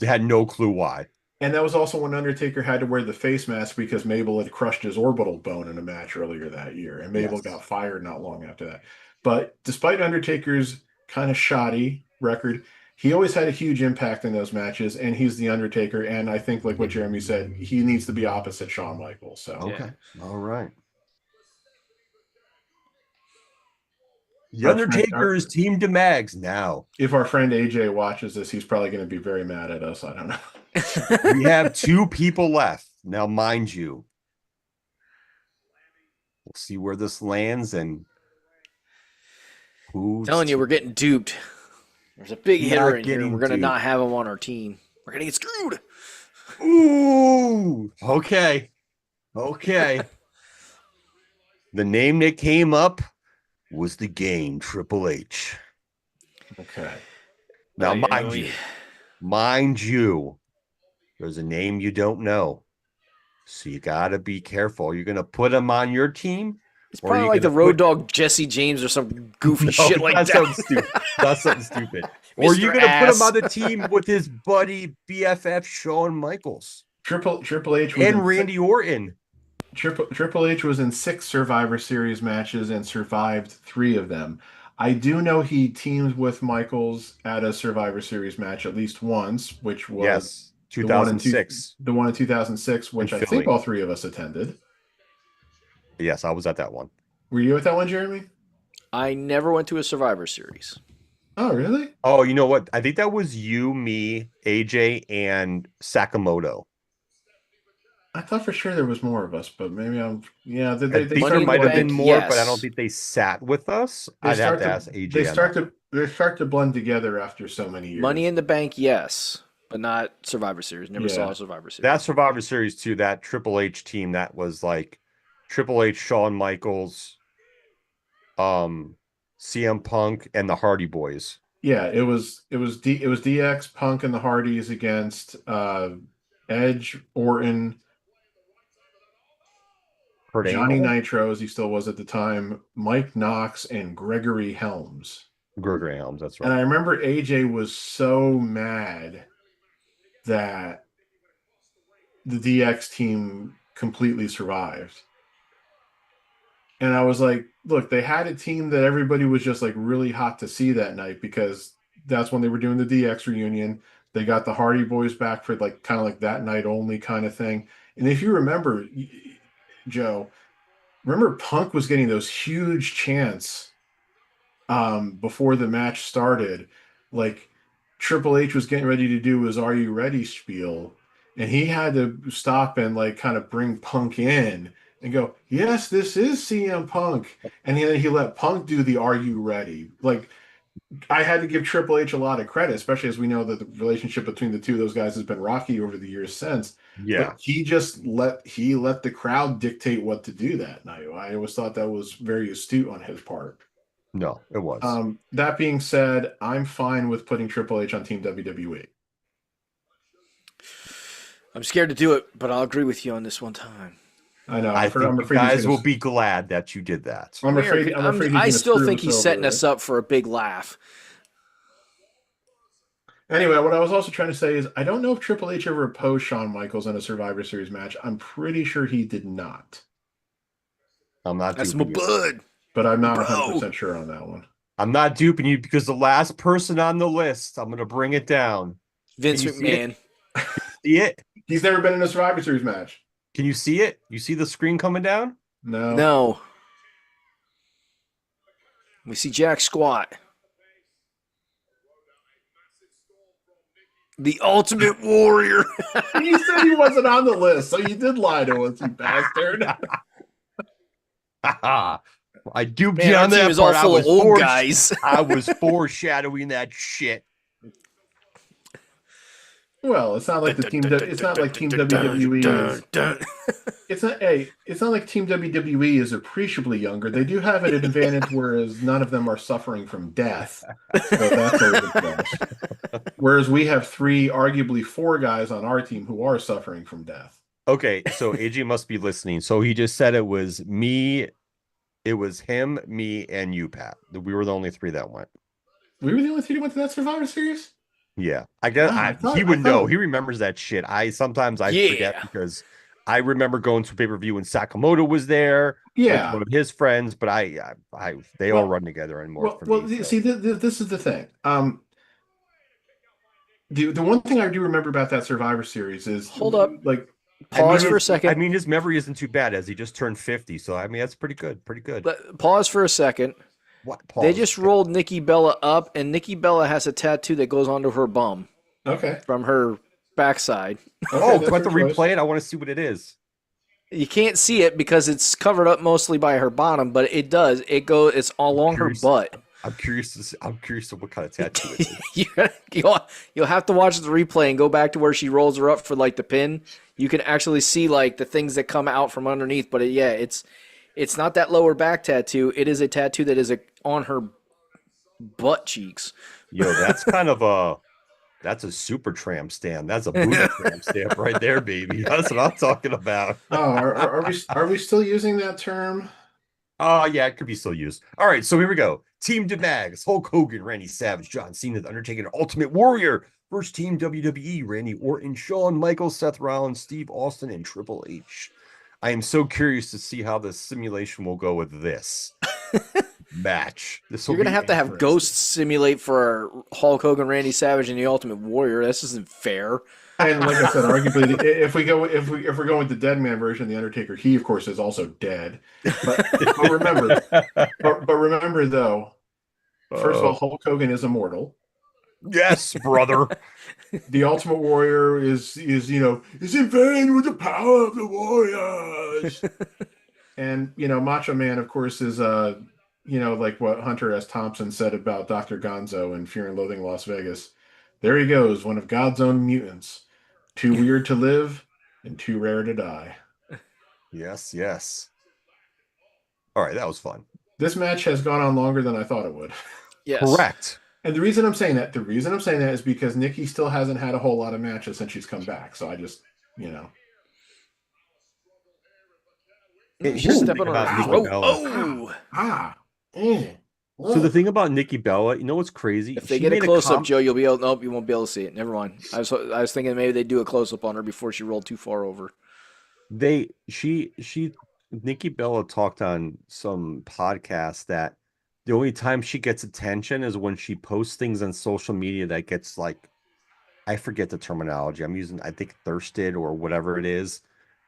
had no clue why.
And that was also when Undertaker had to wear the face mask because Mabel had crushed his orbital bone in a match earlier that year. And Mabel
Yes.
got fired not long after that. But despite Undertaker's kind of shoddy record, he always had a huge impact in those matches. And he's the Undertaker. And I think, like what Jeremy said, he needs to be opposite Shawn Michaels. So
Okay. All right. The
Our friend-
Undertaker is Team DeMags now.
if our friend AJ watches this, he's probably going to be very mad at us. I don't know.
We have 2 people left. Now, mind you, we'll see where this lands and who's
Telling you, we're getting duped. There's a big
Not
hitter in here.
getting
We're gonna
duped.
not have him on our team. We're gonna get screwed.
Ooh, okay. Okay. The name that came up was the Game, Triple H.
Okay.
Now,
Like,
mind you, there's a name you don't know. So you got to be careful. You're going to put him on your team?
It's
Or
probably
you
like the
gonna
road
put-
dog Jesse James or some goofy
No,
shit like
that's
that.
something stupid. That's something stupid. Or you're
Mr.
going to put him
Ass.
on the team with his buddy BFF Shawn Michaels
Triple H was
and
in
Randy Orton.
Triple H was in 6 Survivor Series matches and survived 3 of them. I do know he teamed with Michaels at a Survivor Series match at least once, which was
Yes,
the one in
2006.
the one in 2006, which I
Philly.
think all 3 of us attended.
Yes, I was at that one.
Were you at that one, Jeremy?
I never went to a Survivor Series.
Oh, really?
Oh, you know what? I think that was you, me, AJ, and Sakamoto.
I thought for sure there was more of us, but maybe I'm. Yeah,
I
they
think
Money
there
in the
might have been
Bank,
more, but I
yes.
don't think they sat with us.
they
I'd have
start
to
to
ask AJ.
they
on
start
that.
to they start to blend together after so many years.
Money in the Bank, yes, but not Survivor Series. Never
Yeah.
saw a Survivor Series.
That Survivor Series too, that Triple H team, that was like Triple H, Shawn Michaels, CM Punk, and the Hardy Boys.
Yeah, it was DX, Punk, and the Hardys against Edge, Orton,
Kurt
Johnny
Angle?
Nitro, as he still was at the time, Mike Knox, and Gregory Helms.
Gregory Helms, that's
And
right.
I remember AJ was so mad that the DX team completely survived. And I was like, look, they had a team that everybody was just like really hot to see that night because that's when they were doing the DX reunion. They got the Hardy Boys back for like kind of like that night only kind of thing. And if you remember, Joe, remember Punk was getting those huge chants before the match started. Like Triple H was getting ready to do his "Are you ready?" spiel, and he had to stop and like kind of bring Punk in and go, "Yes, this is CM Punk," and then he let Punk do the "Are you ready?" Like I had to give Triple H a lot of credit, especially as we know that the relationship between the two of those guys has been rocky over the years since.
Yeah.
But he just let the crowd dictate what to do that night. I always thought that was very astute on his part.
No, it was.
That being said, I'm fine with putting Triple H on Team WWE.
I'm scared to do it, but I'll agree with you on this one time.
I know.
I think
I'm
you
afraid he's
guys
gonna-
will be glad that you did that.
I'm afraid.
Weird.
I'm afraid. He's
I
gonna
still
screw
think
us
he's setting
over.
us up for a big laugh.
Anyway, what I was also trying to say is I don't know if Triple H ever opposed Shawn Michaels in a Survivor Series match. I'm pretty sure he did not,
I'm not
That's
too
my
big-
bud.
but I'm not
Bro.
100% sure on that one.
I'm not duping you because the last person on the list, I'm going to bring it down.
Vince
Can you see
McMahon.
See it?
He's never been in a Survivor Series match.
Can you see it? You see the screen coming down?
No.
No. We see Jack Squat. The Ultimate Warrior.
He said he wasn't on the list, so you did lie to us, you bastard.
I duped
Man,
you
our
on
team
that
is all
part.
full of old guys.
I was foreshadowing that shit.
Well, it's not like the team. It's not like Team WWE is. It's not. Hey, it's not like Team WWE is appreciably younger. They do have an advantage, whereas none of them are suffering from death. So that's always a plus. Whereas we have arguably four guys on our team who are suffering from death.
Okay, so AJ must be listening. So he just said it was me, it was him, me, and you, Pat. We were the only three that went.
We were the only three who went to that Survivor Series.
Yeah, I guess he would know. He remembers that shit. Sometimes I forget because I remember going to pay-per-view when Sakamoto was there.
Yeah,
one of his friends, but they all run together anymore.
See, this is the thing. The one thing I do remember about that Survivor Series is
hold up,
like
pause for a second.
I mean, his memory isn't too bad as he just turned 50. So I mean, that's pretty good. Pretty good.
Pause for a second.
What?
They just rolled Nikki Bella up, and Nikki Bella has a tattoo that goes onto her bum.
Okay.
From her backside.
Oh, do I have to replay it? I want to see what it is.
You can't see it because it's covered up mostly by her bottom, but it does. It's all along her butt.
I'm curious to what kind of tattoo it is.
You'll have to watch the replay and go back to where she rolls her up for like the pin. You can actually see like the things that come out from underneath, but it's not that lower back tattoo. It is a tattoo that is on her butt cheeks.
Yo,
that's kind of that's a super tramp stamp. That's a booty tramp stamp right there, baby. That's what I'm talking about.
Oh, are we still using that term?
Oh, yeah, it could be still used. All right, so here we go. Team DeMags, Hulk Hogan, Randy Savage, John Cena, The Undertaker, Ultimate Warrior. First Team WWE, Randy Orton, Shawn Michaels, Seth Rollins, Steve Austin, and Triple H. I am so curious to see how the simulation will go with this match.
You're going to have ghosts simulate for Hulk Hogan, Randy Savage, and the Ultimate Warrior. This isn't fair.
And like I said, arguably, if we're going with the dead man version, the Undertaker, he of course is also dead. But remember though, first of all, Hulk Hogan is immortal.
Yes, brother.
The Ultimate Warrior is in vain with the power of the Warriors. And Macho Man, of course, is like what Hunter S. Thompson said about Dr. Gonzo in Fear and Loathing Las Vegas. There he goes, one of God's own mutants. Too weird to live and too rare to die.
Yes, yes. All right, that was fun.
This match has gone on longer than I thought it would.
Yes.
Correct.
And the reason I'm saying that is because Nikki still hasn't had a whole lot of matches since she's come back. So I just,
She's stepping on her throat.
So the thing about Nikki Bella, you know what's crazy?
If they get a close up, Joe, you won't be able to see it. Never mind. I was thinking maybe they do a close up on her before she rolled too far over.
Nikki Bella talked on some podcast that the only time she gets attention is when she posts things on social media that gets like, I forget the terminology. I'm using, I think, thirsted or whatever it is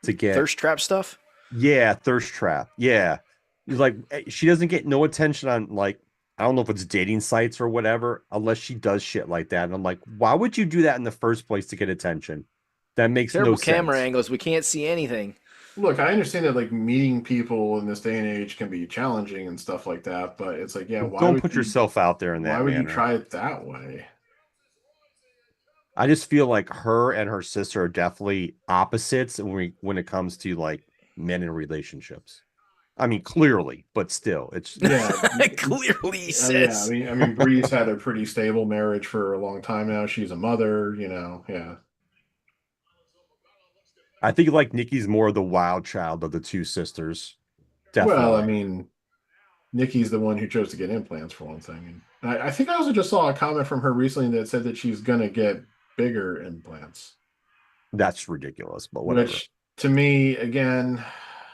to get
thirst trap stuff.
Yeah, thirst trap. Yeah. Like she doesn't get no attention on like, I don't know if it's dating sites or whatever, unless she does shit like that. And I'm like, why would you do that in the first place to get attention? That makes
terrible
no sense.
Camera angles. We can't see anything.
Look, I understand that like meeting people in this day and age can be challenging and stuff like that, but it's like, yeah,
don't put yourself out there in that.
Why would you try it that way?
I just feel like her and her sister are definitely opposites when it comes to like men in relationships. I mean, clearly, but still, it's
clearly sis.
I mean, Bree's had a pretty stable marriage for a long time now. She's a mother, yeah.
I think like Nikki's more the wild child of the two sisters. Definitely.
Well, I mean, Nikki's the one who chose to get implants for one thing. And I think I also just saw a comment from her recently that said that she's gonna get bigger implants.
That's ridiculous, but whatever.
Which to me, again,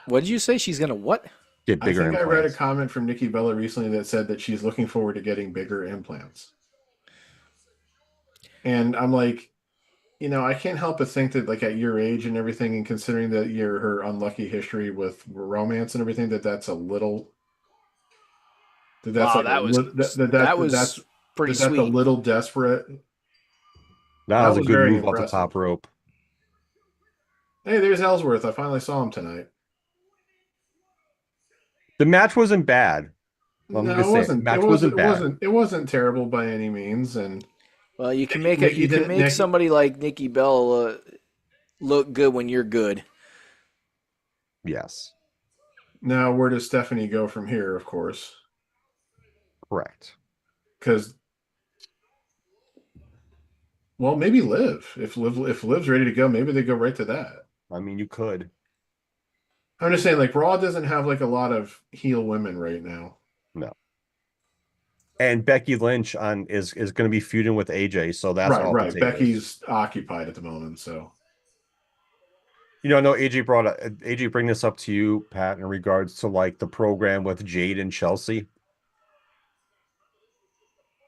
what did you say? She's gonna what?
Get
I
bigger
think I read a
implants.
comment from Nikki Bella recently that said that she's looking forward to getting bigger implants. And I'm like, I can't help but think that, like, at your age and everything, and considering that her unlucky history with romance and everything, that's a little that's
Wow,
like a
that was
little
that
that's
was pretty
that's a
sweet.
little desperate.
That
That
was a
was
good
very
move off the
impressive.
top rope.
Hey, there's Ellsworth. I finally saw him tonight.
The match wasn't bad. I'm gonna
No, it
say it.
wasn't. It
Match
wasn't.
wasn't
It
bad.
wasn't. It wasn't terrible by any means. And
Well, you can
Nikki
you can
didn't.
make
Nikki.
somebody like Nikki Bell look good when you're good.
Yes,
Now, where does Stephanie go from here? Of course,
correct.
because well, maybe Liv. If Liv's ready to go, maybe they go right to that.
I mean, you could.
I'm just saying, like, Raw doesn't have like a lot of heel women right now.
No. And Becky Lynch is going to be feuding with AJ, so that's
Right,
off the
right.
tables.
Becky's occupied at the moment, so
I know AJ bring this up to you, Pat, in regards to like the program with Jade and Chelsea.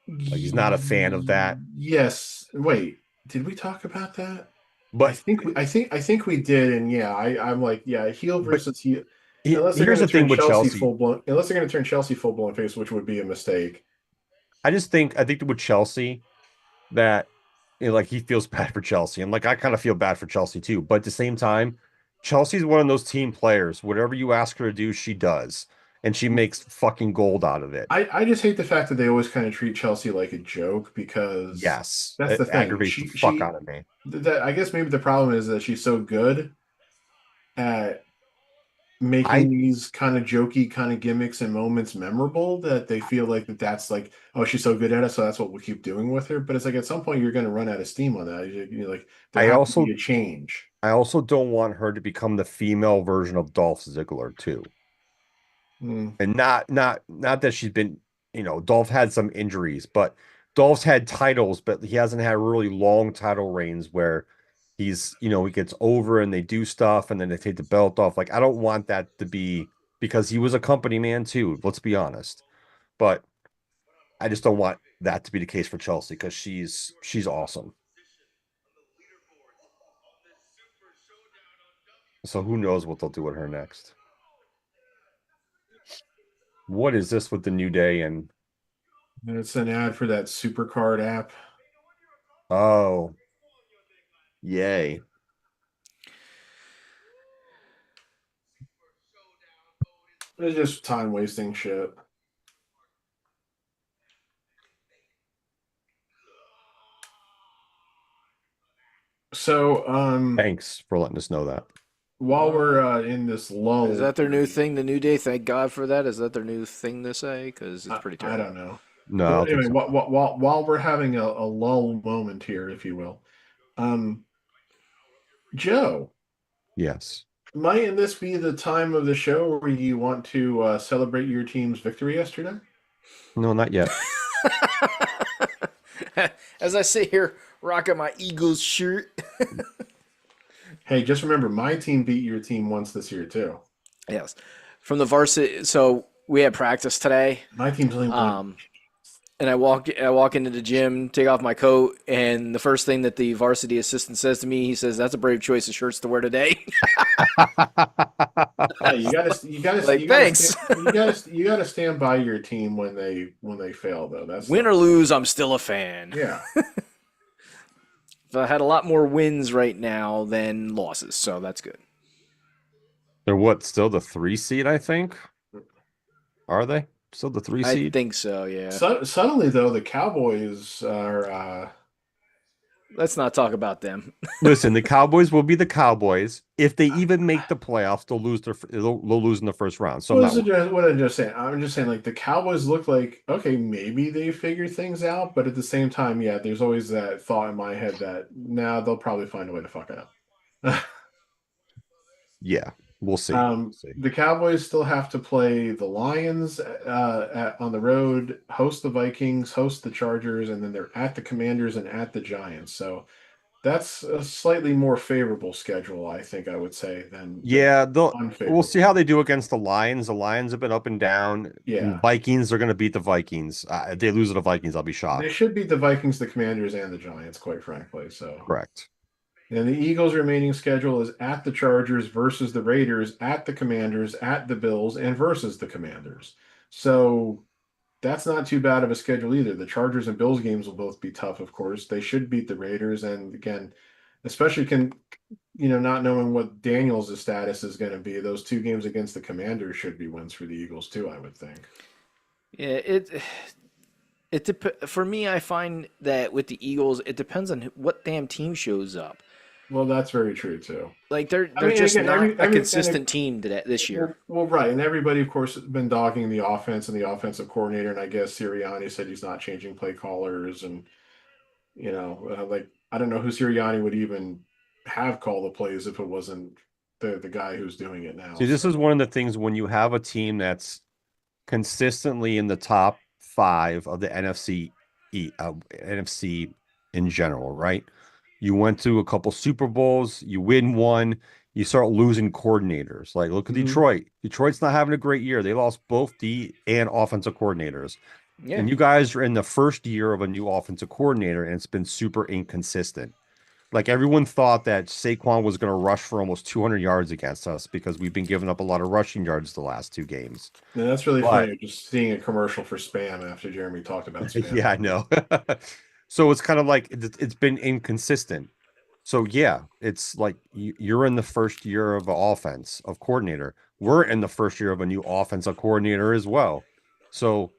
Like he's not a fan of that.
yes. Wait, did we talk about that? I
But
think I think we did, and yeah, I'm like, yeah, heel
but
versus heel. Unless they're
here's
going
the
to turn
thing with
Chelsea
Chelsea.
full blown, unless they're going to turn Chelsea full blown face, which would be a mistake.
I think with Chelsea that like he feels bad for Chelsea. And like I kind of feel bad for Chelsea too. But at the same time, Chelsea's one of those team players. Whatever you ask her to do, she does. And she makes fucking gold out of it.
I just hate the fact that they always kind of treat Chelsea like a joke because
Yes.
that's
It
the thing.
aggravates the
She
fuck
she
out of me.
that I guess maybe the problem is that she's so good at making
I
these kind of jokey kind of gimmicks and moments memorable that they feel like that's like, oh, she's so good at it, so that's what we'll keep doing with her. But it's like at some point you're going to run out of steam on that. Like there
I
has to be
also
a change.
I also don't want her to become the female version of Dolph Ziggler too.
Hmm.
And not that she's been, Dolph had some injuries, but Dolph's had titles, but he hasn't had really long title reigns where he gets over and they do stuff and then they take the belt off. Like I don't want that to be because he was a company man too, let's be honest. But I just don't want that to be the case for Chelsea because she's awesome. So who knows what they'll do with her next. What is this with the New Day and
And it's an ad for that Supercard app.
oh, yay.
It's just time wasting shit. So,
Thanks for letting us know that.
while we're in this lull,
Is that their new thing? The New Day. Thank God for that. Is that their new thing to say? Because it's pretty
I
terrible.
don't know.
No, I
But
don't think
anyway,
so.
while we're having a lull moment here, if you will, um, Joe,
Yes.
might this be the time of the show where you want to celebrate your team's victory yesterday?
No, not yet.
As I sit here rocking my Eagles shirt.
Hey, just remember, my team beat your team once this year too.
Yes, from the varsity. So we had practice today.
My team's only won.
And I walk into the gym, take off my coat, and the first thing that the varsity assistant says to me, he says, "That's a brave choice of shirts to wear today."
Hey, you gotta,
Like, thanks.
you gotta stand by your team when they fail though. That's
Win or lose, I'm still a fan.
yeah.
I had a lot more wins right now than losses, so that's good.
They're what? Still the 3 seed, I think. Are they still the 3
I
seed?
think so, yeah.
Suddenly though, the Cowboys are.
Let's not talk about them.
Listen, the Cowboys will be the Cowboys. If they even make the playoffs, they'll lose in the first round. So
What I'm just saying. I'm just saying, like the Cowboys look like okay, maybe they figure things out, but at the same time, yeah, there's always that thought in my head that now they'll probably find a way to fuck it up.
yeah, we'll see.
The Cowboys still have to play the Lions on the road, host the Vikings, host the Chargers, and then they're at the Commanders and at the Giants. So That's a slightly more favorable schedule, I think I would say, than
Yeah, we'll see
unfavorable.
how they do against the Lions. The Lions have been up and down. And
Yeah.
Vikings are going to beat the Vikings. If they lose to the Vikings, I'll be
They
shocked.
should beat the Vikings, the Commanders, and the Giants, quite frankly. So,
Correct.
and the Eagles' remaining schedule is at the Chargers versus the Raiders, at the Commanders, at the Bills, and versus the Commanders. So that's not too bad of a schedule either. The Chargers and Bills games will both be tough, of course. They should beat the Raiders, and again, especially not knowing what Daniels' status is going to be, those two games against the Commanders should be wins for the Eagles too, I would think.
Yeah, for me, I find that with the Eagles, it depends on what damn team shows up.
Well, that's very true too.
Like they're
I
they're
mean,
just
again,
not a
and
consistent team this year.
well, right, and everybody, of course, has been dogging the offense and the offensive coordinator, and I guess Sirianni said he's not changing play callers, and like I don't know who Sirianni would even have call the plays if it wasn't the guy who's doing it now.
See, this
So
is one of the things when you have a team that's consistently in the top five of the NFC in general, right? You went to a couple Super Bowls, you win one, you start losing coordinators. Like, look at
mhm.
Detroit. Detroit's not having a great year. They lost both D and offensive coordinators.
Yeah,
And you guys are in the first year of a new offensive coordinator, and it's been super inconsistent. Like everyone thought that Saquon was going to rush for almost 200 yards against us because we've been giving up a lot of rushing yards the last two games.
And that's really
But
funny. Just seeing a commercial for spam after Jeremy talked about spam.
yeah, I know. So it's kind of like it's been inconsistent. So yeah, it's like you're in the first year of an offense of coordinator. We're in the first year of a new offensive coordinator as well. So,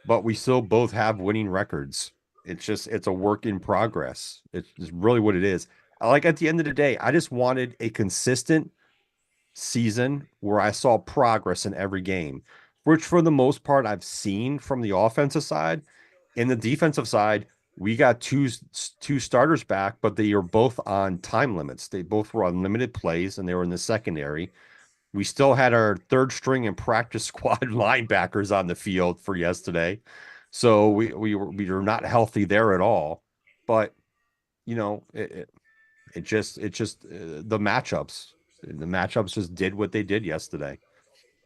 but we still both have winning records. It's a work in progress. It's really what it is. Like at the end of the day, I just wanted a consistent season where I saw progress in every game, which for the most part I've seen from the offensive side. In the defensive side, we got two starters back, but they are both on time limits. They both were on limited plays, and they were in the secondary. We still had our third string and practice squad linebackers on the field for yesterday, so we were not healthy there at all. But you know, it just the matchups. The matchups just did what they did yesterday.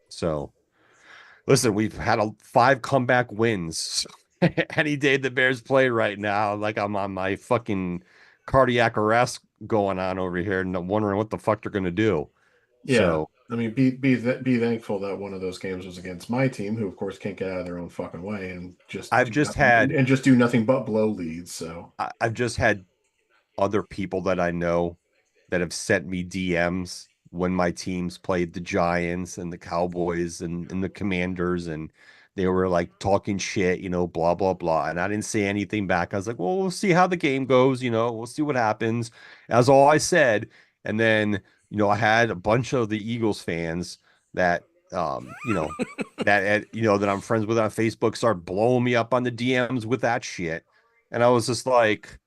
So listen, we've had five comeback wins. Any day the Bears play right now, like I'm on my fucking cardiac arrest going on over here and I'm wondering what the fuck they're gonna do.
Yeah.
So
I mean, be thankful that one of those games was against my team, who of course can't get out of their own fucking way and just
I've
do
just
nothing
had
and just do nothing but blow leads. So
I've just had other people that I know that have sent me DMs when my teams played the Giants and the Cowboys and the Commanders, and they were like talking shit, blah, blah, blah. And I didn't say anything back. I was like, well, we'll see how the game goes, we'll see what happens. That's all I said. And then, I had a bunch of the Eagles fans that, um, you know, that I'm friends with on Facebook start blowing me up on the DMs with that shit. And I was just like,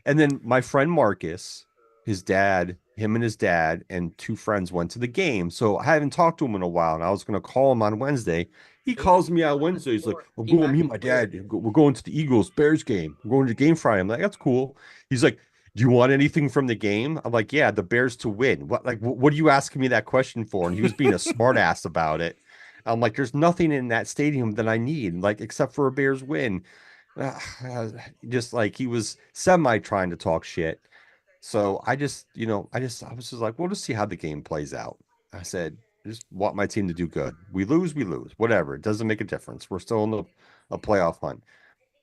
and then my friend Marcus, him and his dad and two friends went to the game. So I haven't talked to him in a while, and I was going to call him on Wednesday. He calls me out Wednesday. He's like, "We're going, me and my dad, we're going to the Eagles Bears game. We're going to the game Friday." I'm like, "That's cool." He's like, "Do you want anything from the game?" I'm like, "Yeah, the Bears to win." What are you asking me that question for? And he was being a smartass about it. I'm like, "There's nothing in that stadium that I need, like except for a Bears win." Just like he was semi trying to talk shit. So I was just like, we'll just see how the game plays out. I said, I just want my team to do good. We lose, whatever. It doesn't make a difference. We're still in a playoff hunt.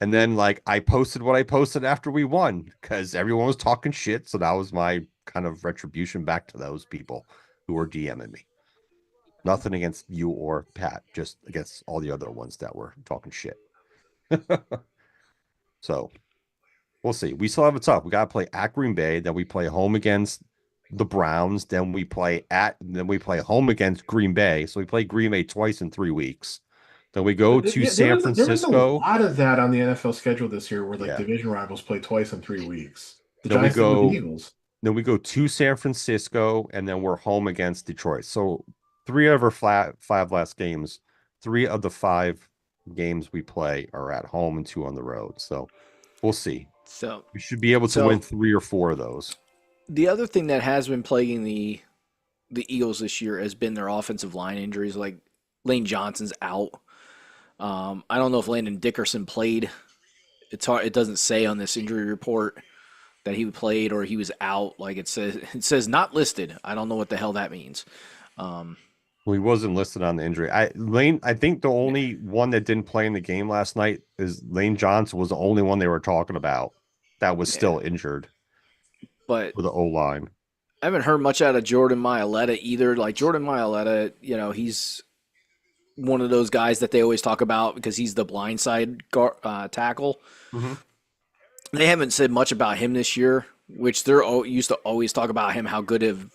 And then like I posted what I posted after we won because everyone was talking shit. So that was my kind of retribution back to those people who were DMing me. Nothing against you or Pat, just against all the other ones that were talking shit. So we'll see. We still have it tough. We got to play at Green Bay. Then we play home against the Browns. Then we play home against Green Bay. So we play Green Bay twice in 3 weeks. Then we go to
yeah,
San
there was a
Francisco.
lot of that on the NFL schedule this year, where like
Yeah.
division rivals play twice in 3 weeks. The
Then we
Giants did with the
go.
Eagles.
Then we go to San Francisco, and then we're home against Detroit. So three of our five last games, three of the five games we play are at home and two on the road. So we'll see.
So
We should be able to
So-
win 3 or 4 of those.
the other thing that has been plaguing the Eagles this year has been their offensive line injuries. Like Lane Johnson's out. I don't know if Landon Dickerson played. It's hard. It doesn't say on this injury report that he played or he was out. Like it says not listed. I don't know what the hell that means.
Well, he wasn't listed on the injury. I think the only one that didn't play in the game last night is Lane Johnson was the only one they were talking about that was still injured
But
for the O-line.
I haven't heard much out of Jordan Mailata either. Like Jordan Mailata, he's one of those guys that they always talk about because he's the blindside tackle.
Mm-hmm.
They haven't said much about him this year, which they're used to always talk about him how good of.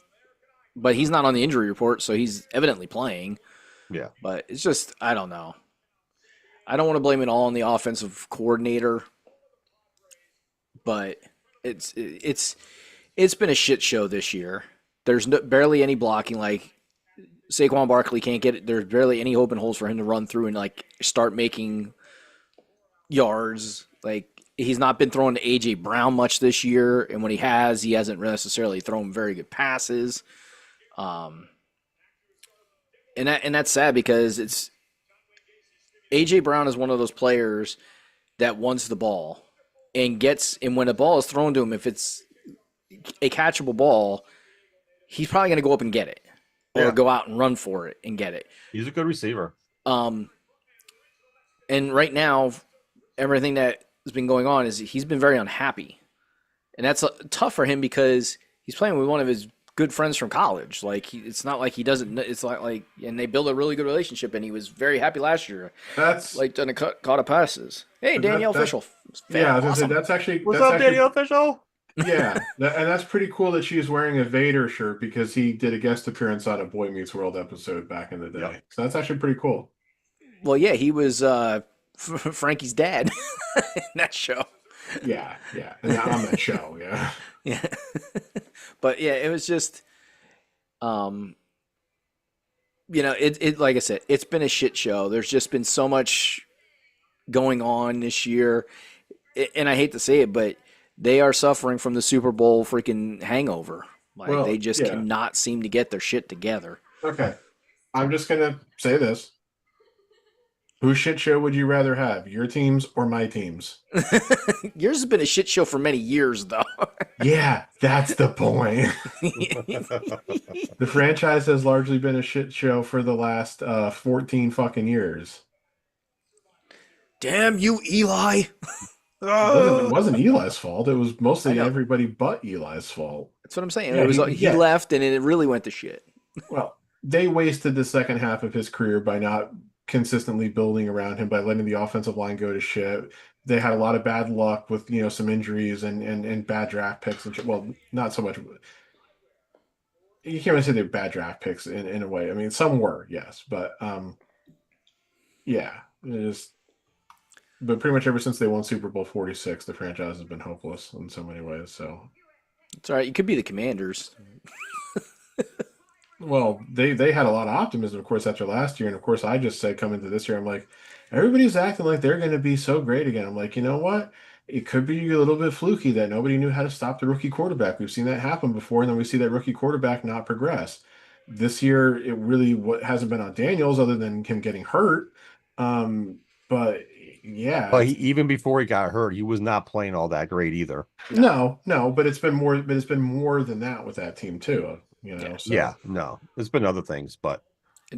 But he's not on the injury report, so he's evidently playing.
Yeah.
But it's just I don't know. I don't want to blame it all on the offensive coordinator, but it's been a shit show this year. There's barely any blocking. Like Saquon Barkley can't get it. There's barely any open holes for him to run through and like start making yards. Like he's not been throwing to AJ Brown much this year, and when he hasn't necessarily thrown very good passes. And that's sad because it's AJ Brown is one of those players that wants the ball and when a ball is thrown to him, if it's a catchable ball, he's probably going to go up and get it or go out and run for it and get it.
He's a good receiver.
And right now, everything that has been going on is he's been very unhappy. And that's tough for him because he's playing with one of his good friends from college. Like it's not like he doesn't. It's like, and they build a really good relationship. And he was very happy last year.
That's
like done caught a passes. Hey, Danielle Fishel.
Yeah, I was gonna say,
Awesome.
that's actually.
What's
that's
up, Danielle Fishel?
Yeah, and that's pretty cool that she's wearing a Vader shirt because he did a guest appearance on a Boy Meets World episode back in the day.
Yep.
So that's actually pretty cool.
Well, yeah, he was Frankie's dad in that show.
Yeah, and on that show, yeah.
Yeah, but yeah, it was just, it like I said, it's been a shit show. There's just been so much going on this year, and I hate to say it, but they are suffering from the Super Bowl freaking hangover. Like they just cannot seem to get their shit together.
Okay, I'm just gonna say this. Whose shit show would you rather have, your teams or my teams?
Yours has been a shit show for many years, though.
Yeah, that's the point. The franchise has largely been a shit show for the last 14 fucking years.
Damn you, Eli.
It wasn't Eli's fault. It was
I
mostly
know.
everybody but Eli's fault.
That's what I'm saying.
Yeah,
It was
he-
he
yeah.
left, and it really went to shit.
Well, they wasted the second half of his career by not consistently building around him, by letting the offensive line go to shit. They had a lot of bad luck with some injuries and bad draft picks and shit. Well, not so much. You can't really say they're bad draft picks in a way. I mean, some were, yes, but yeah, but pretty much ever since they won Super Bowl 46, the franchise has been hopeless in so many ways. So,
It's all right. You could be the Commanders.
well, they had a lot of optimism, of course, after last year, and of course, I just said coming to this year, I'm like, everybody's acting like they're going to be so great again. I'm like, you know what? It could be a little bit fluky that nobody knew how to stop the rookie quarterback. We've seen that happen before, and then we see that rookie quarterback not progress. This year, it really hasn't been on Daniels other than him getting hurt. But yeah,
But even before he got hurt, he was not playing all that great either.
no, but it's been more. But it's been more than that with that team too. So.
Yeah, no, there's been other things, but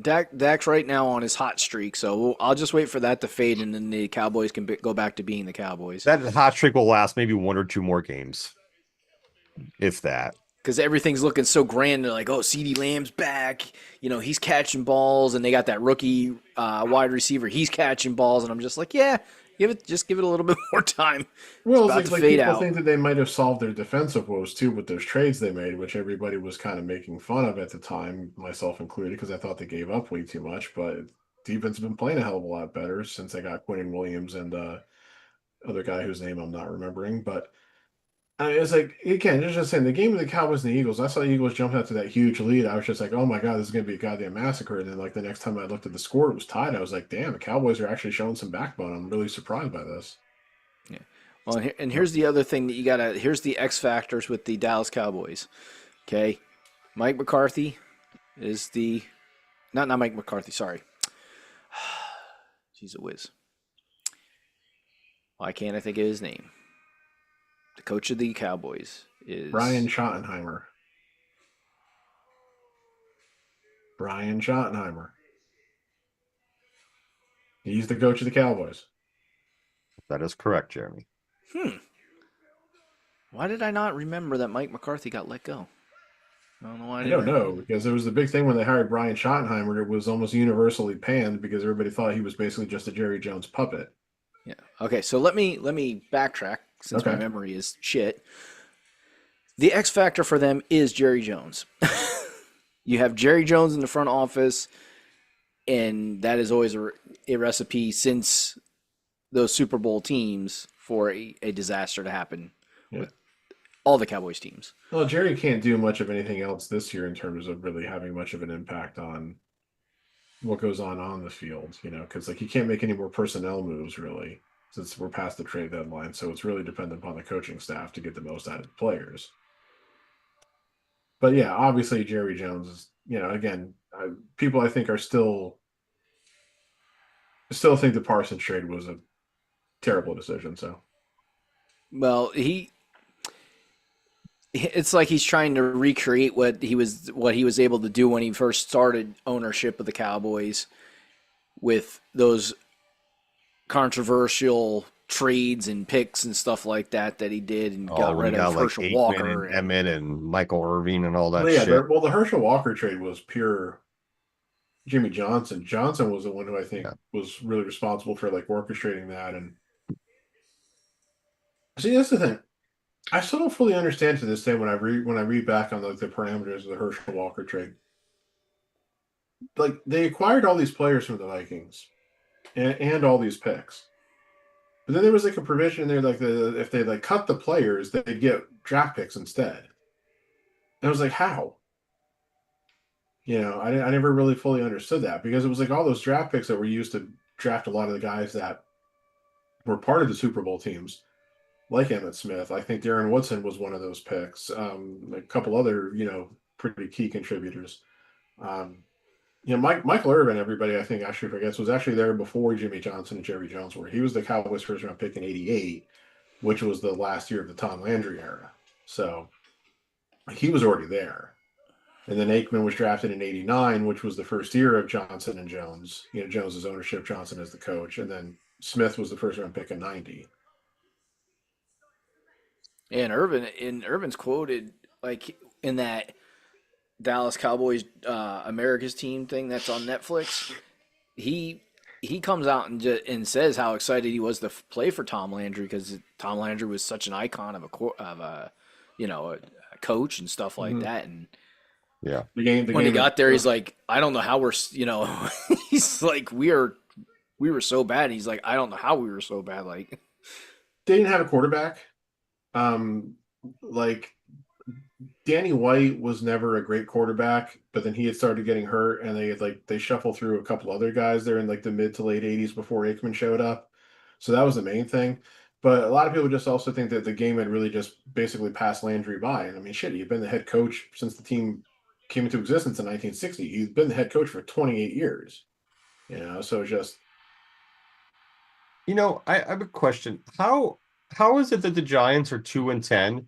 Dak's right now on his hot streak, so I'll just wait for that to fade, and then the Cowboys can go back to being the Cowboys.
that hot streak will last maybe 1 or 2 more games, if that.
Because everything's looking so grand. They're like, oh, CeeDee Lamb's back. He's catching balls, and they got that rookie wide receiver. He's catching balls, and I'm just like, yeah, give it a little bit more time.
Well,
about
it's
to
like
fade
people
out.
think that they might have solved their defensive woes too with those trades they made, which everybody was kind of making fun of at the time, myself included, because I thought they gave up way too much. But defense has been playing a hell of a lot better since they got Quentin Williams and other guy whose name I'm not remembering. But I mean, it's like, again, just saying, the game of the Cowboys and the Eagles, I saw the Eagles jump out to that huge lead. I was just like, oh my God, this is going to be a goddamn massacre. And then, like, the next time I looked at the score, it was tied. I was like, damn, the Cowboys are actually showing some backbone. I'm really surprised by this.
Well, and here's the other thing that you gotta. Here's the X factors with the Dallas Cowboys. Okay, Mike McCarthy is the not Mike McCarthy. Sorry, he's a whiz. Why can't I think of his name? The coach of the Cowboys is
Brian Schottenheimer. Brian Schottenheimer. He's the coach of the Cowboys.
That is correct, Jeremy.
Why did I not remember that Mike McCarthy got let go? I don't know why.
I don't know, because it was the big thing when they hired Brian Schottenheimer. It was almost universally panned because everybody thought he was basically just a Jerry Jones puppet.
Yeah. Okay, so let me backtrack since my
Okay.
memory is shit. The X factor for them is Jerry Jones. You have Jerry Jones in the front office, and that is always a recipe since those Super Bowl teams for a disaster to happen with all the Cowboys teams.
Well, Jerry can't do much of anything else this year in terms of really having much of an impact on what goes on the field, because like he can't make any more personnel moves really since we're past the trade deadline. So it's really dependent upon the coaching staff to get the most out of the players. But yeah, obviously Jerry Jones is, again, people I think are still think the Parsons trade was a terrible decision. So,
Well, it's like he's trying to recreate what he was able to do when he first started ownership of the Cowboys with those controversial trades and picks and stuff like that he did and got
when
rid
you
of
got,
Herschel
Aikman
Walker.
and Emmett and Michael Irvin and all that
well, yeah,
shit.
the Herschel Walker trade was pure Jimmy Johnson. Johnson was the one who I think was really responsible for like orchestrating that. And see, that's the thing. I still don't fully understand to this day when I read back on like the parameters of the Herschel Walker trade. Like they acquired all these players from the Vikings and all these picks. But then there was like a provision there, like if they like cut the players, they'd get draft picks instead. And I was like, how? I never really fully understood that because it was like all those draft picks that were used to draft a lot of the guys that were part of the Super Bowl teams, like Emmitt Smith. I think Darren Woodson was one of those picks. A couple other, pretty key contributors. Michael Irvin, everybody I think actually forgets, was actually there before Jimmy Johnson and Jerry Jones were. He was the Cowboys' first round pick in '88, which was the last year of the Tom Landry era. So he was already there. And then Aikman was drafted in '89, which was the first year of Johnson and Jones. Jones's ownership, Johnson as the coach, and then Smith was the first round pick in '90.
And Irvin's quoted like in that Dallas Cowboys America's Team thing that's on Netflix. He comes out and says how excited he was to play for Tom Landry because Tom Landry was such an icon of a coach and stuff like that. And
Yeah.
when he got there, he's like, I don't know how we're he's like we were so bad. He's like, I don't know how we were so bad. Like
they didn't have a quarterback. Like Danny White was never a great quarterback, but then he had started getting hurt, and they shuffled through a couple other guys there in like the mid to late '80s before Aikman showed up. So that was the main thing. But a lot of people just also think that the game had really just basically passed Landry by. And I mean, shit, he'd been the head coach since the team came into existence in 1960. He's been the head coach for 28 years. So just.
I have a question. How is it that the Giants are 2-10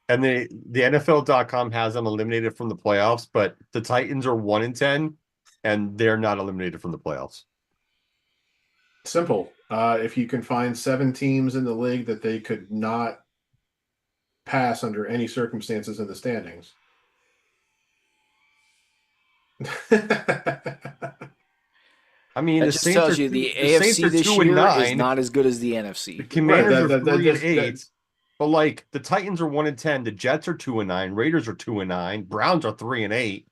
and the NFL.com has them eliminated from the playoffs, but the Titans are 1-10 and they're not eliminated from the playoffs?
Simple. If you can find 7 teams in the league that they could not pass under any circumstances in the standings.
I mean,
that
the
just
Saints
tells
are
you the
Saints
AFC
are
this
2-9.
year is not as good as the
The
NFC.
Commanders
Right,
are
that
3-8. But like the Titans are 1-10, the Jets are 2-9, Raiders are 2-9, Browns are 3-8.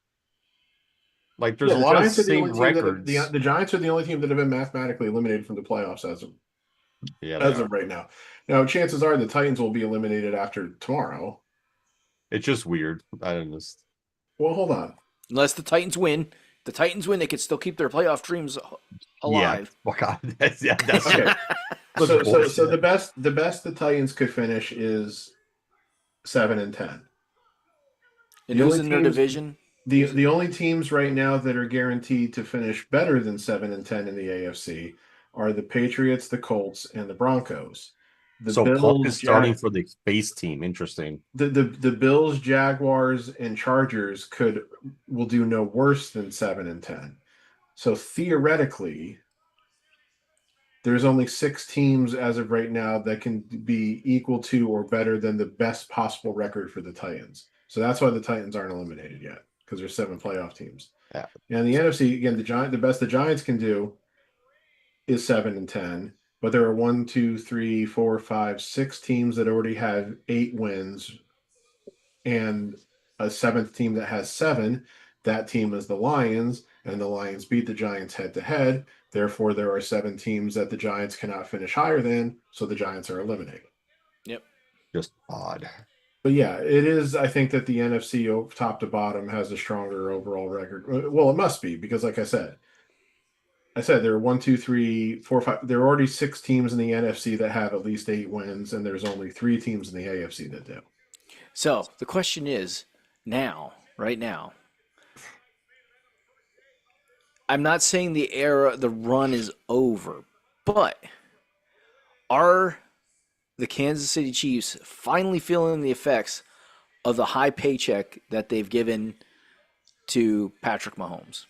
Like there's a lot of same records.
The Giants are the only team that have been mathematically eliminated from the playoffs as of right now. Now, chances are the Titans will be eliminated after tomorrow.
It's just weird. I don't know.
Well, hold on.
Unless the Titans win. They could still keep their playoff dreams alive.
Yeah. Oh, God. That's
Okay.
That's
So
bullshit.
the best the Titans could finish is 7-10.
And
The
who's
only
in their
teams
division? Who's
the only teams right now that are guaranteed to finish better than 7-10 in the AFC are the Patriots, the Colts, and the Broncos. The
So Punk
Bills,
is starting for the base team. Interesting.
the Bills, Jaguars, and Chargers will do no worse than 7-10. So theoretically, there's only 6 teams as of right now that can be equal to or better than the best possible record for the Titans. So that's why the Titans aren't eliminated yet, because there's 7 playoff teams.
Yeah.
And the NFC, again, the best the Giants can do is 7-10. But there are 1, 2, 3, 4, 5, 6 teams that already have 8 wins, and a seventh team that has 7. That team is the Lions, and the Lions beat the Giants head to head. Therefore, there are 7 teams that the Giants cannot finish higher than, so the Giants are eliminated.
Yep.
Just odd.
But yeah, it is. I think that the NFC top to bottom has a stronger overall record. Well, it must be because, like I said there are 1, 2, 3, 4, 5. There are already 6 teams in the NFC that have at least 8 wins, and there's only 3 teams in the AFC that do.
So the question is now, right now, I'm not saying the run is over, but are the Kansas City Chiefs finally feeling the effects of the high paycheck that they've given to Patrick Mahomes?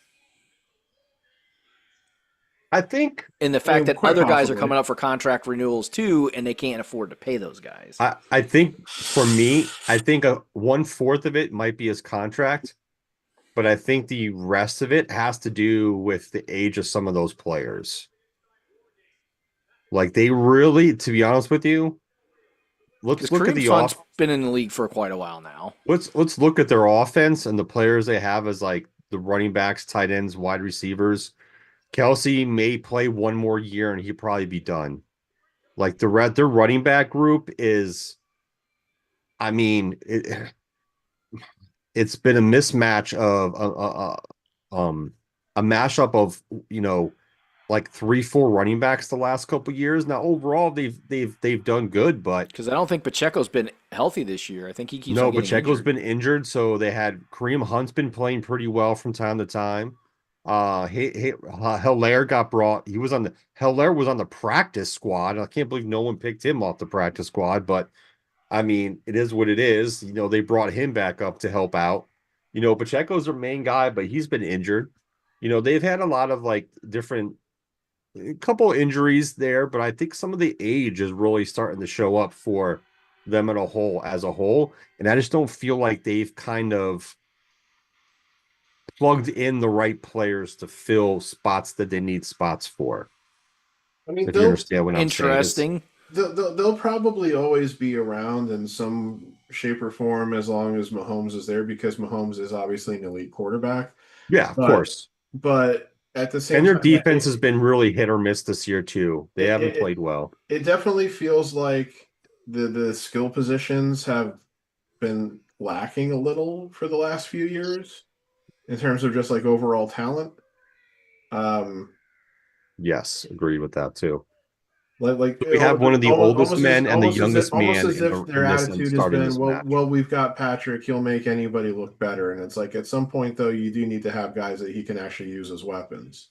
I think
And the fact that
Quite
other guys are
possibly.
coming up for contract renewals too, and they can't afford to pay those guys.
I think for me, I think 1/4 of it might be his contract, but I think the rest of it has to do with the age of some of those players. Like they really, to be honest with you, let's
Because
look at
Kareem
the
Hunt's
off.
been in the league for quite a while now.
Let's look at their offense and the players they have as like the running backs, tight ends, wide receivers. Kelsey may play one more year and he'd probably be done. Like their running back group is, I mean, it's been a mismatch of a mashup of like 3-4 running backs the last couple years. Now overall they've done good, but
Because I don't think Pacheco's been healthy this year. I think he keeps
no,
on getting
Pacheco's
injured.
been injured, so they had Kareem Hunt's been playing pretty well from time to time. Hilaire got brought. Hilaire was on the practice squad. I can't believe no one picked him off the practice squad, but I mean, it is what it is. They brought him back up to help out. Pacheco's their main guy, but he's been injured. They've had a lot of like different a couple injuries there, but I think some of the age is really starting to show up for them as a whole. And I just don't feel like they've kind of plugged in the right players to fill spots that they need spots for.
I mean,
If you understand what I'm saying.
Interesting.
they'll probably always be around in some shape or form as long as Mahomes is there, because Mahomes is obviously an elite quarterback.
Yeah, of
But
course.
but at the
And
same
their
time, yeah,
defense has been really hit or miss this year too. They
it,
haven't
it,
played well.
it definitely feels like the skill positions have been lacking a little for the last few years in terms of just like overall talent. Um,
Yes, agree with that too.
like
We have one of the oldest men and the
almost
youngest man
as if their
in this and
attitude has
starting
been,
this match.
well, we've got Patrick, he'll make anybody look better. And it's like at some point though, you do need to have guys that he can actually use as weapons.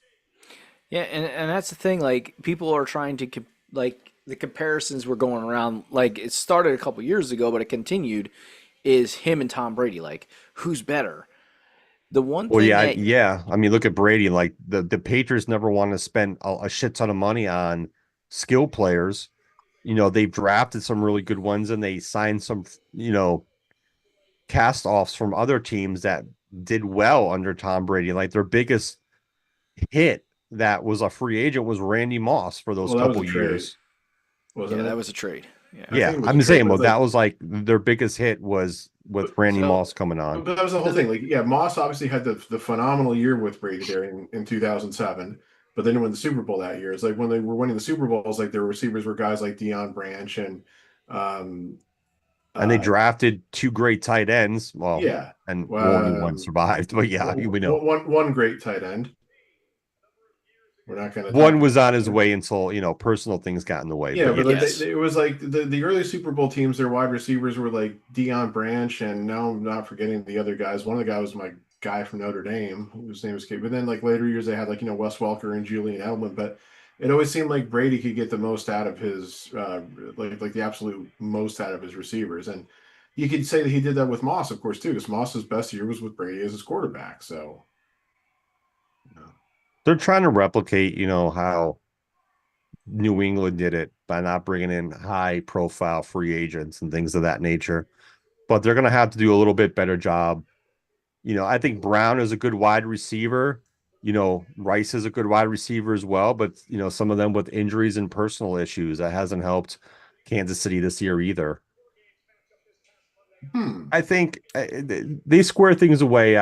Yeah, and that's the thing. Like people are trying to like the comparisons were going around. Like it started a couple years ago, but it continued. Is him and Tom Brady like who's better? The one
Well,
thing
yeah,
that
yeah. I mean, look at Brady. Like the Patriots never want to spend a shit ton of money on skill players. They've drafted some really good ones and they signed some, cast offs from other teams that did well under Tom Brady. Like their biggest hit that was a free agent was Randy Moss for those
Well, that was a
couple
trade,
years.
wasn't
yeah, that
it?
was a trade. Yeah.
I think
Yeah,
it was a
I'm
trade,
saying,
but
well,
like,
that was like their biggest hit was with Randy
So
Moss coming on.
but that was the whole thing. Like, yeah, Moss obviously had the phenomenal year with Brady there in 2007, but then win the Super Bowl that year. It's like when they were winning the Super Bowls, like their receivers were guys like Deion Branch and um
And they
uh
drafted two great tight ends. Well,
yeah,
and only one
um
survived, but yeah, we know.
one great tight end. We're not going to
One
talk.
was on his way until, personal things got in the way.
Yeah,
But
but
yeah,
like
Yes.
it was like the early Super Bowl teams, their wide receivers were like Deion Branch, and now I'm not forgetting the other guys. One of the guys was my guy from Notre Dame, whose name escaped. But then like later years, they had like Wes Welker and Julian Edelman. But it always seemed like Brady could get the most out of his like the absolute most out of his receivers, and you could say that he did that with Moss, of course, too, because Moss's best year was with Brady as his quarterback. So, you know.
they're trying to replicate, how New England did it by not bringing in high profile free agents and things of that nature. But they're going to have to do a little bit better job. I think Brown is a good wide receiver. Rice is a good wide receiver as well. But, some of them with injuries and personal issues, that hasn't helped Kansas City this year either.
Hmm.
I think they square things away.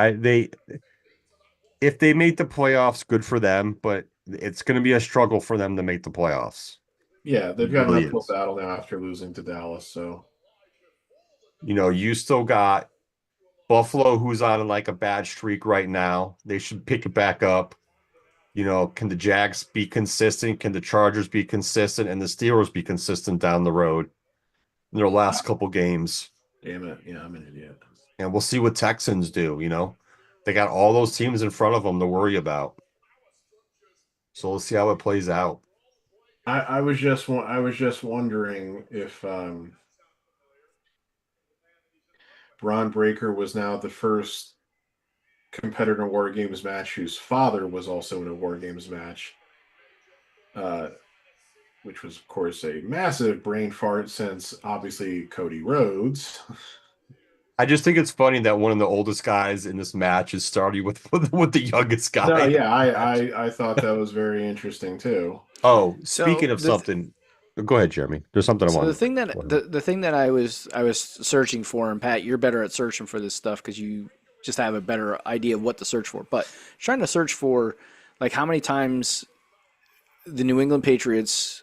If they make the playoffs, good for them, but it's going to be a struggle for them to make the playoffs.
Yeah, they've
It
got an
really
uphill
is.
battle now after losing to Dallas. So,
You still got Buffalo, who's on like a bad streak right now. They should pick it back up. Can the Jags be consistent? Can the Chargers be consistent? And the Steelers be consistent down the road in their last couple games?
damn it. Yeah, I'm an idiot.
And we'll see what Texans do. They got all those teams in front of them to worry about. So we'll see how it plays out.
I was just wondering if Ron Breaker was now the first competitor in a War Games match whose father was also in a War Games match, uh, which was, of course, a massive brain fart since obviously Cody Rhodes.
I just think it's funny that one of the oldest guys in this match is starting with the youngest guy
No,
in
yeah,
the match.
I thought that was very interesting too.
Oh,
So
speaking of something, go ahead, Jeremy. There's something I
so
wanted. Go ahead.
the thing that I was searching for, and Pat, you're better at searching for this stuff because you just have a better idea of what to search for. But trying to search for like how many times the New England Patriots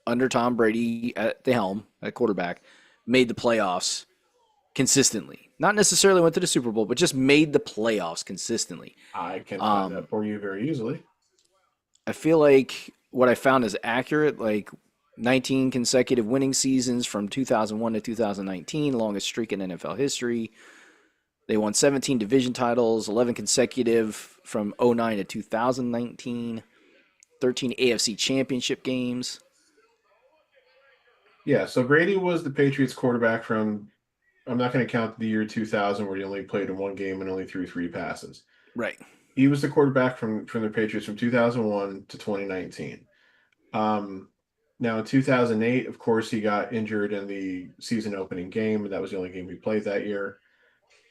under Tom Brady at the helm at quarterback made the playoffs consistently. Not necessarily went to the Super Bowl, but just made the playoffs consistently.
I can find
Um,
that for you very easily.
I feel like what I found is accurate. Like 19 consecutive winning seasons from 2001 to 2019, longest streak in NFL history. They won 17 division titles, 11 consecutive from '09 to 2019, 13 AFC championship games.
Yeah, so Brady was the Patriots quarterback from, I'm not going to count the year 2000 where he only played in one game and only threw three passes.
Right.
He was the quarterback from the Patriots from 2001 to 2019. Um, Now in 2008, of course, he got injured in the season opening game, and that was the only game he played that year.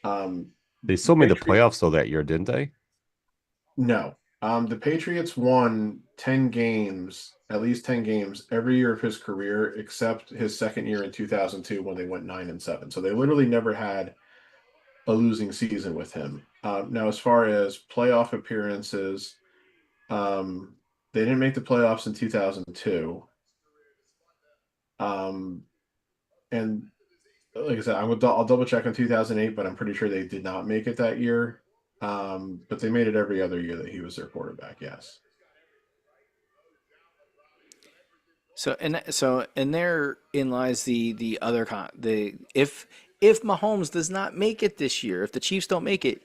Um,
They
the
still made the
Patriots,
playoffs though that year, didn't they?
no, the Patriots won 10 games, at least 10 games every year of his career, except his second year in 2002 when they went 9-7. So they literally never had a losing season with him. Now, as far as playoff appearances, um, they didn't make the playoffs in 2002. Um, and like I said, I'll double check on 2008, but I'm pretty sure they did not make it that year. But they made it every other year that he was their quarterback. Yes.
So therein lies the other the if Mahomes does not make it this year, if the Chiefs don't make it,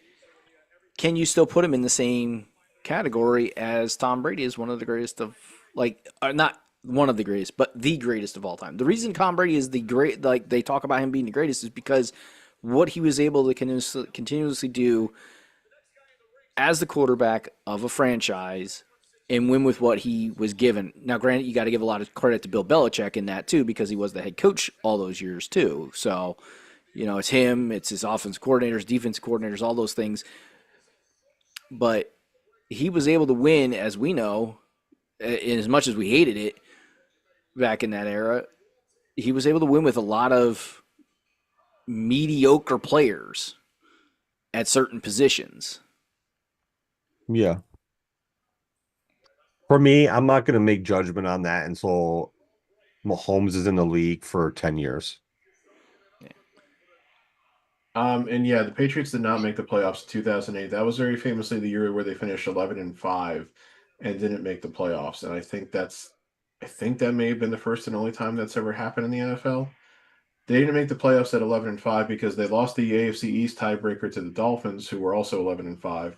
can you still put him in the same category as Tom Brady is one of the greatest of not one of the greatest, but the greatest of all time. The reason Tom Brady is the great, like they talk about him being the greatest, is because what he was able to continuously do as the quarterback of a franchise and win with what he was given. Now, granted, you got to give a lot of credit to Bill Belichick in that too, because he was the head coach all those years too. So, it's him, it's his offense coordinators, defense coordinators, all those things. But he was able to win, as we know, in as much as we hated it back in that era. He was able to win with a lot of mediocre players at certain positions.
Yeah. For me, I'm not going to make judgment on that until Mahomes is in the league for 10 years.
And yeah, the Patriots did not make the playoffs in 2008. That was very famously the year where they finished 11-5. and didn't make the playoffs. And I think that may have been the first and only time that's ever happened in the NFL. They didn't make the playoffs at 11-5 because they lost the AFC East tiebreaker to the Dolphins, who were also 11-5.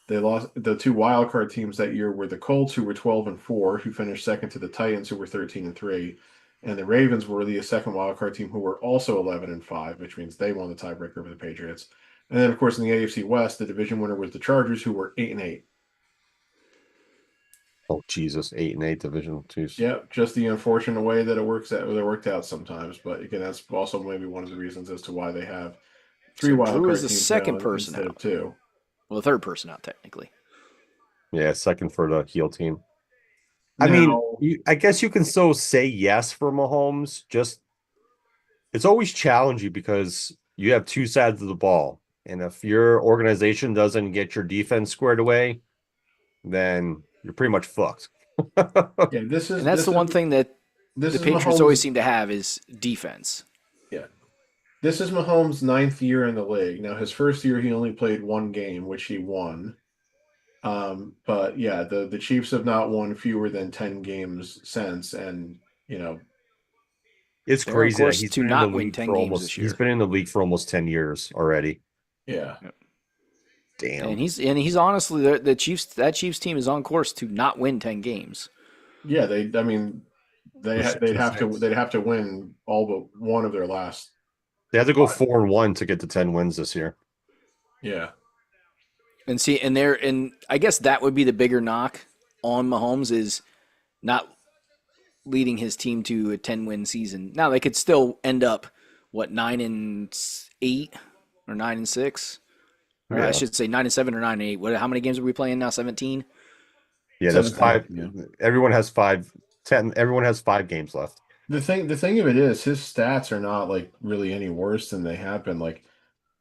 They lost the two wild card teams that year were the Colts, who were 12-4, who finished second to the Titans, who were 13-3, and the Ravens were the second wild card team, who were also 11-5, which means they won the tiebreaker over the Patriots. And then, of course, in the AFC West, the division winner was the Chargers, who were 8-8.
Oh Jesus, 8-8 divisional twos.
Yeah, just the unfortunate way that it worked out sometimes. But again, that's also maybe one of the reasons as to why they have three
So
wild
Drew
card
is the
teams
second
now
person
instead of
out.
two.
Well, the third person out technically.
Yeah, second for the heel team. I mean, I guess you can still say yes for Mahomes. Just it's always challenging because you have two sides of the ball, and if your organization doesn't get your defense squared away, then you're pretty much fucked.
Yeah, this is
And that's the one thing that
this
the
is
Patriots
Mahomes,
always seem to have is defense.
Yeah, this is Mahomes' ninth year in the league. Now, his first year he only played one game, which he won. But yeah, the Chiefs have not won fewer than 10 games since, and you know,
It's
They're on
crazy that
course
he's
to
been in the
not win
league
10
for
games
almost
this
he's
year.
been in the league for almost 10 years already.
yeah.
Damn.
And he's honestly the Chiefs. That Chiefs team is on course to not win 10 games.
Yeah, I mean,
They're 6-6.
they'd have to win all but one of their last.
They had to go 4-1 to get to 10 wins this year.
Yeah,
And see, and I guess that would be the bigger knock on Mahomes is not leading his team to a 10-win season. Now they could still end up 9-8 or 9-6. Or
Yeah.
I should say 9-7 or 9-8. What? How many games are we playing now? 17.
Yeah, that's
17,
5.
yeah.
Everyone has 10. Everyone has 5 games left.
the thing of it is, his stats are not like really any worse than they have been. Like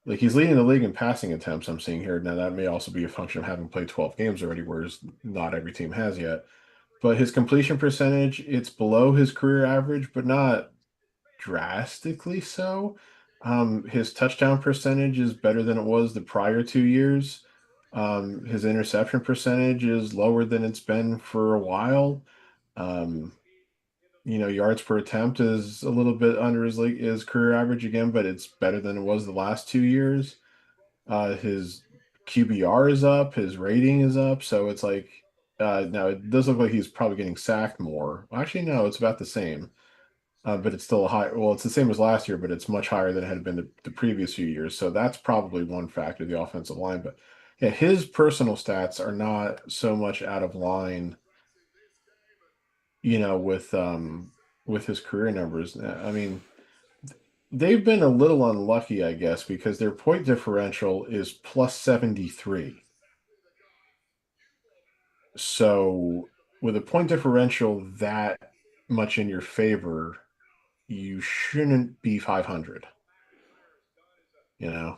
he's leading the league in passing attempts. I'm seeing here now. That may also be a function of having played 12 games already, whereas not every team has yet. But his completion percentage, it's below his career average, but not drastically so. His touchdown percentage is better than it was the prior 2 years. His interception percentage is lower than it's been for a while. Um, yards per attempt is a little bit under his career average again, but it's better than it was the last 2 years. His QBR is up, his rating is up, so it's like now it does look like he's probably getting sacked more. Actually, no, it's about the same. But it's still a high. Well, it's the same as last year, but it's much higher than it had been the previous few years. So that's probably one factor, the offensive line. But yeah, his personal stats are not so much out of line, with his career numbers. I mean, they've been a little unlucky, I guess, because their point differential is plus 73. So with a point differential that much in your favor, you shouldn't be 500.
They're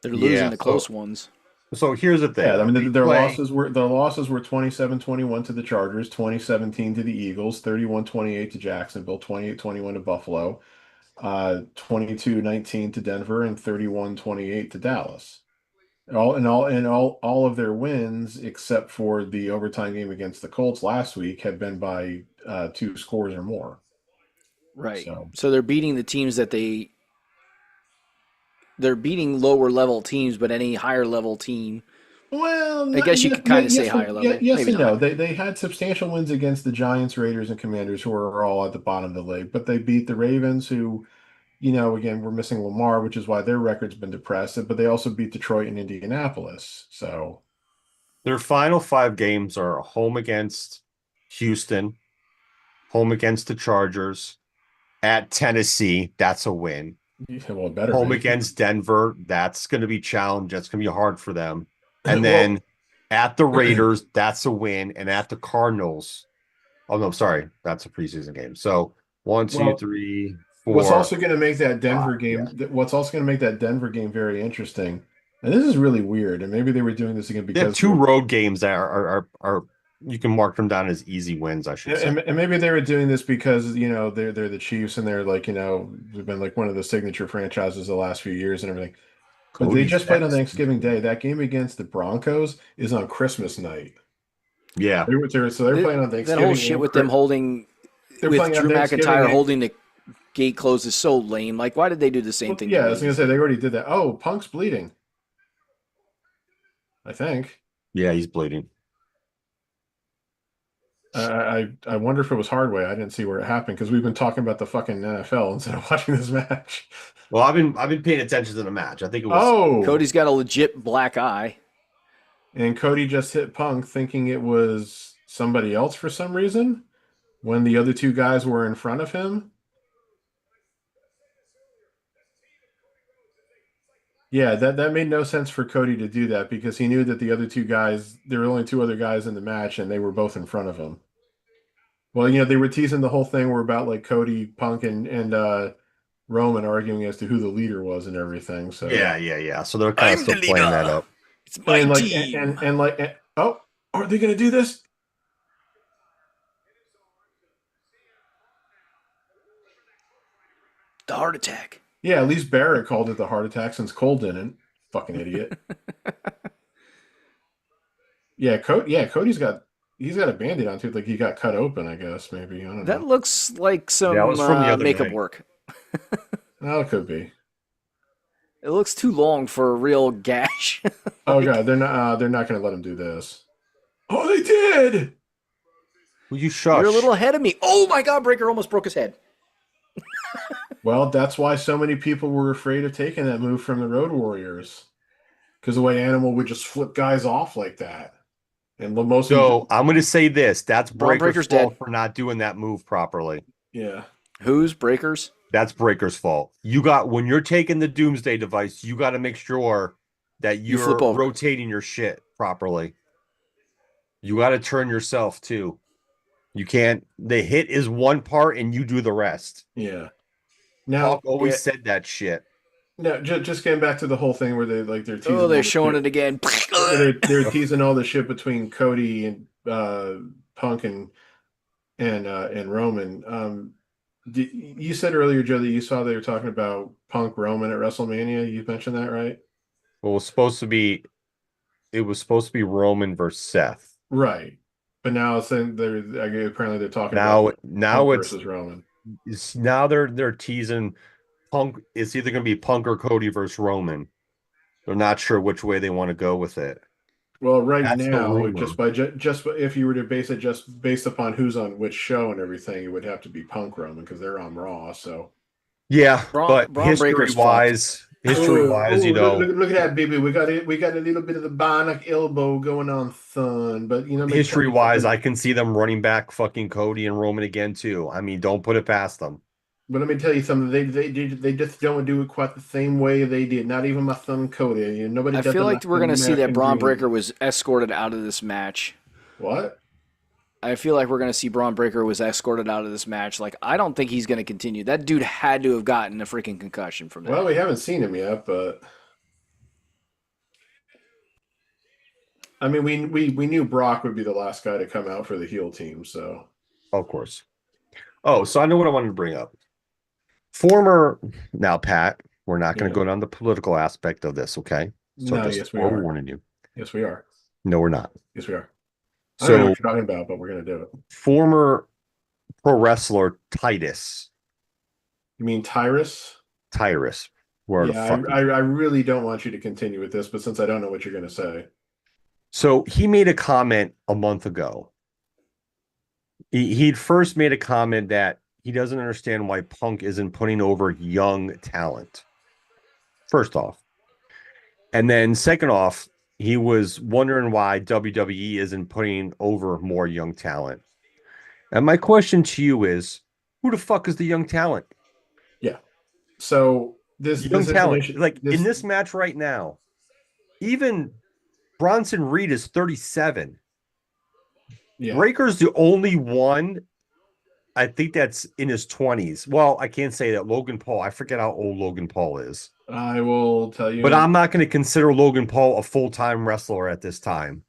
losing
Yeah,
the close ones.
So here's the thing.
Yeah, I mean
They
their
play-
losses were 27-21 to the Chargers, 2017 to the Eagles, 31-28 to Jacksonville, 28-21 to Buffalo, 22-19 to Denver, and 31-28 to Dallas. All of their wins, except for the overtime game against the Colts last week, have been by 2 scores or more.
Right. So they're beating the teams that they're beating lower level teams, but any higher level team.
Well,
I guess you could kind of say higher level.
Yes
Maybe
and no.
not.
They had substantial wins against the Giants, Raiders, and Commanders, who are all at the bottom of the league. But they beat the Ravens, who, again, we're missing Lamar, which is why their record's been depressed. But they also beat Detroit and Indianapolis. So
Their final 5 games are home against Houston, home against the Chargers, at Tennessee. That's a win.
well, better
Home
be.
against Denver. That's going to be challenged. That's going to be hard for them. And then at the Raiders, that's a win. And at the Cardinals. Oh, no, sorry. That's a preseason game. So 1, 2, 3, 4.
What's also going to make that Denver
5,
game?
yeah.
What's also going to make that Denver game very interesting? And this is really weird. And maybe they were doing this again
They
because
have 2 road games that are you can mark them down as easy wins, I should say.
And maybe they were doing this because they're the Chiefs and they're like they've been like one of the signature franchises the last few years and everything. But they
Cody's
just played on
next.
Thanksgiving Day. That game against the Broncos is on Christmas night.
Yeah.
So they're playing on
That whole
Thanksgiving.
shit
and
with them holding,
They're
with
playing on
Drew
Thanksgiving.
McIntyre holding the gate closed is so lame. Like, why did they do the same thing?
Yeah,
to
I was gonna
Reigns?
say they already did that. Oh, Punk's bleeding. I think.
Yeah, he's bleeding.
I wonder if it was hard way. I didn't see where it happened because we've been talking about the fucking NFL instead of watching this match.
Well, I've been paying attention to the match. I think it was
Oh,
Cody's got a legit black eye.
and Cody just hit Punk thinking it was somebody else for some reason when the other two guys were in front of him. Yeah, that made no sense for Cody to do that because he knew that the other two guys, there were only two other guys in the match and they were both in front of him. Well, they were teasing the whole thing were about like Cody, Punk, and Roman arguing as to who the leader was and everything. So
yeah. So they're kind of still playing that up.
It's my
and like
team.
and like oh, are they gonna do this?
The heart attack.
Yeah, at least Barrett called it the heart attack since Cole didn't. Fucking idiot. Yeah, Cody's got a band-aid on too. Like he got cut open, I guess, maybe. I don't
That
know.
looks like some
That was from the other
makeup
night.
work.
Oh, it could be.
It looks too long for a real gash.
Oh god, they're not gonna let him do this. Oh, they did!
Will you shush?
You're a little ahead of me. Oh my God, Breaker almost broke his head.
Well, that's why so many people were afraid of taking that move from the Road Warriors. Because the way Animal would just flip guys off like that. And most of
So I'm going to say this: that's
Braun
Breaker's
Breaker's
fault
dead.
for not doing that move properly.
yeah.
Who's Breakers?
That's Breaker's fault. When you're taking the Doomsday device, you got to make sure that
You
you're
flip over.
rotating your shit properly. You got to turn yourself too. You can't. The hit is one part, and you do the rest.
Yeah. Now,
Hawk always said that shit.
no, just getting back to the whole thing where they're teasing.
Oh, they're showing it again.
They're teasing all the shit between Cody and Punk and Roman. You said earlier, Joe, that you saw they were talking about Punk Roman at WrestleMania. You mentioned that, right?
Well, it was supposed to be Roman versus Seth.
Right. But now it's saying apparently they're talking
Now
about Punk
it's
versus Roman.
now they're teasing Punk. It's either going to be Punk or Cody versus Roman. They're not sure which way they want to go with it.
Well, right
That's the
now,
rumor.
just if you were to base it just based upon who's on which show and everything, it would have to be Punk Roman because they're on Raw. So
Yeah,
Braun
but
Breaker's
history-wise,
look at that, baby. We got a little bit of the bionic elbow going on, son. But
history-wise, I can see them running back fucking Cody and Roman again too. I mean, don't put it past them.
But let me tell you something. They just don't do it quite the same way they did. Not even my son Cody. Nobody.
I
does
feel
it
like we're going to see that
American
Braun
Dream.
Breaker was escorted out of this match.
What?
I feel like we're going to see Braun Breaker was escorted out of this match. Like, I don't think he's going to continue. That dude had to have gotten a freaking concussion from that.
Well, we haven't seen him yet, but I mean, we knew Brock would be the last guy to come out for the heel team. So
Of course. Oh, so I know what I wanted to bring up. Now, Pat, we're not going to go down the political aspect of this, okay? So
No,
just
yes, we are.
forewarning you.
Yes, we are.
No, we're not.
Yes, we are. I don't know
So,
what you're talking about, but we're gonna do it.
former pro wrestler Titus,
You mean Tyrus?
where the
Yeah,
fuck?
I really don't want you to continue with this, but since I don't know what you're gonna say,
So he made a comment a month ago. He'd first made a comment that he doesn't understand why Punk isn't putting over young talent. First off. And then second off, he was wondering why WWE isn't putting over more young talent. And my question to you is, who the fuck is the young talent?
so this
Young talent.
information-
Like in this match right now, even Bronson Reed is 37.
yeah,
Breaker's the only one I think that's in his 20s. Well, I can't say that. Logan Paul, I forget how old Logan Paul is.
I will tell you.
But I'm not going to consider Logan Paul a full-time wrestler at this time.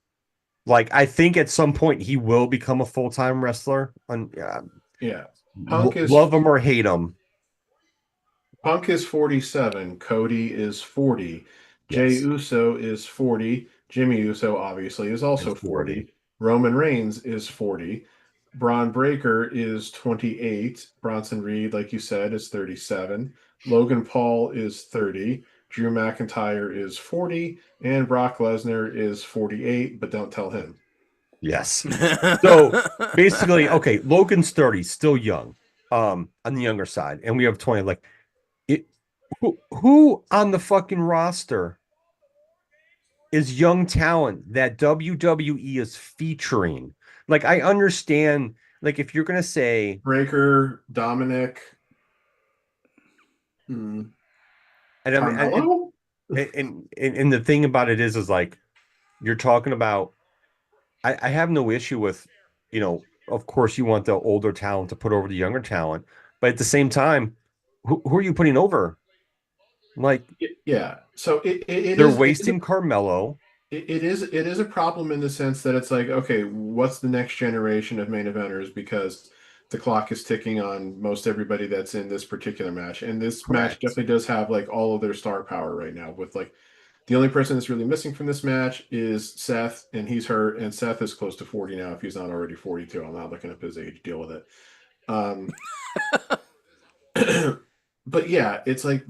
Like, I think at some point he will become a full-time wrestler.
yeah, Punk is-
Love him or hate him.
Punk is 47. Cody is 40. Jey
Yes.
Uso is 40. Jimmy Uso obviously is
It's
also
40.
40. Roman Reigns is 40. Braun Breaker is 28. Bronson Reed, like you said, is 37. Logan Paul is 30. Drew McIntyre is 40. And Brock Lesnar is 48, but don't tell him.
Yes. So basically, okay, Logan's 30, still young, on the younger side, and we have 20. Like it, who on the fucking roster is young talent that WWE is featuring? Like, I understand, like, if you're gonna say,
Breaker, Dominic,
and I mean,
Carmelo?
and the thing about it is like you're talking about. I have no issue with, of course, you want the older talent to put over the younger talent, but at the same time, who are you putting over? Like,
Yeah. So it
they're
is it is
wasting Carmelo.
it is a problem in the sense that it's like, okay, what's the next generation of main eventers? Because the clock is ticking on most everybody that's in this particular match. And this match
Correct.
definitely does have like all of their star power right now. With like the only person that's really missing from this match is Seth, and he's hurt, and Seth is close to 40 now, if he's not already 42. I'm not looking up his age, deal with it. Um but yeah, it's like,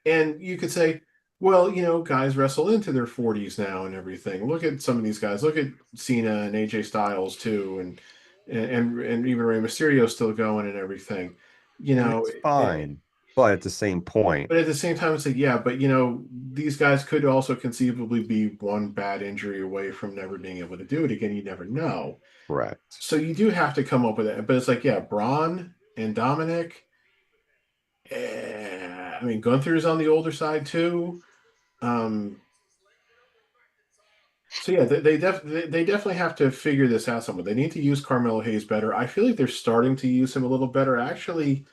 and you could say, well, guys wrestle into their 40s now and everything. Look at some of these guys. Look at Cena and AJ Styles too, and even Rey Mysterio still going and everything. You
And
know,
it's fine. But at the same point,
but at the same time, it's like, yeah, but these guys could also conceivably be one bad injury away from never being able to do it again. You never know.
correct.
So you do have to come up with it. But it's like, yeah, Braun and Dominic. I mean, Gunther's on the older side too. Um, so yeah, they definitely have to figure this out somewhere. They need to use Carmelo Hayes better. I feel like they're starting to use him a little better. I actually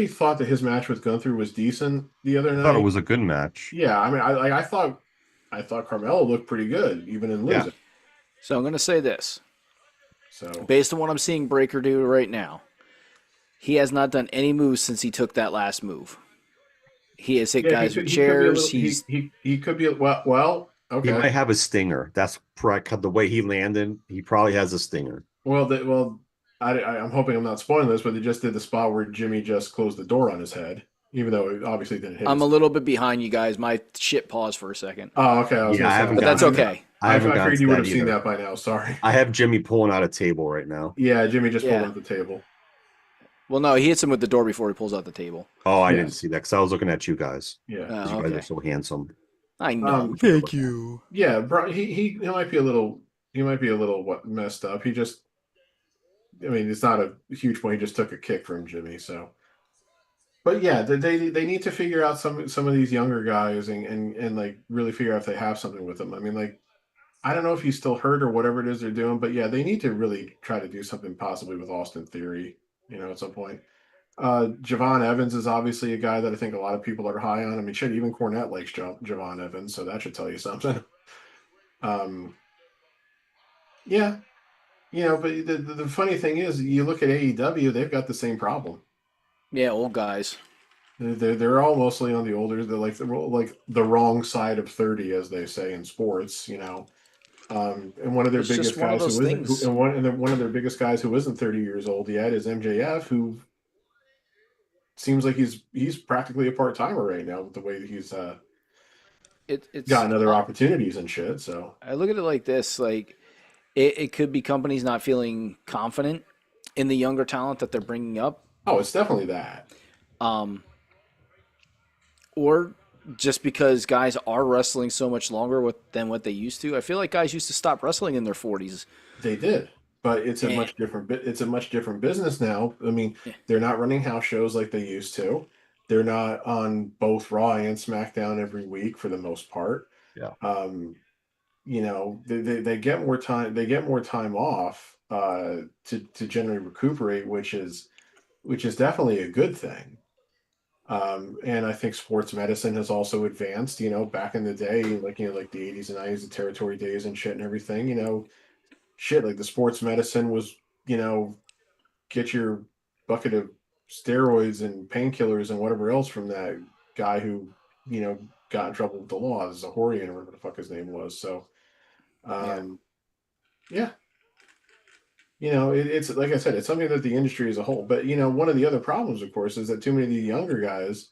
thought that his match with Gunther was decent the other
I thought it
night.
was a good match.
Yeah, I mean, I thought Carmelo looked pretty good even in
Yeah.
losing.
So I'm going to say this.
So
Based on what I'm seeing Breaker do right now, he has not done any moves since he took that last move. He has hit
yeah,
guys with
he could be a
chairs.
little he could be well
He
okay.
might have a stinger. That's the way he landed. He probably has a stinger.
Well, I'm hoping I'm not spoiling this, but they just did the spot where Jimmy just closed the door on his head, even though it obviously didn't hit
I'm a
his.
little bit behind you guys. My shit paused for a second,
Oh, okay. I was
Yeah,
gonna
I
say,
haven't
but
gotten
that's
to that.
okay.
I haven't
I
gotten
figured
to
you would
that
have seen
either.
that by now. Sorry.
I have Jimmy pulling out a table right now.
Yeah, Jimmy just pulled
Yeah.
out the table.
Well, no, he hits him with the door before he pulls out the table.
Oh, I didn't
Yes.
see that because I was looking at you guys.
Yeah.
Because you
Oh,
guys are
okay.
so handsome.
I know.
Um.
Thank you.
Yeah, bro. He might be a little. He might be a little what messed up. He just. I mean, it's not a huge point. He just took a kick from Jimmy. So. But yeah, they need to figure out some of these younger guys and like really figure out if they have something with them. I mean, like, I don't know if he's still hurt or whatever it is they're doing, but yeah, they need to really try to do something possibly with Austin Theory, at some point. Javon Evans is obviously a guy that I think a lot of people are high on. I mean, shit, even Cornette likes Javon Evans, so that should tell you something. Um, yeah, but the funny thing is, you look at AEW, they've got the same problem.
Yeah, old guys.
They're all mostly on the older. They're like the wrong side of 30, as they say in sports. And one of their
It's just
biggest
one of
guys
those
who isn't,
things.
one of their biggest guys who isn't 30 years old yet is MJF, who seems like he's practically a part timer right now with the way that he's
It's.
gotten other opportunities and shit. So
I look at it like this: like it could be companies not feeling confident in the younger talent that they're bringing up,
it's definitely that.
um, or just because guys are wrestling so much longer than what they used to. I feel like guys used to stop wrestling in their 40s.
They did, but it's a
And
much different it's a much different business now. I mean,
yeah,
they're not running house shows like they used to. They're not on both Raw and SmackDown every week for the most part.
Yeah.
Um, they get more time. They get more time off to generally recuperate, which is definitely a good thing. And I think sports medicine has also advanced. Back in the day, like the 80s and 90s, the territory days and shit and everything. Shit, like the sports medicine was, get your bucket of steroids and painkillers and whatever else from that guy who got in trouble with the law, Zahorian or whatever the fuck his name was. So,
Yeah.
yeah, it's like I said, it's something that the industry as a whole. But one of the other problems, of course, is that too many of the younger guys.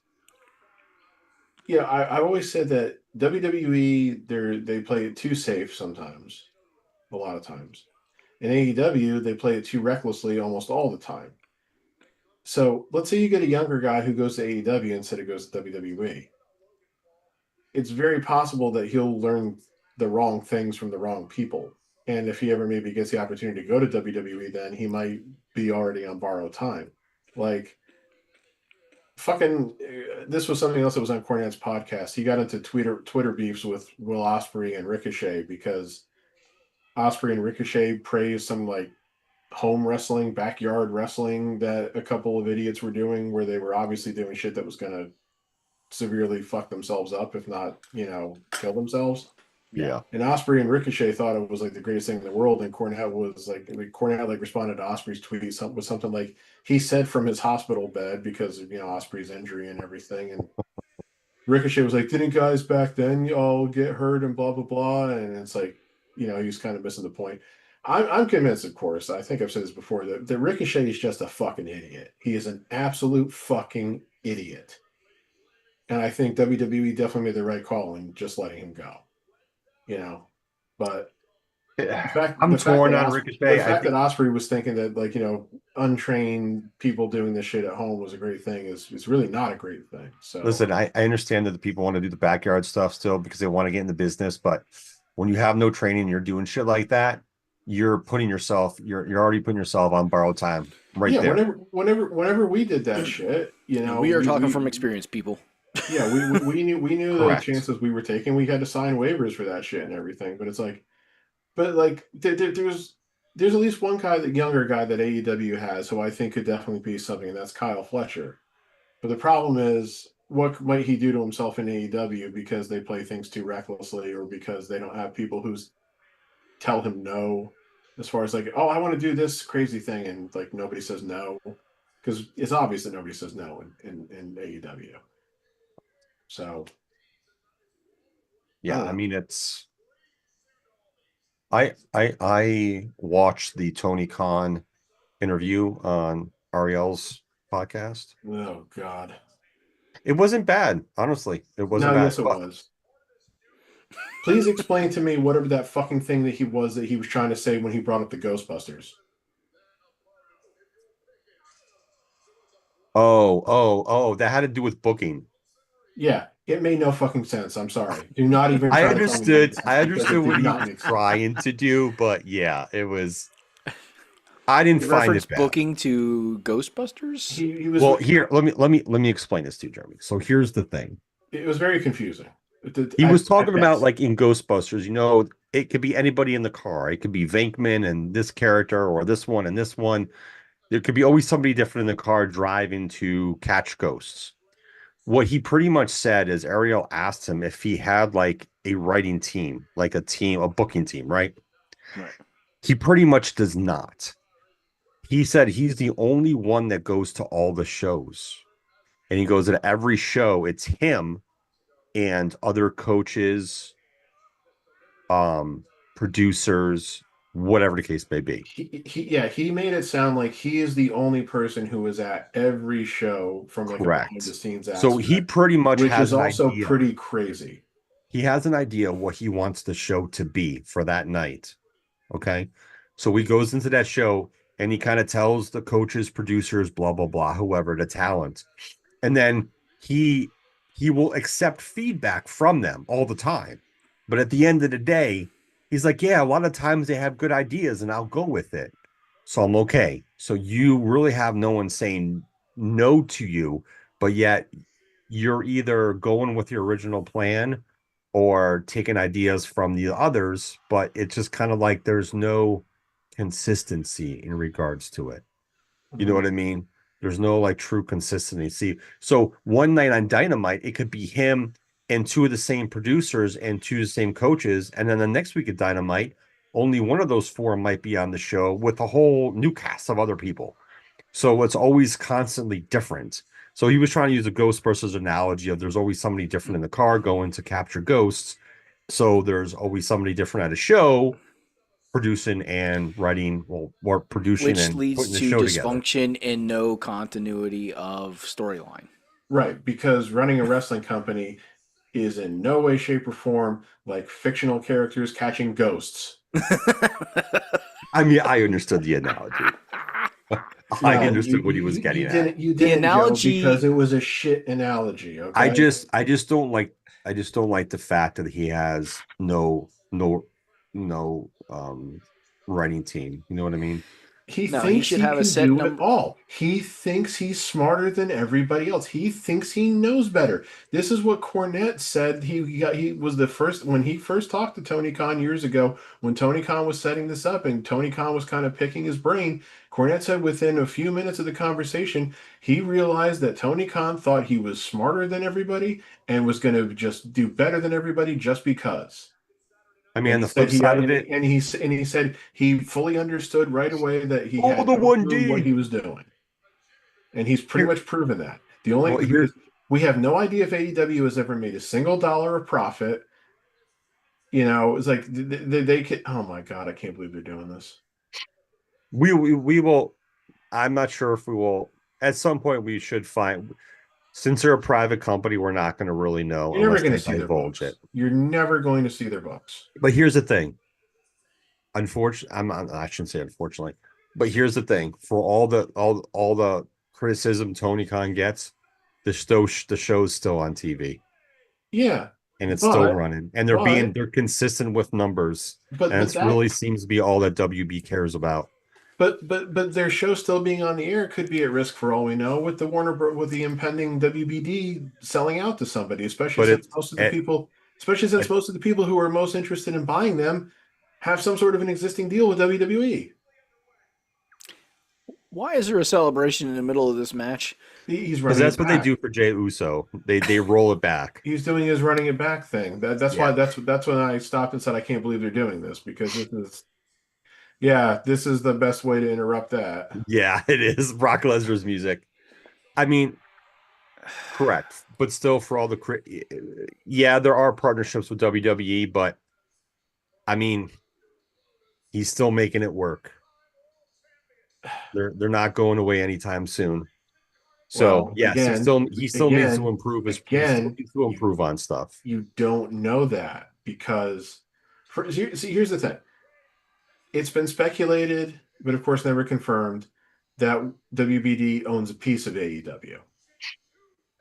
I've always said that WWE they play it too safe sometimes, a lot of times. In AEW, they play it too recklessly almost all the time. So let's say you get a younger guy who goes to AEW instead of goes to WWE. It's very possible that he'll learn the wrong things from the wrong people. And if he ever maybe gets the opportunity to go to WWE, then he might be already on borrowed time. Like, fucking, this was something else that was on Cornette's podcast. He got into Twitter beefs with Will Ospreay and Ricochet because Ospreay and Ricochet praised some like home wrestling, backyard wrestling that a couple of idiots were doing, where they were obviously doing shit that was going to severely fuck themselves up, if not, kill themselves.
Yeah.
And Ospreay and Ricochet thought it was like the greatest thing in the world. And Cornette was like, Cornette like responded to Ospreay's tweet with something like he said from his hospital bed because of Ospreay's injury and everything. And Ricochet was like, didn't guys back then all get hurt and blah blah blah? And it's like, he's kind of missing the point. I'm convinced, of course. I think I've said this before that Ricochet is just a fucking idiot. He is an absolute fucking idiot. And I think WWE definitely made the right call in just letting him go. But
I'm torn on Ricochet.
The fact that Ospreay was thinking that untrained people doing this shit at home was a great thing is really not a great thing. So
listen, I understand that the people want to do the backyard stuff still because they want to get in the business, but when you have no training, you're doing shit like that, you're already putting yourself on borrowed time there.
Whenever we did that shit,
we are talking from experience, people.
Yeah, we knew the chances we were taking. We had to sign waivers for that shit and everything. But it's like, there's at least one younger guy that AEW has who I think could definitely be something, and that's Kyle Fletcher. But the problem is, what might he do to himself in AEW because they play things too recklessly, or because they don't have people who tell him no, as far as like, oh, I want to do this crazy thing, and like nobody says no, because it's obvious that nobody says no in AEW. So,
yeah, I mean, it's. I watched the Tony Khan interview on Ariel's podcast.
Oh God,
it wasn't bad, honestly. It wasn't bad.
Yes, it was. Please explain to me whatever that fucking thing that he was trying to say when he brought up the Ghostbusters.
Oh, that had to do with booking.
Yeah, it made no fucking sense. I'm sorry. Do not even.
I understood what he was trying to do, but yeah, it was. I didn't find it bad.
Booking to Ghostbusters.
He was.
Well, here, let me explain this to you, Jeremy. So here's the thing.
It was very confusing.
He was talking about like in Ghostbusters, it could be anybody in the car. It could be Venkman and this character, or this one and this one. There could be always somebody different in the car driving to catch ghosts. What he pretty much said is Ariel asked him if he had like a writing team, like a booking team, right?
Right.
He pretty much does not. He said he's the only one that goes to all the shows. And he goes to every show, it's him and other coaches, producers, whatever the case may be.
He made it sound like he is the only person who is at every show from like
correct.
A behind the scenes aspect.
So he pretty much
which
has
is also pretty crazy.
He has an idea of what he wants the show to be for that night. Okay. So he goes into that show and he kind of tells the coaches, producers, blah, blah, blah, whoever, the talent. And then he will accept feedback from them all the time. But at the end of the day, he's like, yeah, a lot of times they have good ideas and I'll go with it. So I'm okay. So you really have no one saying no to you, but yet you're either going with your original plan or taking ideas from the others, but it's just kind of like there's no consistency in regards to it. You know what I mean? There's no like true consistency. So one night on Dynamite, it could be him and two of the same producers and two of the same coaches. And then the next week at Dynamite, only one of those four might be on the show with a whole new cast of other people. So it's always constantly different. So he was trying to use a Ghostbusters analogy of there's always somebody different in the car going to capture ghosts. So there's always somebody different at a show producing and writing, well, or producing
which
and
leads
putting the
to
show together.
dysfunction and no continuity of storyline.
Right, because running a wrestling company is in no way, shape, or form like fictional characters catching ghosts.
I mean, I understood the analogy. I
No,
understood what he was getting at.
you
The
didn't, Joe,
analogy,
because it was a shit analogy.
I
Okay,
just I just don't like I just don't like the fact that he has no writing team. You know what I mean?
he
no, he
thinks
should
he
have a
can
set
do it
number.
all. He thinks he's smarter than everybody else. He thinks he knows better. This is what Cornette said. He was the first when he first talked to Tony Khan years ago. When Tony Khan was setting this up, and Tony Khan was kind of picking his brain. Cornette said within a few minutes of the conversation, he realized that Tony Khan thought he was smarter than everybody and was going to just do better than everybody just because.
I mean,
And
on
he
the
said
flip side of it,
he said he fully understood right away that he
oh,
had
the
no
one
clue what
D
he was doing, and he's pretty
here.
much proven that. The only
Well, here
because we have no idea if AEW has ever made a single dollar of profit. You know, it's like they could. Oh my god, I can't believe they're doing this.
we will. I'm not sure if we will. At some point, we should find. Since they're a private company, we're not going to really know
You're never
unless
going
they
to see their
divulge it.
books. You're never going to see their books.
But here's the thing. Unfortunately, I shouldn't say unfortunately, but here's the thing: for all the criticism Tony Khan gets, the show's still on TV
Yeah,
and it's still
but
running, and
but
they're consistent with numbers,
but
and
but
it's
that
really seems to be all that WB cares about.
but their show still being on the air could be at risk for all we know with the with the impending WBD selling out to somebody,
But
especially since
at
most of the people who are most interested in buying them have some sort of an existing deal with WWE.
Why is there a celebration in the middle of this match?
He's
because
running
that's
it
what they
back.
do for Jay Uso. They roll it back.
He's doing his running it back thing. That's why
Yeah,
that's when I stopped and said I can't believe they're doing this because this is the best way to interrupt that.
yeah, it is Brock Lesnar's music. I mean, correct, but still, for all yeah, there are partnerships with WWE, but I mean, he's still making it work. They're not going away anytime soon. So
Well,
yes, he still needs to improve he still
again,
needs to improve on stuff.
you don't know that because see, here's the thing. It's been speculated, but of course never confirmed, that WBD owns a piece of AEW.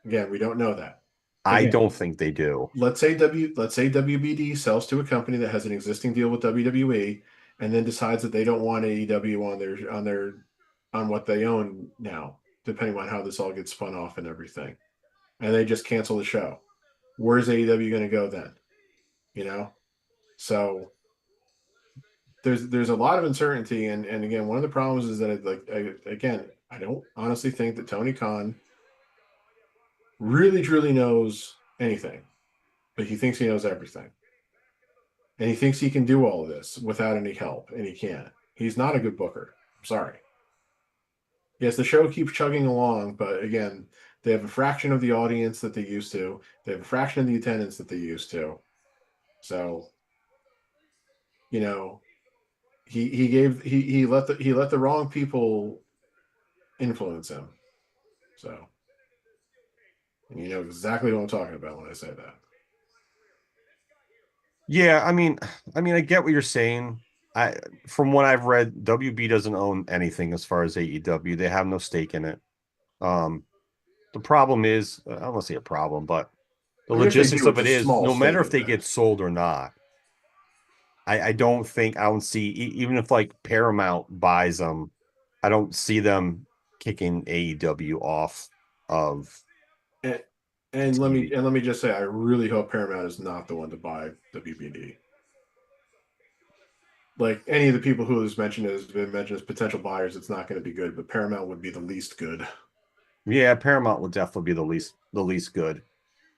Again, we don't know that.
I
Again,
don't think they do.
let's say WBD sells to a company that has an existing deal with WWE and then decides that they don't want AEW on what they own now, depending on how this all gets spun off and everything. And they just cancel the show. Where's AEW going to go then? You know? So there's a lot of uncertainty, and again, one of the problems is that I don't honestly think that Tony Khan really truly knows anything, but he thinks he knows everything, and he thinks he can do all of this without any help, and he can't. He's not a good booker. I'm sorry. Yes, the show keeps chugging along, but again, they have a fraction of the audience that they used to. They have a fraction of the attendance that they used to. So, you know, he let the wrong people influence him. So, and you know exactly what I'm talking about when I say that.
Yeah, I get what you're saying. From what I've read, WB doesn't own anything as far as AEW. They have no stake in it. Um, the problem is, I don't want to say a problem, but the
I guess they
logistics
do.
of
It's
it
a
is
small
no matter
stake
if
in
they get
this.
sold or not, I don't see even if like Paramount buys them, I don't see them kicking AEW off of
And, and
TV.
let me just say, I really hope Paramount is not the one to buy WBD. Like any of the people who has been mentioned as potential buyers, it's not going to be good. But Paramount would be the least good.
Yeah, Paramount would definitely be the least good.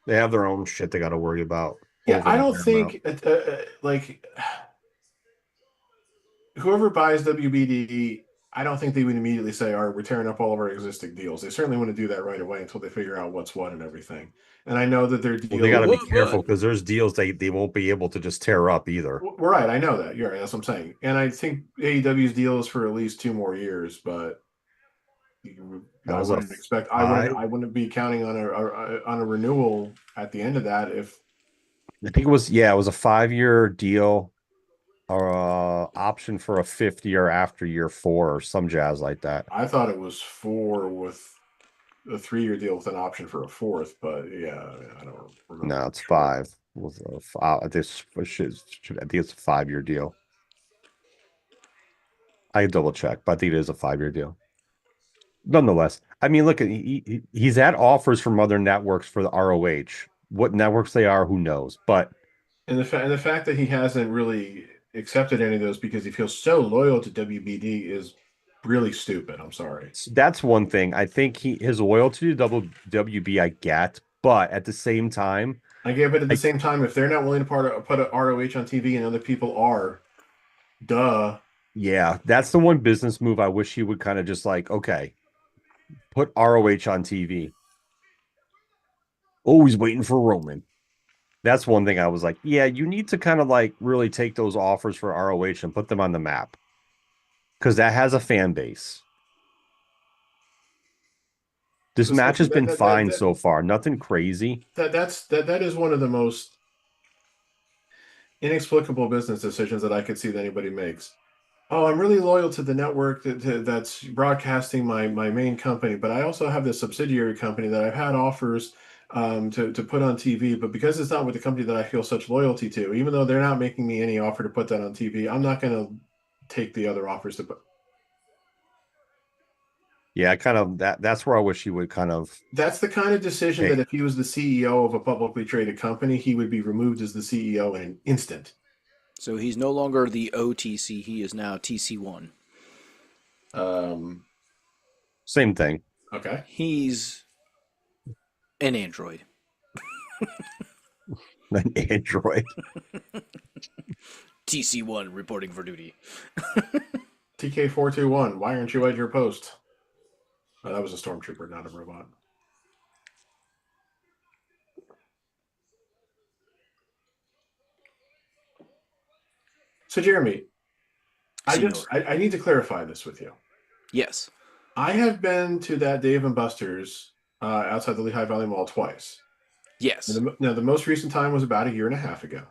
They have their own shit they got to worry about
Yeah,
over
I
at
don't
Paramount.
think like whoever buys WBD I don't think they would immediately say, "All right, we're tearing up all of our existing deals." They certainly want to do that right away until they figure out what's what and everything. And I know that their
Well, they got
deal.
to be
What?
careful because there's deals they won't be able to just tear up either.
Right, I know that. You're right. That's what I'm saying. And I think AEW's deal is for at least 2 more years, but
That
I
was a
wouldn't expect.
five.
I wouldn't be counting on a renewal at the end of that. If
I think it was a 5-year deal or option for a 5th year after year 4 or some jazz like that.
I thought it was 4 with a 3-year deal with an option for a fourth, but yeah, I don't remember.
No, it's 5. With this I think it's a 5-year deal. I double check, but I think it is a 5-year deal. Nonetheless, I mean, look, he's had offers from other networks for the ROH. What networks they are, who knows? But
And the fact that he hasn't really accepted any of those because he feels so loyal to WBD is really stupid. I'm sorry.
that's one thing. I think his loyalty to WB I get, but at the same time,
I get, but at the
I,
same time, if they're not willing to put a ROH on TV and other people are, duh.
yeah, that's the one business move I wish he would kind of just like, okay, put ROH on TV. Always waiting for Roman. That's one thing I was like, yeah, you need to kind of like really take those offers for ROH and put them on the map because that has a fan base. This match has been fine so far, nothing crazy.
That is one of the most inexplicable business decisions that I could see that anybody makes. Oh, I'm really loyal to the network that's broadcasting my main company, but I also have this subsidiary company that I've had offers to put on TV, but because it's not with the company that I feel such loyalty to, even though they're not making me any offer to put that on TV, I'm not going to take the other offers to put.
Yeah, kind of that's where I wish he would kind of.
That's the kind of decision that if he was the CEO of a publicly traded company, he would be removed as the CEO in an instant.
So he's no longer the OTC. He is now TC1.
Same thing.
Okay.
He's an android.
An android.
TC1 reporting for duty.
TK421, why aren't you at your post? Oh, that was a stormtrooper, not a robot. So, Jeremy, I need to clarify this with you.
Yes.
I have been to that Dave and Buster's outside the Lehigh Valley Mall twice.
Yes.
Now, the most recent time was about a year and a half ago.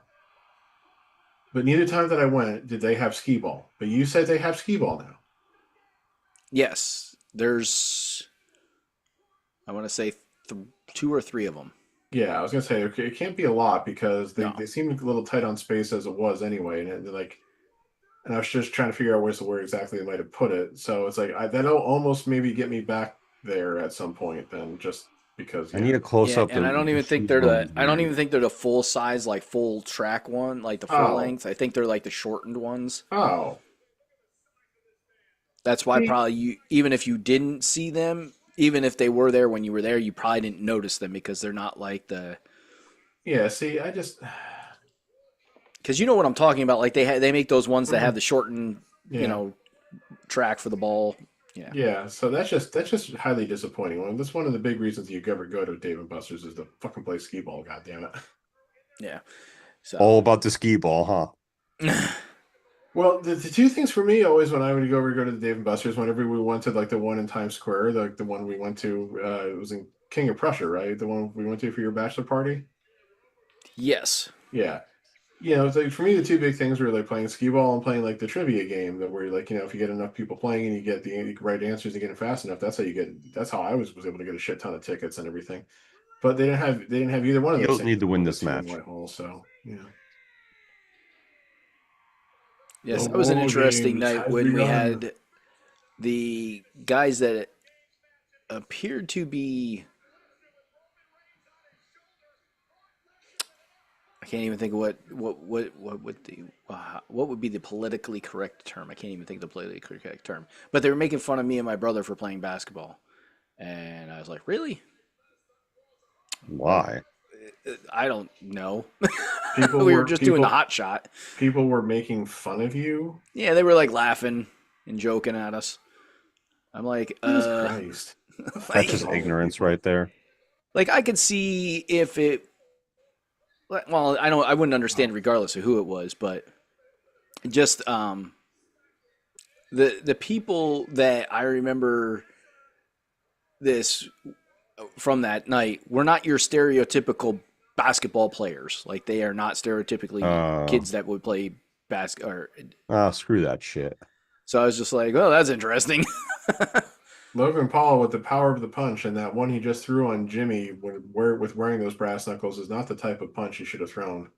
But neither time that I went did they have skee ball. But you said they have skee ball now.
Yes. There's, I want to say 2 or 3 of them.
Yeah, I was gonna say okay, it can't be a lot because they seem a little tight on space as it was anyway, and I was just trying to figure out where exactly they might have put it. So it's like that'll almost maybe get me back there at some point. Then just because
I need a close up.
And I don't even think they're the full size, like full track one, like the full length. I think they're like the shortened ones.
Oh,
that's why probably even if you didn't see them. Even if they were there when you were there, you probably didn't notice them because they're not like the.
Yeah, see, I just.
Because you know what I'm talking about. Like they make those ones that have the shortened, track for the ball. Yeah.
Yeah, so that's just highly disappointing. Well, that's one of the big reasons you ever go to Dave and Buster's is to fucking play skee ball. God damn it.
Yeah. So.
All about the skee ball, huh?
Well, the 2 things for me always when I would go to the Dave and Buster's, whenever we went to like the one in Times Square, like the one we went to, it was in King of Prussia, right? The one we went to for your bachelor party.
Yes.
Yeah. It's like for me the 2 big things were like playing skee ball and playing like the trivia game that where like if you get enough people playing and you get the right answers and get it fast enough, that's how I was able to get a shit ton of tickets and everything. But they didn't have either one of those.
You don't need to win this match.
Whitehall, so yeah.
Yes, that was an interesting night when we had the guys that appeared to be. I can't even think of what would be the politically correct term. I can't even think of the politically correct term. But they were making fun of me and my brother for playing basketball, and I was like, "Really?
Why?
I don't know."
We
were just doing the hot shot.
People were making fun of you.
Yeah, they were like laughing and joking at us. I'm like,
Jesus Christ.
That's just
Wrong with
ignorance
people.
right there.
like I could see if it. Well, I wouldn't understand regardless of who it was, but just the people that I remember this from that night were not your stereotypical basketball players. Like they are not stereotypically kids that would play basket.
Screw that shit.
So I was just like, oh, that's interesting.
Logan Paul with the power of the punch, and that one he just threw on Jimmy with wearing those brass knuckles is not the type of punch he should have thrown.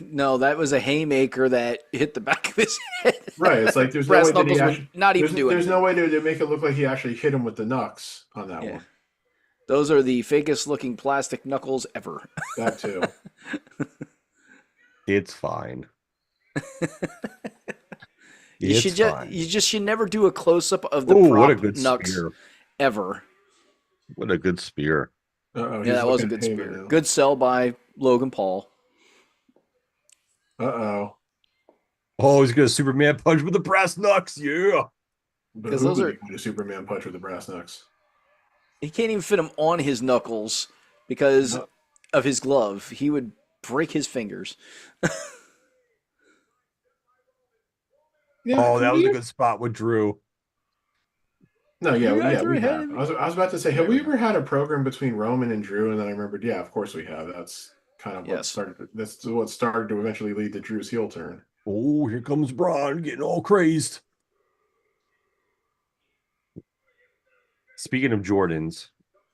No, that was a haymaker that hit the back of his head.
Right. It's like there's no
Brass
way that he
knuckles would
actually,
not even do
there's
anything.
no way to make it look like he actually hit him with the knucks on that
Yeah.
one.
Those are the fakest looking plastic knuckles ever.
That too.
It's fine.
You
It's
should
fine.
you just should never do a close up of the
Ooh,
prop
what a good
knucks
spear.
ever.
What a good spear.
Uh-oh,
Yeah, that was a good spear. Good sell by Logan Paul.
Uh-oh.
Oh, he's gonna Superman punch with the brass knucks. Yeah.
Because those are
a Superman punch with the brass knucks.
he can't even fit them on his knuckles because
No.
of his glove. He would break his fingers.
Yeah,
Oh, that was a
we-
good spot with Drew.
No, yeah,
You guys
yeah,
are
we
ahead
have.
of me.
I was about to say, have we ever had a program between Roman and Drew? And then I remembered, yeah, of course we have. That's kind of what
Yes.
started. That's what started to eventually lead to Drew's heel turn.
Oh, here comes Braun getting all crazed. Speaking of Jordans,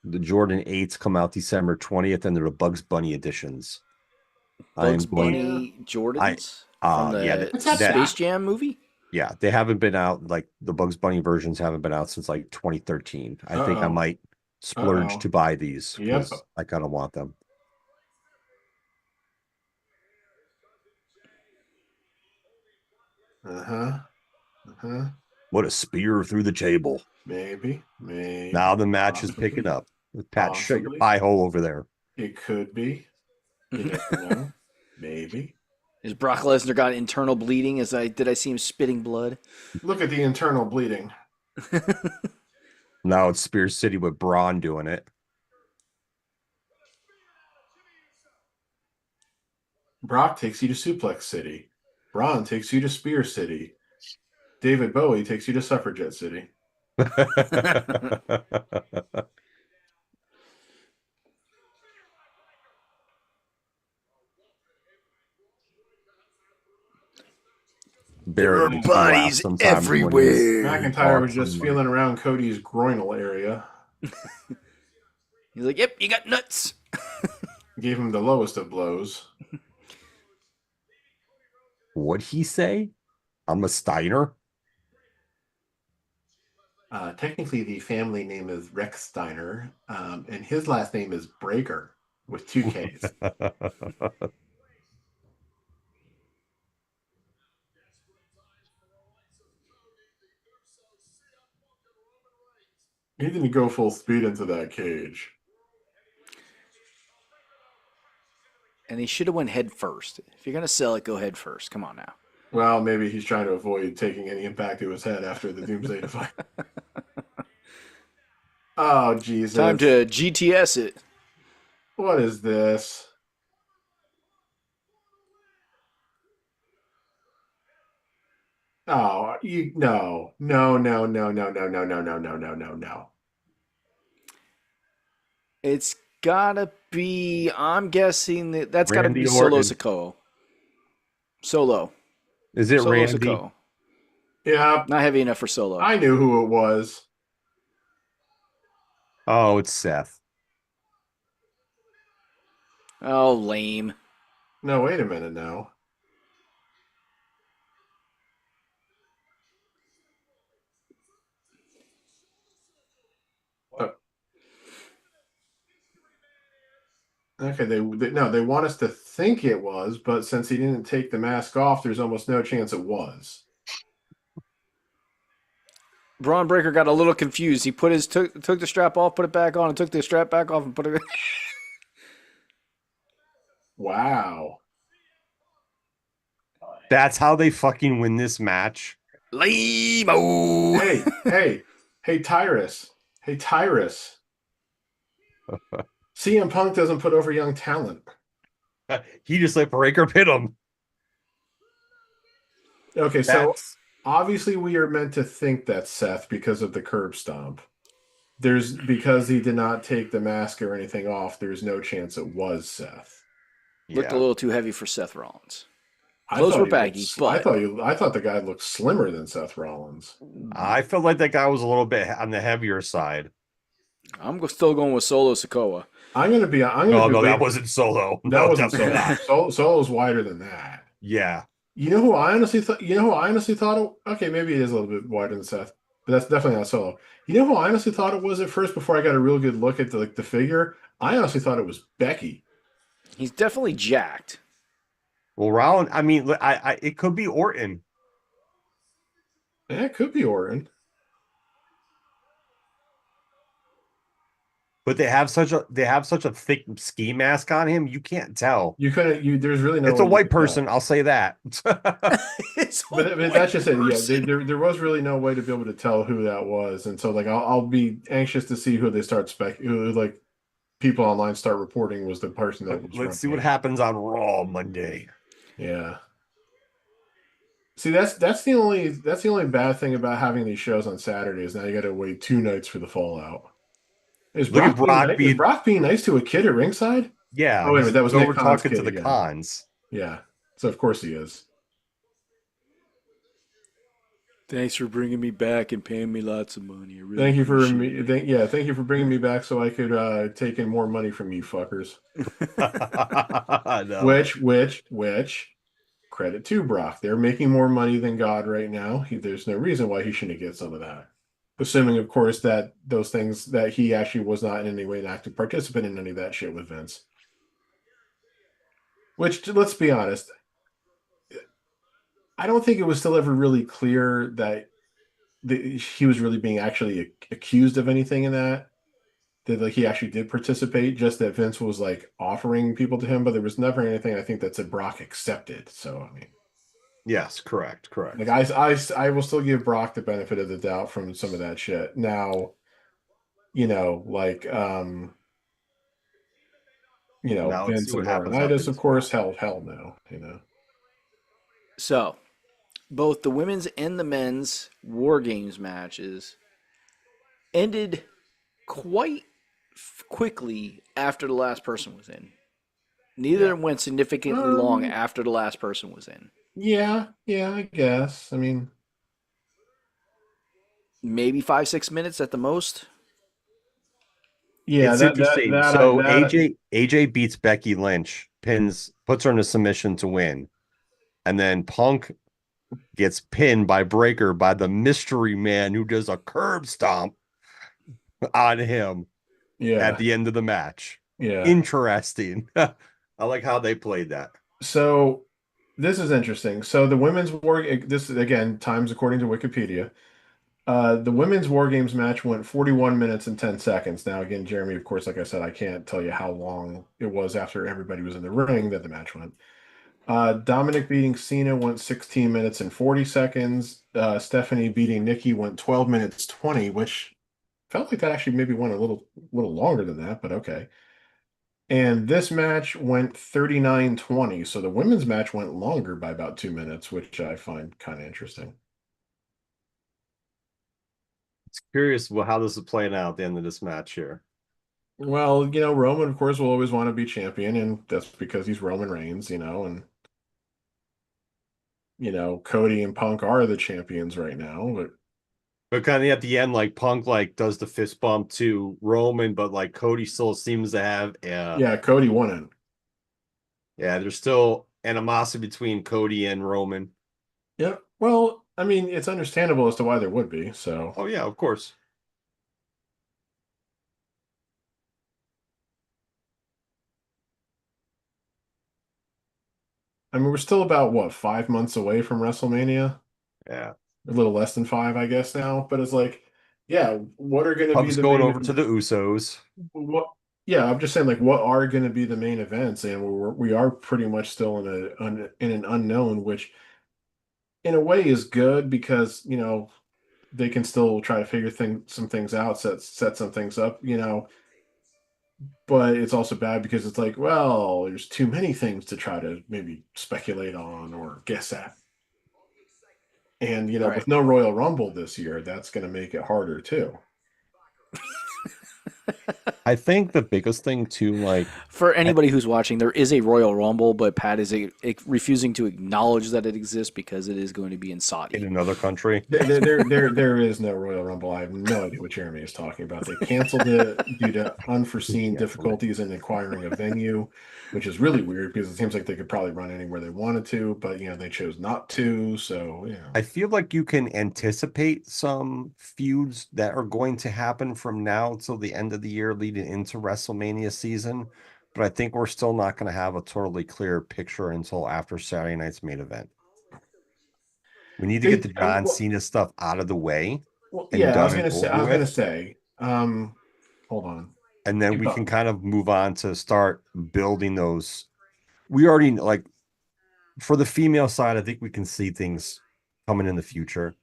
the Jordan 8s come out December 20th, and they're the Bugs Bunny editions.
Bugs
I'm going-
Bunny Jordans from the
yeah,
Space Jam movie.
Yeah, they haven't been out, like the Bugs Bunny versions haven't been out since like 2013. I think I
Uh-oh.
might splurge
Uh-oh.
to buy these
Yep.
because I kind of want them.
Uh-huh. Uh-huh.
What a spear through the table.
Maybe.
Now the match is picking up. Pat, shut your
Possibly.
pie hole over there.
It could be. You never know. Maybe.
Is Brock Lesnar got internal bleeding? Did I see him spitting blood?
Look at the internal bleeding.
Now it's Spear City with Braun doing it.
Brock takes you to Suplex City. Braun takes you to Spear City. David Bowie takes you to Suffragette City.
Barrett makes me laugh
bodies
sometimes when he's-
everywhere.
McIntyre was just
Awesome.
feeling around Cody's groinal area.
He's like, "Yep, you got nuts."
Gave him the lowest of blows.
What'd he say? I'm a Steiner.
Technically, the family name is Rex Steiner, and his last name is Breaker with two Ks. He didn't go full speed into that cage.
And he should have went head first. If you're gonna sell it, go head first. Come on now.
Well, maybe he's trying to avoid taking any impact to his head after the Doomsday fight. Oh, Jesus.
Time to GTS it.
What is this? Oh, no.
It's gotta be. I'm guessing that's gotta
Randy
be Solo
Orton.
Sikoa. Solo.
Is it
Solo
Randy?
Sikoa.
Yeah,
Not heavy enough for Solo.
I knew who it was.
Oh, it's Seth.
Oh, lame.
No, wait a minute now. Okay, they want us to think it was, but since he didn't take the mask off, there's almost no chance it was.
Braun Breaker got a little confused. He took the strap off, put it back on, and took the strap back off and put it.
Wow.
That's how they fucking win this match.
Lame.
Hey, Hey Tyrus. Hey Tyrus. CM Punk doesn't put over young talent.
He just let Breaker pit him.
Okay, so
That's
obviously we are meant to think that's Seth because of the curb stomp. Because he did not take the mask or anything off, there's no chance it was Seth.
Looked a
yeah.
little too heavy for Seth Rollins.
I
Clothes
thought
were
he looked,
baggy, but
I thought the guy looked slimmer than Seth Rollins.
I felt like that guy was a little bit on the heavier side.
Still going with Solo Sokoa.
I'm gonna
No,
be
no, that
wait.
wasn't Solo.
That
No,
wasn't
definitely
Solo.
not.
Solo's wider than that.
Yeah.
You know who I honestly thought? You know who I honestly thought? Okay, maybe it is a little bit wider than Seth, but that's definitely not Solo. You know who I honestly thought it was at first before I got a real good look at the figure? I honestly thought it was Becky.
He's definitely jacked.
Well, Rollins, I mean, it could be Orton.
Yeah, it could be Orton.
But they have such a thick ski mask on him, you can't tell.
You couldn't. You There's really no
It's a
way you
white
could tell.
person, I'll say that.
It's a
But that's just it. Yeah,
person.
there was really no way to be able to tell who that was, and so like I'll be anxious to see who they start who like people online start reporting was the person that was
Let's see
running
what
it.
happens on Raw Monday.
Yeah. See, that's the only bad thing about having these shows on Saturdays. Now you got to wait 2 nights for the fallout.
Look at Brock
Is
being,
Brock being nice to a kid at ringside?
yeah,
Oh wait a minute,
he's
that was Nick
over
Khan's
talking to
kid
the
again.
cons.
Yeah, so of course he is.
Thanks for bringing me back and paying me lots of money. I really
Thank you for
appreciate
me.
it.
Thank you for bringing me back so I could take in more money from you fuckers.
No.
Which credit to Brock. They're making more money than God right now. There's no reason why he shouldn't get some of that. Assuming, of course, that those things that he actually was not in any way an active participant in any of that shit with Vince. Which, let's be honest, I don't think it was still ever really clear that he was really being actually accused of anything in that. That like he actually did participate, just that Vince was like offering people to him, but there was never anything I think that said Brock accepted. So I mean,
Yes, correct,
like
correct.
I will still give Brock the benefit of the doubt from some of that shit. Now, you know, like
Now let's see
Vince and
what happens after
Laurinaitis, of
this
course,
match.
hell no, you know.
So, both the women's and the men's War Games matches ended quite quickly after the last person was in. Neither
Yeah.
went significantly long
Um,
after the last person was in.
yeah, I guess. I mean,
Maybe 5, 6 minutes at the most.
yeah,
It's interesting. So
that
AJ beats Becky Lynch, puts her in a submission to win. And then Punk gets pinned by Breaker by the mystery man who does a curb stomp on him at
yeah,
the end of the match.
yeah.
Interesting. I like how they played that.
So this is interesting. So the women's war, this is again, times according to Wikipedia. The women's War Games match went 41 minutes and 10 seconds. Now, again, Jeremy, of course, like I said, I can't tell you how long it was after everybody was in the ring that the match went. Dominic beating Cena went 16 minutes and 40 seconds. Stephanie beating Nikki went 12 minutes 20, which felt like that actually maybe went a little longer than that, but okay. And this match went 39-20. So the women's match went longer by about 2 minutes, which I find kind of interesting.
Curious how this is playing out at the end of this match here.
Well, Roman, of course, will always want to be champion, and that's because he's Roman Reigns, and Cody and Punk are the champions right now.
But kind of at the end, like Punk like does the fist bump to Roman, but like Cody still seems to have
Yeah, Cody won it.
yeah, there's still animosity between Cody and Roman.
Yeah. Well, I mean, it's understandable as to why there would be. So,
Oh yeah, of course.
I mean, we're still about what, 5 months away from WrestleMania?
Yeah.
A little less than five, I guess now. But it's like, yeah, what are going to be
Punk's
the
going
main
over to the Usos.
what? Yeah, I'm just saying, like, what are going to be the main events, and we are pretty much still in an unknown, which in a way is good because they can still try to figure some things out, set some things up, but it's also bad because it's like, well, there's too many things to try to maybe speculate on or guess at. And
Right.
with no Royal Rumble this year, that's going to make it harder too.
I think the biggest thing too, like
For
I,
anybody who's watching, there is a Royal Rumble, but Pat is refusing to acknowledge that it exists because it is going to be in
in
Saudi.
another country,
There is no Royal Rumble. I have no idea what Jeremy is talking about. They canceled it due to
we
unforeseen
canceled it.
difficulties in acquiring a venue, which is really weird because it seems like they could probably run anywhere they wanted to, but they chose not to. So
I feel like you can anticipate some feuds that are going to happen from now till the end of the year, leading into WrestleMania season. But I think we're still not going to have a totally clear picture until after Saturday night's main event. We need to get the John
well,
Cena stuff out of the way and
yeah,
done and
I
over
was gonna
with.
say, hold on,
And then
keep
we can
talking.
kind of move on to start building those. We already like for the female side, I think we can see things coming in the future.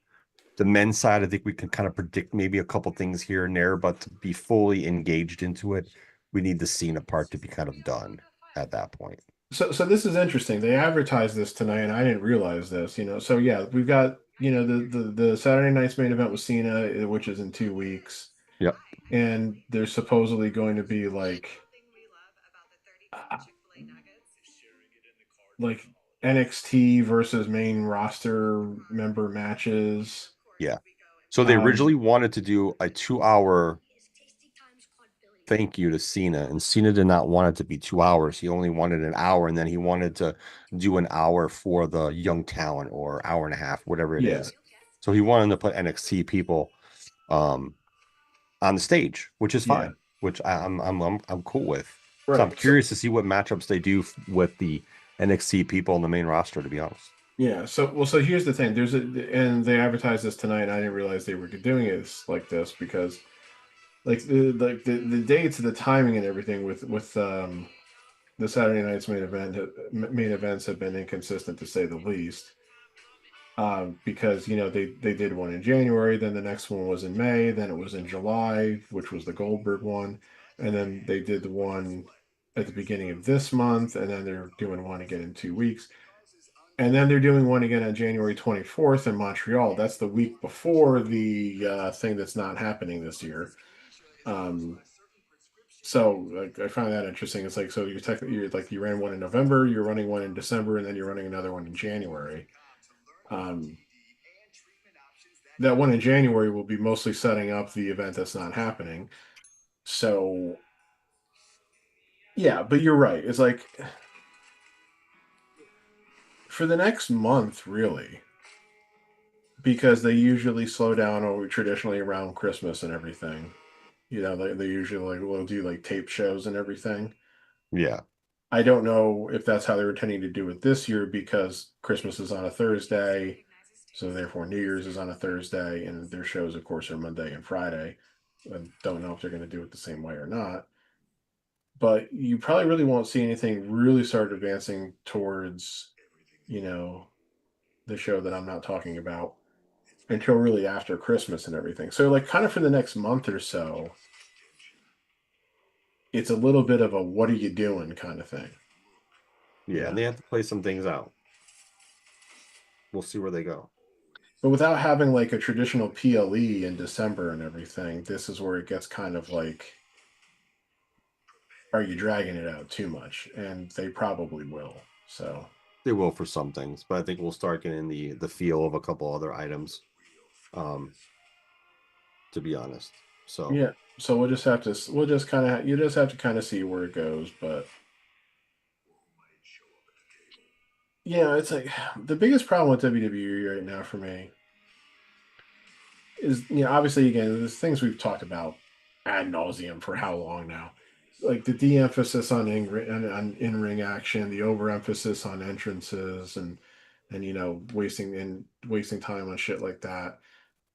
The men's side, I think we can kind of predict maybe a couple things here and there, but to be fully engaged into it, we need the Cena part to be kind of done at that point.
So this is interesting. They advertised this tonight, and I didn't realize this. So yeah, we've got the Saturday night's main event with Cena, which is in 2 weeks,
Yep.
and there's supposedly going to be uh, like NXT versus main roster member matches.
Yeah. So they
Um,
originally wanted to do a 2 hour thank you to Cena, and Cena did not want it to be 2 hours. He only wanted an hour, and then he wanted to do an hour for the young talent or hour and a half, whatever it
yeah,
is. So he wanted to put NXT people um on the stage, which is
yeah,
fine, which I'm cool with. So I'm
right.
curious to see what matchups they do with the NXT people on the main roster, to be honest.
Yeah. So here's the thing. And they advertised this tonight. And I didn't realize they were doing it like this because the dates, the timing, and everything with the Saturday night's main events have been inconsistent to say the least. Because they did one in January, then the next one was in May, then it was in July, which was the Goldberg one, and then they did the one at the beginning of this month, and then they're doing one again in 2 weeks. And then they're doing one again on January 24th in Montreal. That's the week before the thing that's not happening this year. Um, so I find that interesting. It's like, so you're like, you ran one in November, you're running one in December, and then you're running another one in January. Um, that one in January will be mostly setting up the event that's not happening. So yeah, but you're right. It's like for the next month, really, because they usually slow down or traditionally around Christmas and everything. They usually will do like tape shows and everything.
Yeah,
I don't know if that's how they're intending to do it this year because Christmas is on a Thursday, so therefore New Year's is on a Thursday, and their shows, of course, are Monday and Friday. I don't know if they're going to do it the same way or not. But you probably really won't see anything really start advancing towards, you know, the show that I'm not talking about until really after Christmas and everything. So, like, kind of for the next month or so, it's a little bit of a what are you doing kind of thing.
yeah,
Yeah.
and they have to play some things out. We'll see where they go.
But without having like a traditional PLE in December and everything, this is where it gets kind of like, are you dragging it out too much? And they probably will. So,
They will for some things, but I think we'll start getting the feel of a couple other items. Um, to be honest. So
yeah. So we'll just kind of, you just have to kind of see where it goes. But yeah, it's like the biggest problem with WWE right now for me is, obviously, again, there's things we've talked about ad nauseum for how long now. Like the de-emphasis on in-ring action, the overemphasis on entrances, and wasting time on shit like that.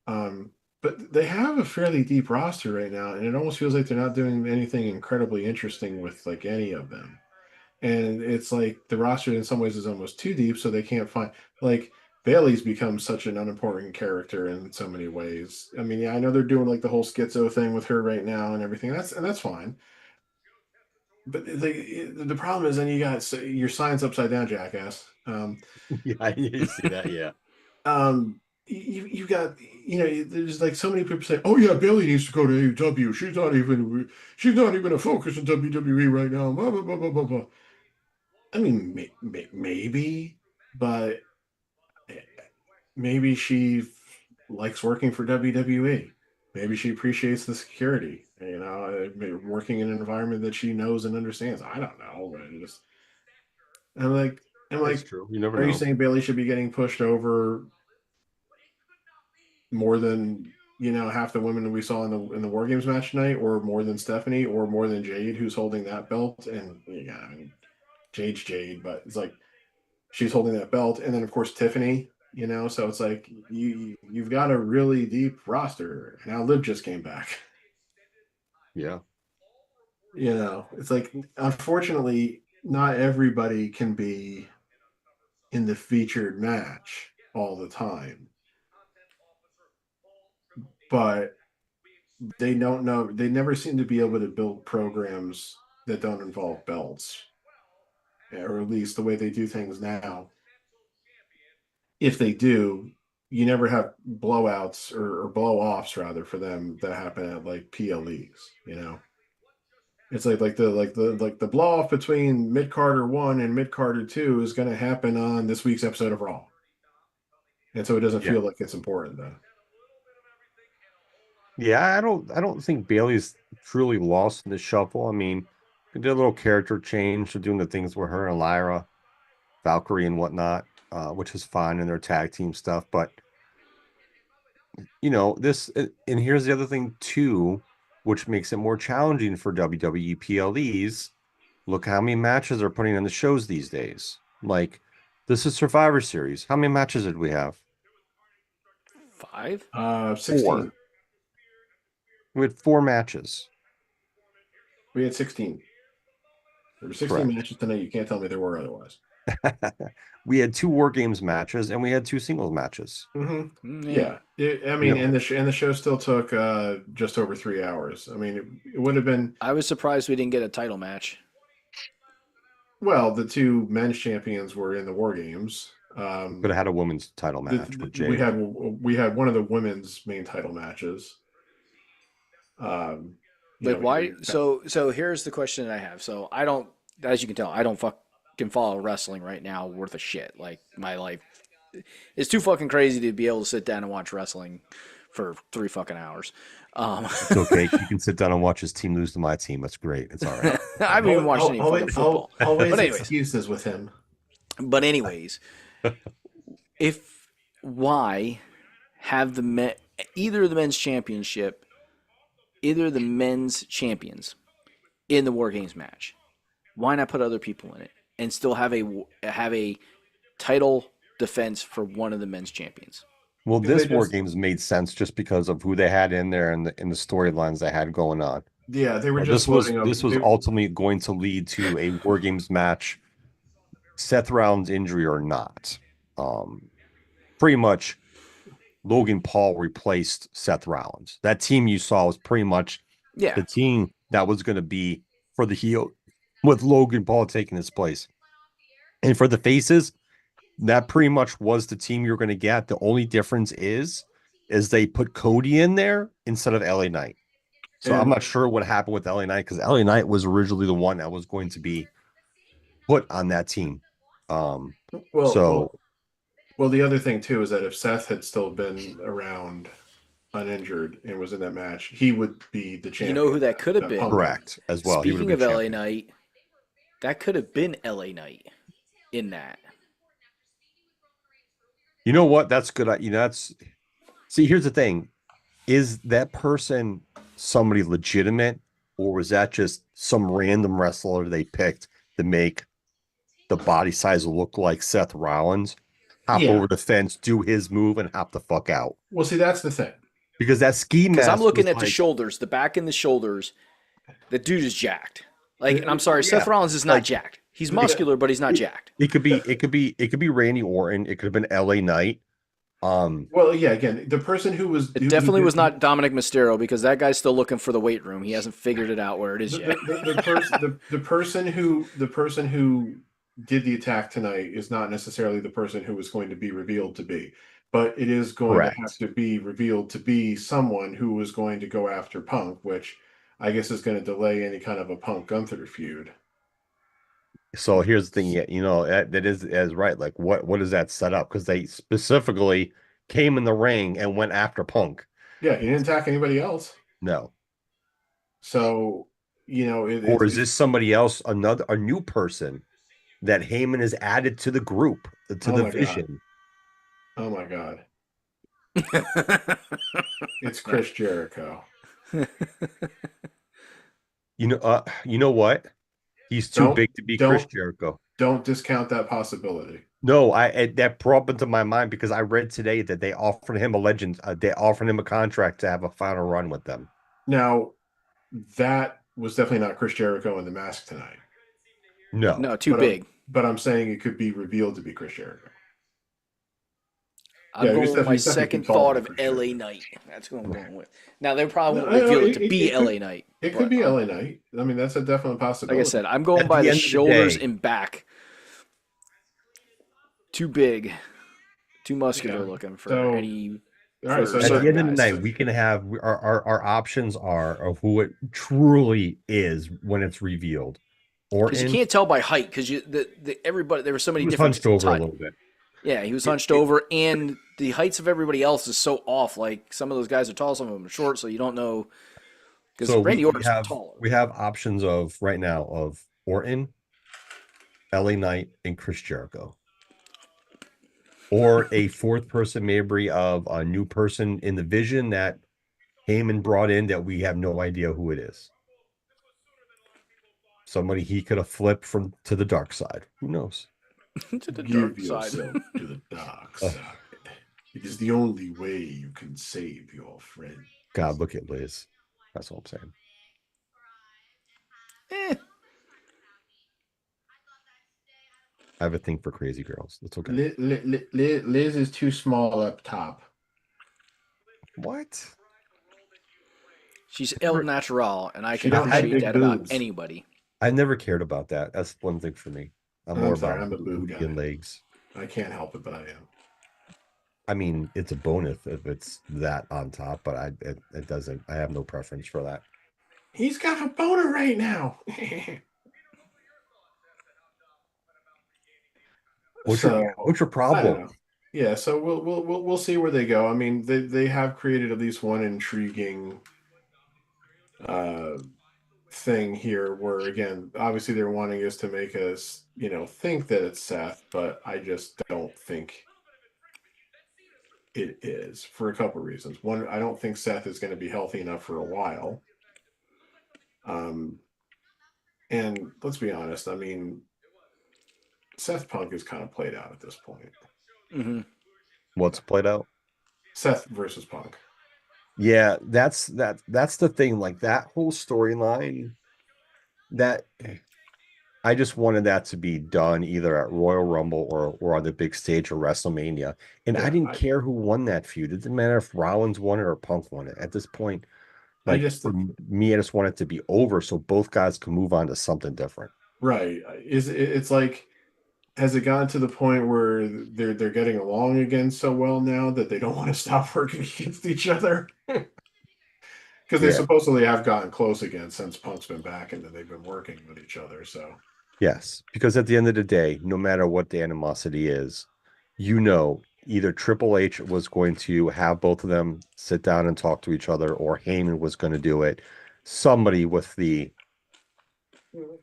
Um, but they have a fairly deep roster right now, and it almost feels like they're not doing anything incredibly interesting with like any of them. And it's like the roster in some ways is almost too deep, so they can't find like Bailey's become such an unimportant character in so many ways. I mean, yeah, I know they're doing like the whole schizo thing with her right now and everything. That's fine. But the problem is then you got your science upside down, jackass.
Yeah, you see that, yeah.
You got there's like so many people say, oh yeah, Bailey needs to go to AEW. She's not even a focus in WWE right now. Blah, blah, blah, blah, blah, blah. I mean, maybe, but maybe she likes working for WWE. Maybe she appreciates the security, working in an environment that she knows and understands. I don't know, but I'm like,
That's true. You never
are you
know.
saying Bailey should be getting pushed over more than half the women we saw in the War Games match tonight, or more than Stephanie, or more than Jade, who's holding that belt? And yeah, I mean, Jade's Jade, but it's like she's holding that belt, and then of course Tiffany. So it's like you've got a really deep roster. Now Liv just came back.
Yeah.
It's like, unfortunately, not everybody can be in the featured match all the time. But they don't know. They never seem to be able to build programs that don't involve belts, or at least the way they do things now. If they do, you never have blowouts or blow-offs rather for them that happen at like PLEs. It's like the blow off between Mid Carter 1 and Mid Carter 2 is going to happen on this week's episode of Raw, and so it doesn't feel like it's important though.
Yeah, I don't think Bailey's truly lost in the shuffle. I mean, they did a little character change to doing the things with her and Lyra, Valkyrie and whatnot, which is fine in their tag team stuff. But this, and here's the other thing too, which makes it more challenging for WWE PLEs. Look how many matches they're putting on the shows these days. Like, this is Survivor Series. How many matches did we have?
5?
16.
4. We had 4 matches.
We had 16. There were 16
Correct.
matches tonight. You can't tell me there were otherwise.
We had 2 War Games matches and we had 2 singles matches.
Mm-hmm. Yeah. And the show still took just over 3 hours. I mean, it would have been.
I was surprised we didn't get a title match.
Well, the 2 men's champions were in the War Games.
Could have had a women's title match with Jade.
We had one of the women's main title matches.
Why? So here's the question I have. So I don't, as you can tell, I don't fucking follow wrestling right now worth a shit. Like, my life is too fucking crazy to be able to sit down and watch wrestling for 3 fucking hours.
It's okay. You can sit down and watch his team lose to my team. That's great. It's all right.
I haven't even watched any fucking football.
Always excuses with him.
But anyways, why have either the men's championship, either the men's champions in the War Games match? Why not put other people in it and still have a title defense for one of the men's champions?
Well, this War Games made sense just because of who they had in there and in the storylines they had going on.
Yeah, they were
just this was ultimately going to lead to a War Games match, Seth Rollins' injury or not. Pretty much Logan Paul replaced Seth Rollins. That team you saw was pretty much the team that was going to be for the heel, with Logan Paul taking his place. And for the faces, that pretty much was the team you're going to get. The only difference is they put Cody in there instead of LA Knight. So I'm not sure what happened with LA Knight, because LA Knight was originally the one that was going to be put on that team.
Well, the other thing too is that if Seth had still been around uninjured and was in that match, he would be the champion.
You know who that could have been?
Correct, as well.
Speaking of LA Knight, that could have been LA Knight in that.
You know what? That's good. See, here's the thing. Is that person somebody legitimate, or was that just some random wrestler they picked to make the body size look like Seth Rollins, hop over the fence, do his move, and hop the fuck out?
Well, see, that's the thing.
Because that ski mask.
Because I'm looking at the shoulders, the back and the shoulders. The dude is jacked. Like, and I'm sorry, Seth Rollins is not jacked. He's muscular, but he's not
It,
jacked.
it could be Randy Orton. It could have been LA Knight.
Well, yeah. Again, the person who was
It
who
definitely
did
was not Dominic Mysterio because that guy's still looking for the weight room. He hasn't figured it out where it is yet.
the person who did the attack tonight is not necessarily the person who was going to be revealed to be, but it is going to have
Correct.
to be revealed to be someone who was going to go after Punk, which I guess is going to delay any kind of a Punk Gunther feud.
So here's the thing, yeah, that is right. Like, what is that set up? Because they specifically came in the ring and went after Punk.
Yeah, he didn't attack anybody else,
No.
so
Or is this somebody else, a new person that Heyman has added to the group, to
oh
the
my god,
vision?
oh my god, it's Chris Jericho.
You know what? He's too
Don't
big to be Chris
don't
Jericho.
don't discount that possibility.
No, that brought up into my mind because I read today that they offered him a legend. They offered him a contract to have a final run with them.
Now, that was definitely not Chris Jericho in the mask tonight.
No,
No, too
But
big.
but I'm saying it could be revealed to be Chris Jericho.
I'm
Yeah,
going
he's
with my
definitely
second
tall
thought
by
of
Chris
LA
Jericho.
Knight. That's what I'm going with. Now they probably won't
No,
reveal it to be
it could-
LA Knight.
It could
but,
be LA Knight. I mean, that's a definite
Like
possibility.
I said, I'm going
At
by
the
the
end of the
shoulders
day-
and back. Too big, too muscular
Yeah.
looking for
So-
any.
All right, so
for
at
certain
the end of the
guys.
night, we can have our options are of who it truly is when it's revealed.
Because you
Orton,
can't tell by height because everybody there were so many
he was
different
hunched over a
types.
little bit.
Yeah, he was hunched over, and the heights of everybody else is so off. Like some of those guys are tall, some of them are short, so you don't know. Because
So
Randy
we
Orton's
have
taller.
we have options of right now of Orton, LA Knight, and Chris Jericho. Or a fourth person, maybe of a new person in the vision that Heyman brought in that we have no idea who it is. Somebody he could have flipped from to the dark side. Who knows?
To the
Give
dark side.
yourself to the dark side. It is the only way you can save your friend.
God, look at Liz. That's all I'm saying.
Eh,
I have a thing for crazy girls. That's okay.
Liz is too small up top.
What?
she's El Natural, and I
She
can
don't have
appreciate
big
that about
boobs.
anybody.
I never cared about that. That's one thing for me. I'm
I'm
more
sorry,
about
I'm a boob
booty
guy.
and legs.
I can't help it, but I am.
I mean, it's a bonus if it's that on top, but it doesn't. I have no preference for that.
He's got a boner right now.
What's
So,
your
I don't
problem?
know. Yeah, so we'll see where they go. I mean, they have created at least one intriguing thing here where, again, obviously they're wanting us to make us, think that it's Seth, but I just don't think it is for a couple reasons. One, I don't think Seth is going to be healthy enough for a while. And let's be honest, I mean, Seth Punk is kind of played out at this point.
Hmm.
What's played out?
Seth versus Punk.
Yeah, that's the thing. Like that whole storyline, that I just wanted that to be done either at Royal Rumble or on the big stage or WrestleMania. And I
Yeah,
didn't care who won that feud. It didn't matter if Rollins won it or Punk won it. At this point, like for me, I just want it to be over so both guys can move on to something different.
Right. It's like, has it gotten to the point where they're getting along again so well now that they don't want to stop working against each other? Because they
Yeah.
supposedly have gotten close again since Punk's been back and then they've been working with each other. So
Yes, because at the end of the day, no matter what the animosity is, either Triple H was going to have both of them sit down and talk to each other, or Heyman was going to do it. Somebody with the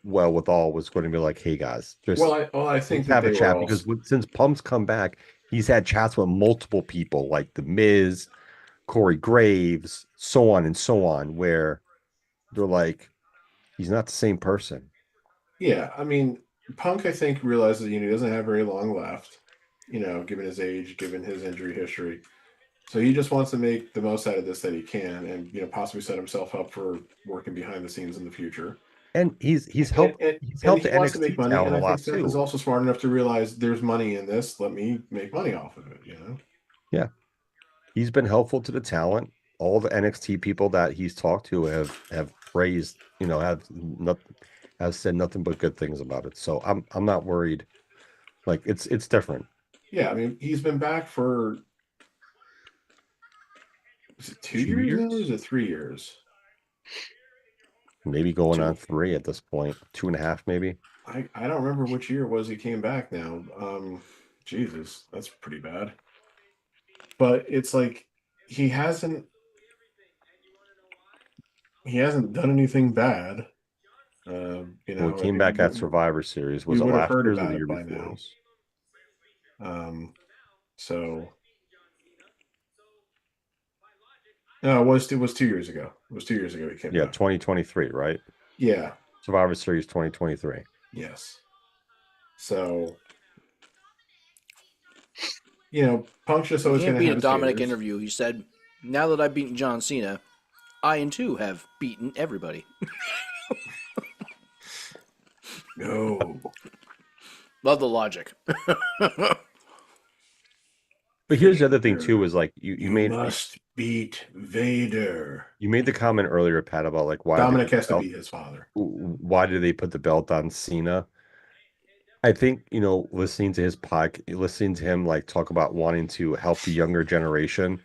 wherewithal was going to be like, "Hey guys, just
I think
let's
that
have a
they
chat."
were
Because
also,
since Pump's come back, he's had chats with multiple people, like The Miz, Corey Graves, so on and so on, where they're like, "He's not the same person."
yeah. I mean, Punk, I think, realizes he doesn't have very long left. Given his age, given his injury history. So he just wants to make the most out of this that he can, and possibly set himself up for working behind the scenes in the future.
And he's
and,
helped
and,
he's
and
helped
he
the
wants to make
NXT
money. And
talent a
I think
lot
Seth is
too.
also smart enough to realize there's money in this. Let me make money off of it.
Yeah, he's been helpful to the talent. All the NXT people that he's talked to have praised, have said nothing but good things about it. So I'm not worried. Like it's different.
Yeah, I mean, he's been back for, is it 2 years now? Or is
2 years,
it 3 years?
maybe going on
Two.
3 at this point, 2.5 maybe.
I don't remember which year it was he came back now. Jesus, that's pretty bad. But it's like he hasn't he hasn't done anything bad.
Well, he came back at Survivor Series.
We
Was it
would have
last
heard
year or the
about
year
it by
before?
now. So no, it was 2 years ago. It was 2 years ago he came
Yeah,
back.
2023, right?
Yeah.
Survivor Series 2023.
Yes. So Punk's just
In
always going to
being
have
a
his
Dominic
haters.
interview, he said, "Now that I've beaten John Cena, I and too have beaten everybody."
No.
Love the logic.
But here's the other thing too:
Vader.
is like
You must beat Vader.
you made the comment earlier, Pat, about like
Dominic has to beat his father.
why did they put the belt on Cena? I think, listening to his listening to him like talk about wanting to help the younger generation,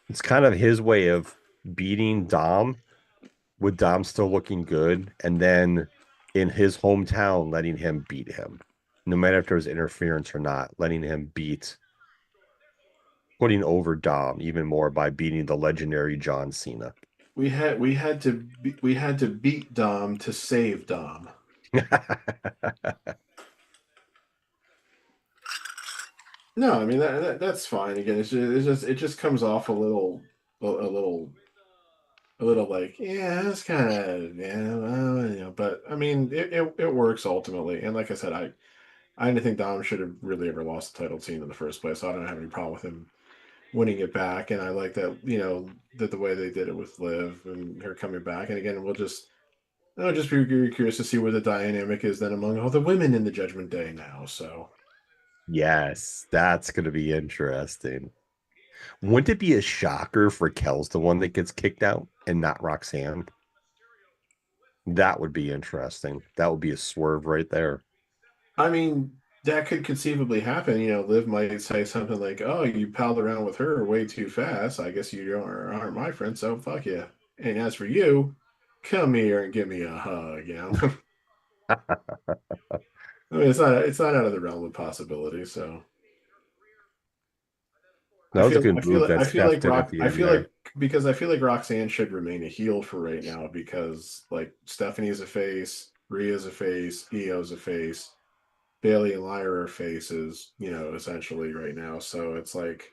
it's kind of his way of beating Dom with Dom still looking good, and then in his hometown letting him beat him, no matter if there's interference or not, letting him putting over Dom even more by beating the legendary John Cena.
We had to beat Dom to save Dom. No, I mean that's fine. Again, it just comes off a little like, yeah, it's kind of, yeah, well, but I mean it works ultimately. And like I said, I didn't think Dom should have really ever lost the title scene in the first place. So I don't have any problem with him winning it back. And I like that, that the way they did it with Liv and her coming back. And again, I'll just be very curious to see where the dynamic is then among all the women in the Judgment Day now. So
Yes, that's going to be interesting. Wouldn't it be a shocker for Kel's the one that gets kicked out and not Roxanne? That would be interesting. That would be a swerve right there.
I mean, that could conceivably happen. Liv might say something like, "Oh, you palled around with her way too fast. I guess you aren't my friend, so fuck you. And as for you, come here and give me a hug." I mean, it's not out of the realm of possibility. So
That was a good move that
I feel
Steph
like
did at
Rock.
the
I
end
feel
there.
like because I feel like Roxanne should remain a heel for right now because like Stephanie's a face, Rhea's a face, Io's a face. Bailey and Lyra are faces, essentially right now. So it's like,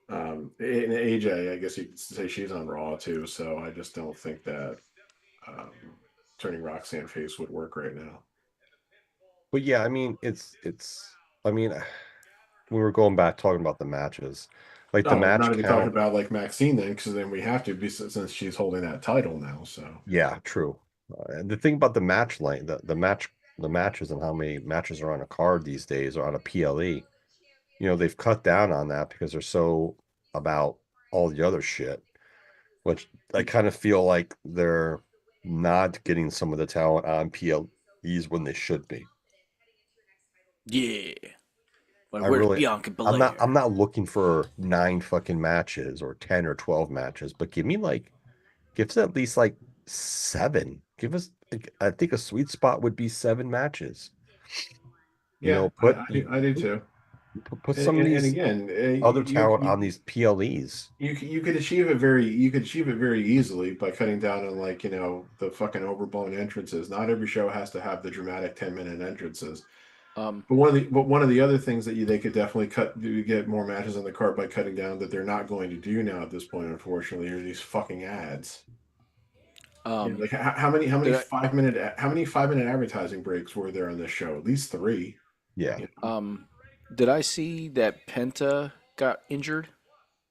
and AJ, I guess you could say she's on Raw too. So I just don't think that um, turning Roxanne face would work right now.
But yeah, I mean, I mean, we were going back talking about the matches, like the
No, we're
match
not even talking
count.
about like Maxine then, because then we have to be since she's holding that title now. So
Yeah, true. And the thing about the match length, the matches and how many matches are on a card these days or on a PLE, they've cut down on that because they're so about all the other shit, which I kind of feel like they're not getting some of the talent on PLEs when they should be.
Yeah. Like,
I
where's
really,
Bianca
I'm
Belair?
not looking for 9 fucking matches or 10 or 12 matches, but give us at least like 7. Give us, like, I think a sweet spot would be 7 matches.
yeah,
Put
I do too.
put
And,
some of
and, and
these
again,
other talent on these PLEs.
you could achieve it very easily by cutting down on like the fucking overblown entrances. Not every show has to have the dramatic 10-minute entrances.
Um,
But one of the other things that they could definitely get more matches on the card by cutting down that they're not going to do now at this point, unfortunately, are these fucking ads.
um,
Like how many
did
5-minute advertising breaks were there on this show? At least 3.
Yeah.
did I see that Penta got injured?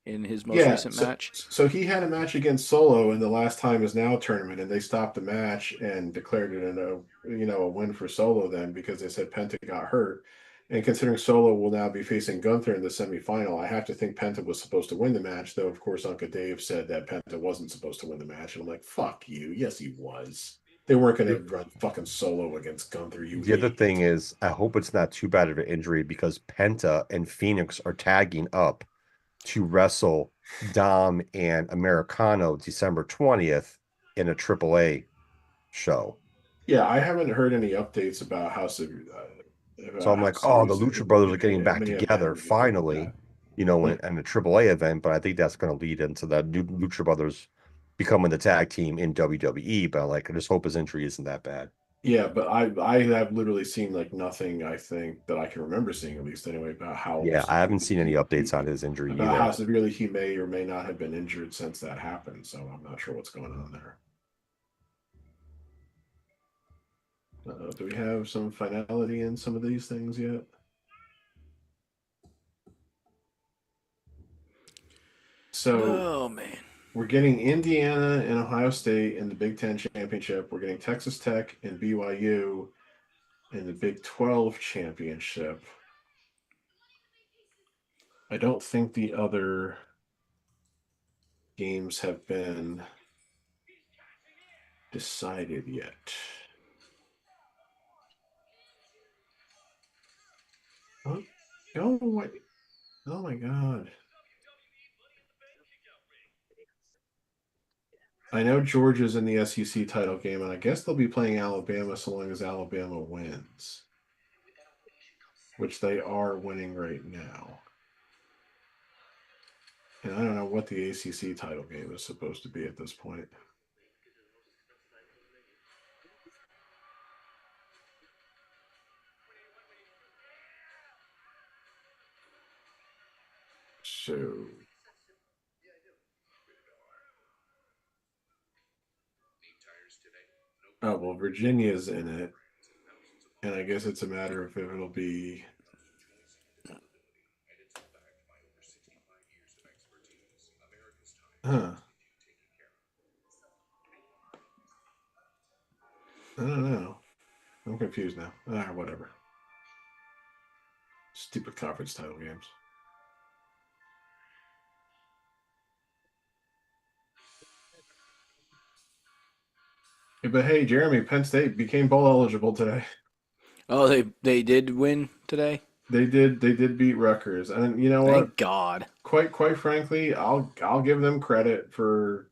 in his most recent match.
So he had a match against Solo in the last time is now tournament. So he had a match against Solo in the last time is now tournament, and they stopped the match and declared it a win for Solo then because they said Penta got hurt. And considering Solo will now be facing Gunther in the semifinal, I have to think Penta was supposed to win the match, though of course Uncle Dave said that Penta wasn't supposed to win the match. And I'm like, fuck you. Yes, he was. They weren't going to run fucking Solo against Gunther.
The other thing is, I hope it's not too bad of an injury because Penta and Phoenix are tagging up to wrestle Dom and Americano December 20th in a AAA show.
Yeah, I haven't heard any updates about how severe.
So I'm like, oh, the Lucha Brothers are getting back together finally, in a AAA event. But I think that's going to lead into that new Lucha Brothers becoming the tag team in WWE. But I just hope his injury isn't that bad.
Yeah, but I have literally seen like nothing, I think, that I can remember seeing at least anyway about how.
Yeah, I haven't seen any updates on his injury
about
either.
how severely he may or may not have been injured since that happened. So I'm not sure what's going on there. Do we have some finality in some of these things yet? So,
oh man,
we're getting Indiana and Ohio State in the Big Ten championship. We're getting Texas Tech and BYU in the Big 12 championship. I don't think the other games have been decided yet. Oh my God. I know Georgia's in the SEC title game, and I guess they'll be playing Alabama so long as Alabama wins, which they are winning right now. And I don't know what the ACC title game is supposed to be at this point. So, oh, well, Virginia's in it. And I guess it's a matter of if it'll be. Huh. I don't know. I'm confused now. Whatever. Stupid conference title games. But hey, Jeremy, Penn State became bowl eligible today.
Oh, they did win today.
They did beat Rutgers, and you know what?
Thank God.
Quite frankly, I'll give them credit for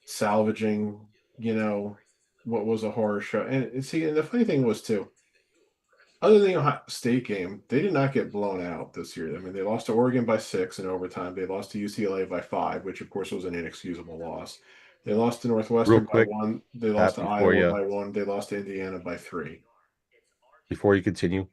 salvaging, what was a horror show. And see, and the funny thing was too, other than the Ohio State game, they did not get blown out this year. I mean, they lost to Oregon by 6 in overtime. They lost to UCLA by 5, which of course was an inexcusable loss. They lost to Northwestern by 1. They lost to Iowa by 1. They lost to Indiana by 3.
Before you continue,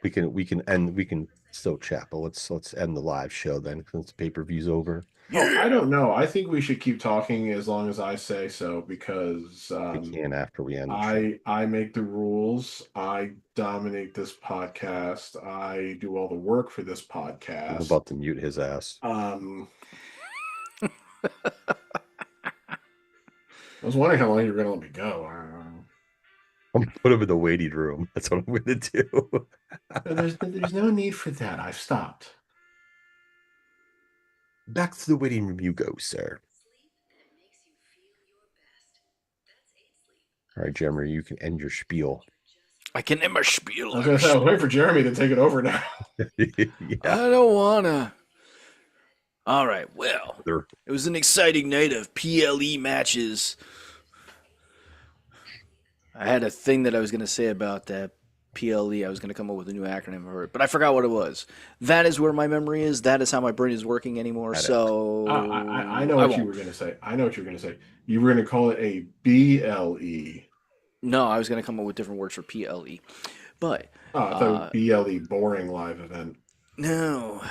we can still chat, but let's end the live show then since the pay-per-view's over.
Oh, I don't know. I think we should keep talking as long as I say so because
we can after we end.
I make the rules. I dominate this podcast. I do all the work for this podcast.
I'm about to mute his ass.
I was wondering how long you were going to let me go.
I'm going to put him in the waiting room. That's what I'm going to do.
There's no need for that. I've stopped.
Back to the waiting room you go, sir. All right, Jeremy, you can end your spiel.
I can end my spiel.
I was waiting for Jeremy to take it over now.
Yeah.
I don't wanna. All right, well, it was an exciting night of PLE matches. I had a thing that I was going to say about that PLE. I was going to come up with a new acronym for it, but I forgot what it was. That is where my memory is. That is how my brain is working anymore. So
I know what you were going to say. You were going to call it a BLE.
No, I was going to come up with different words for PLE. But
I thought it was BLE, boring live event.
No.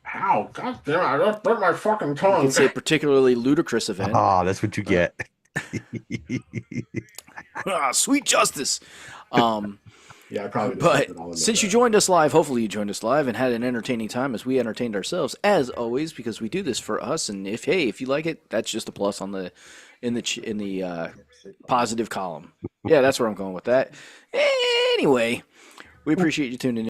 How? God damn it, I just bit my fucking tongue.
You could say particularly ludicrous event.
That's what you get.
Sweet justice.
Yeah, I probably just
But
put it all in
since you
the
joined us live, hopefully you joined us live and had an entertaining time as we entertained ourselves, as always, because we do this for us. And if you like it, that's just a plus on the in the positive column. Yeah, that's where I'm going with that. Anyway, we appreciate you tuning in.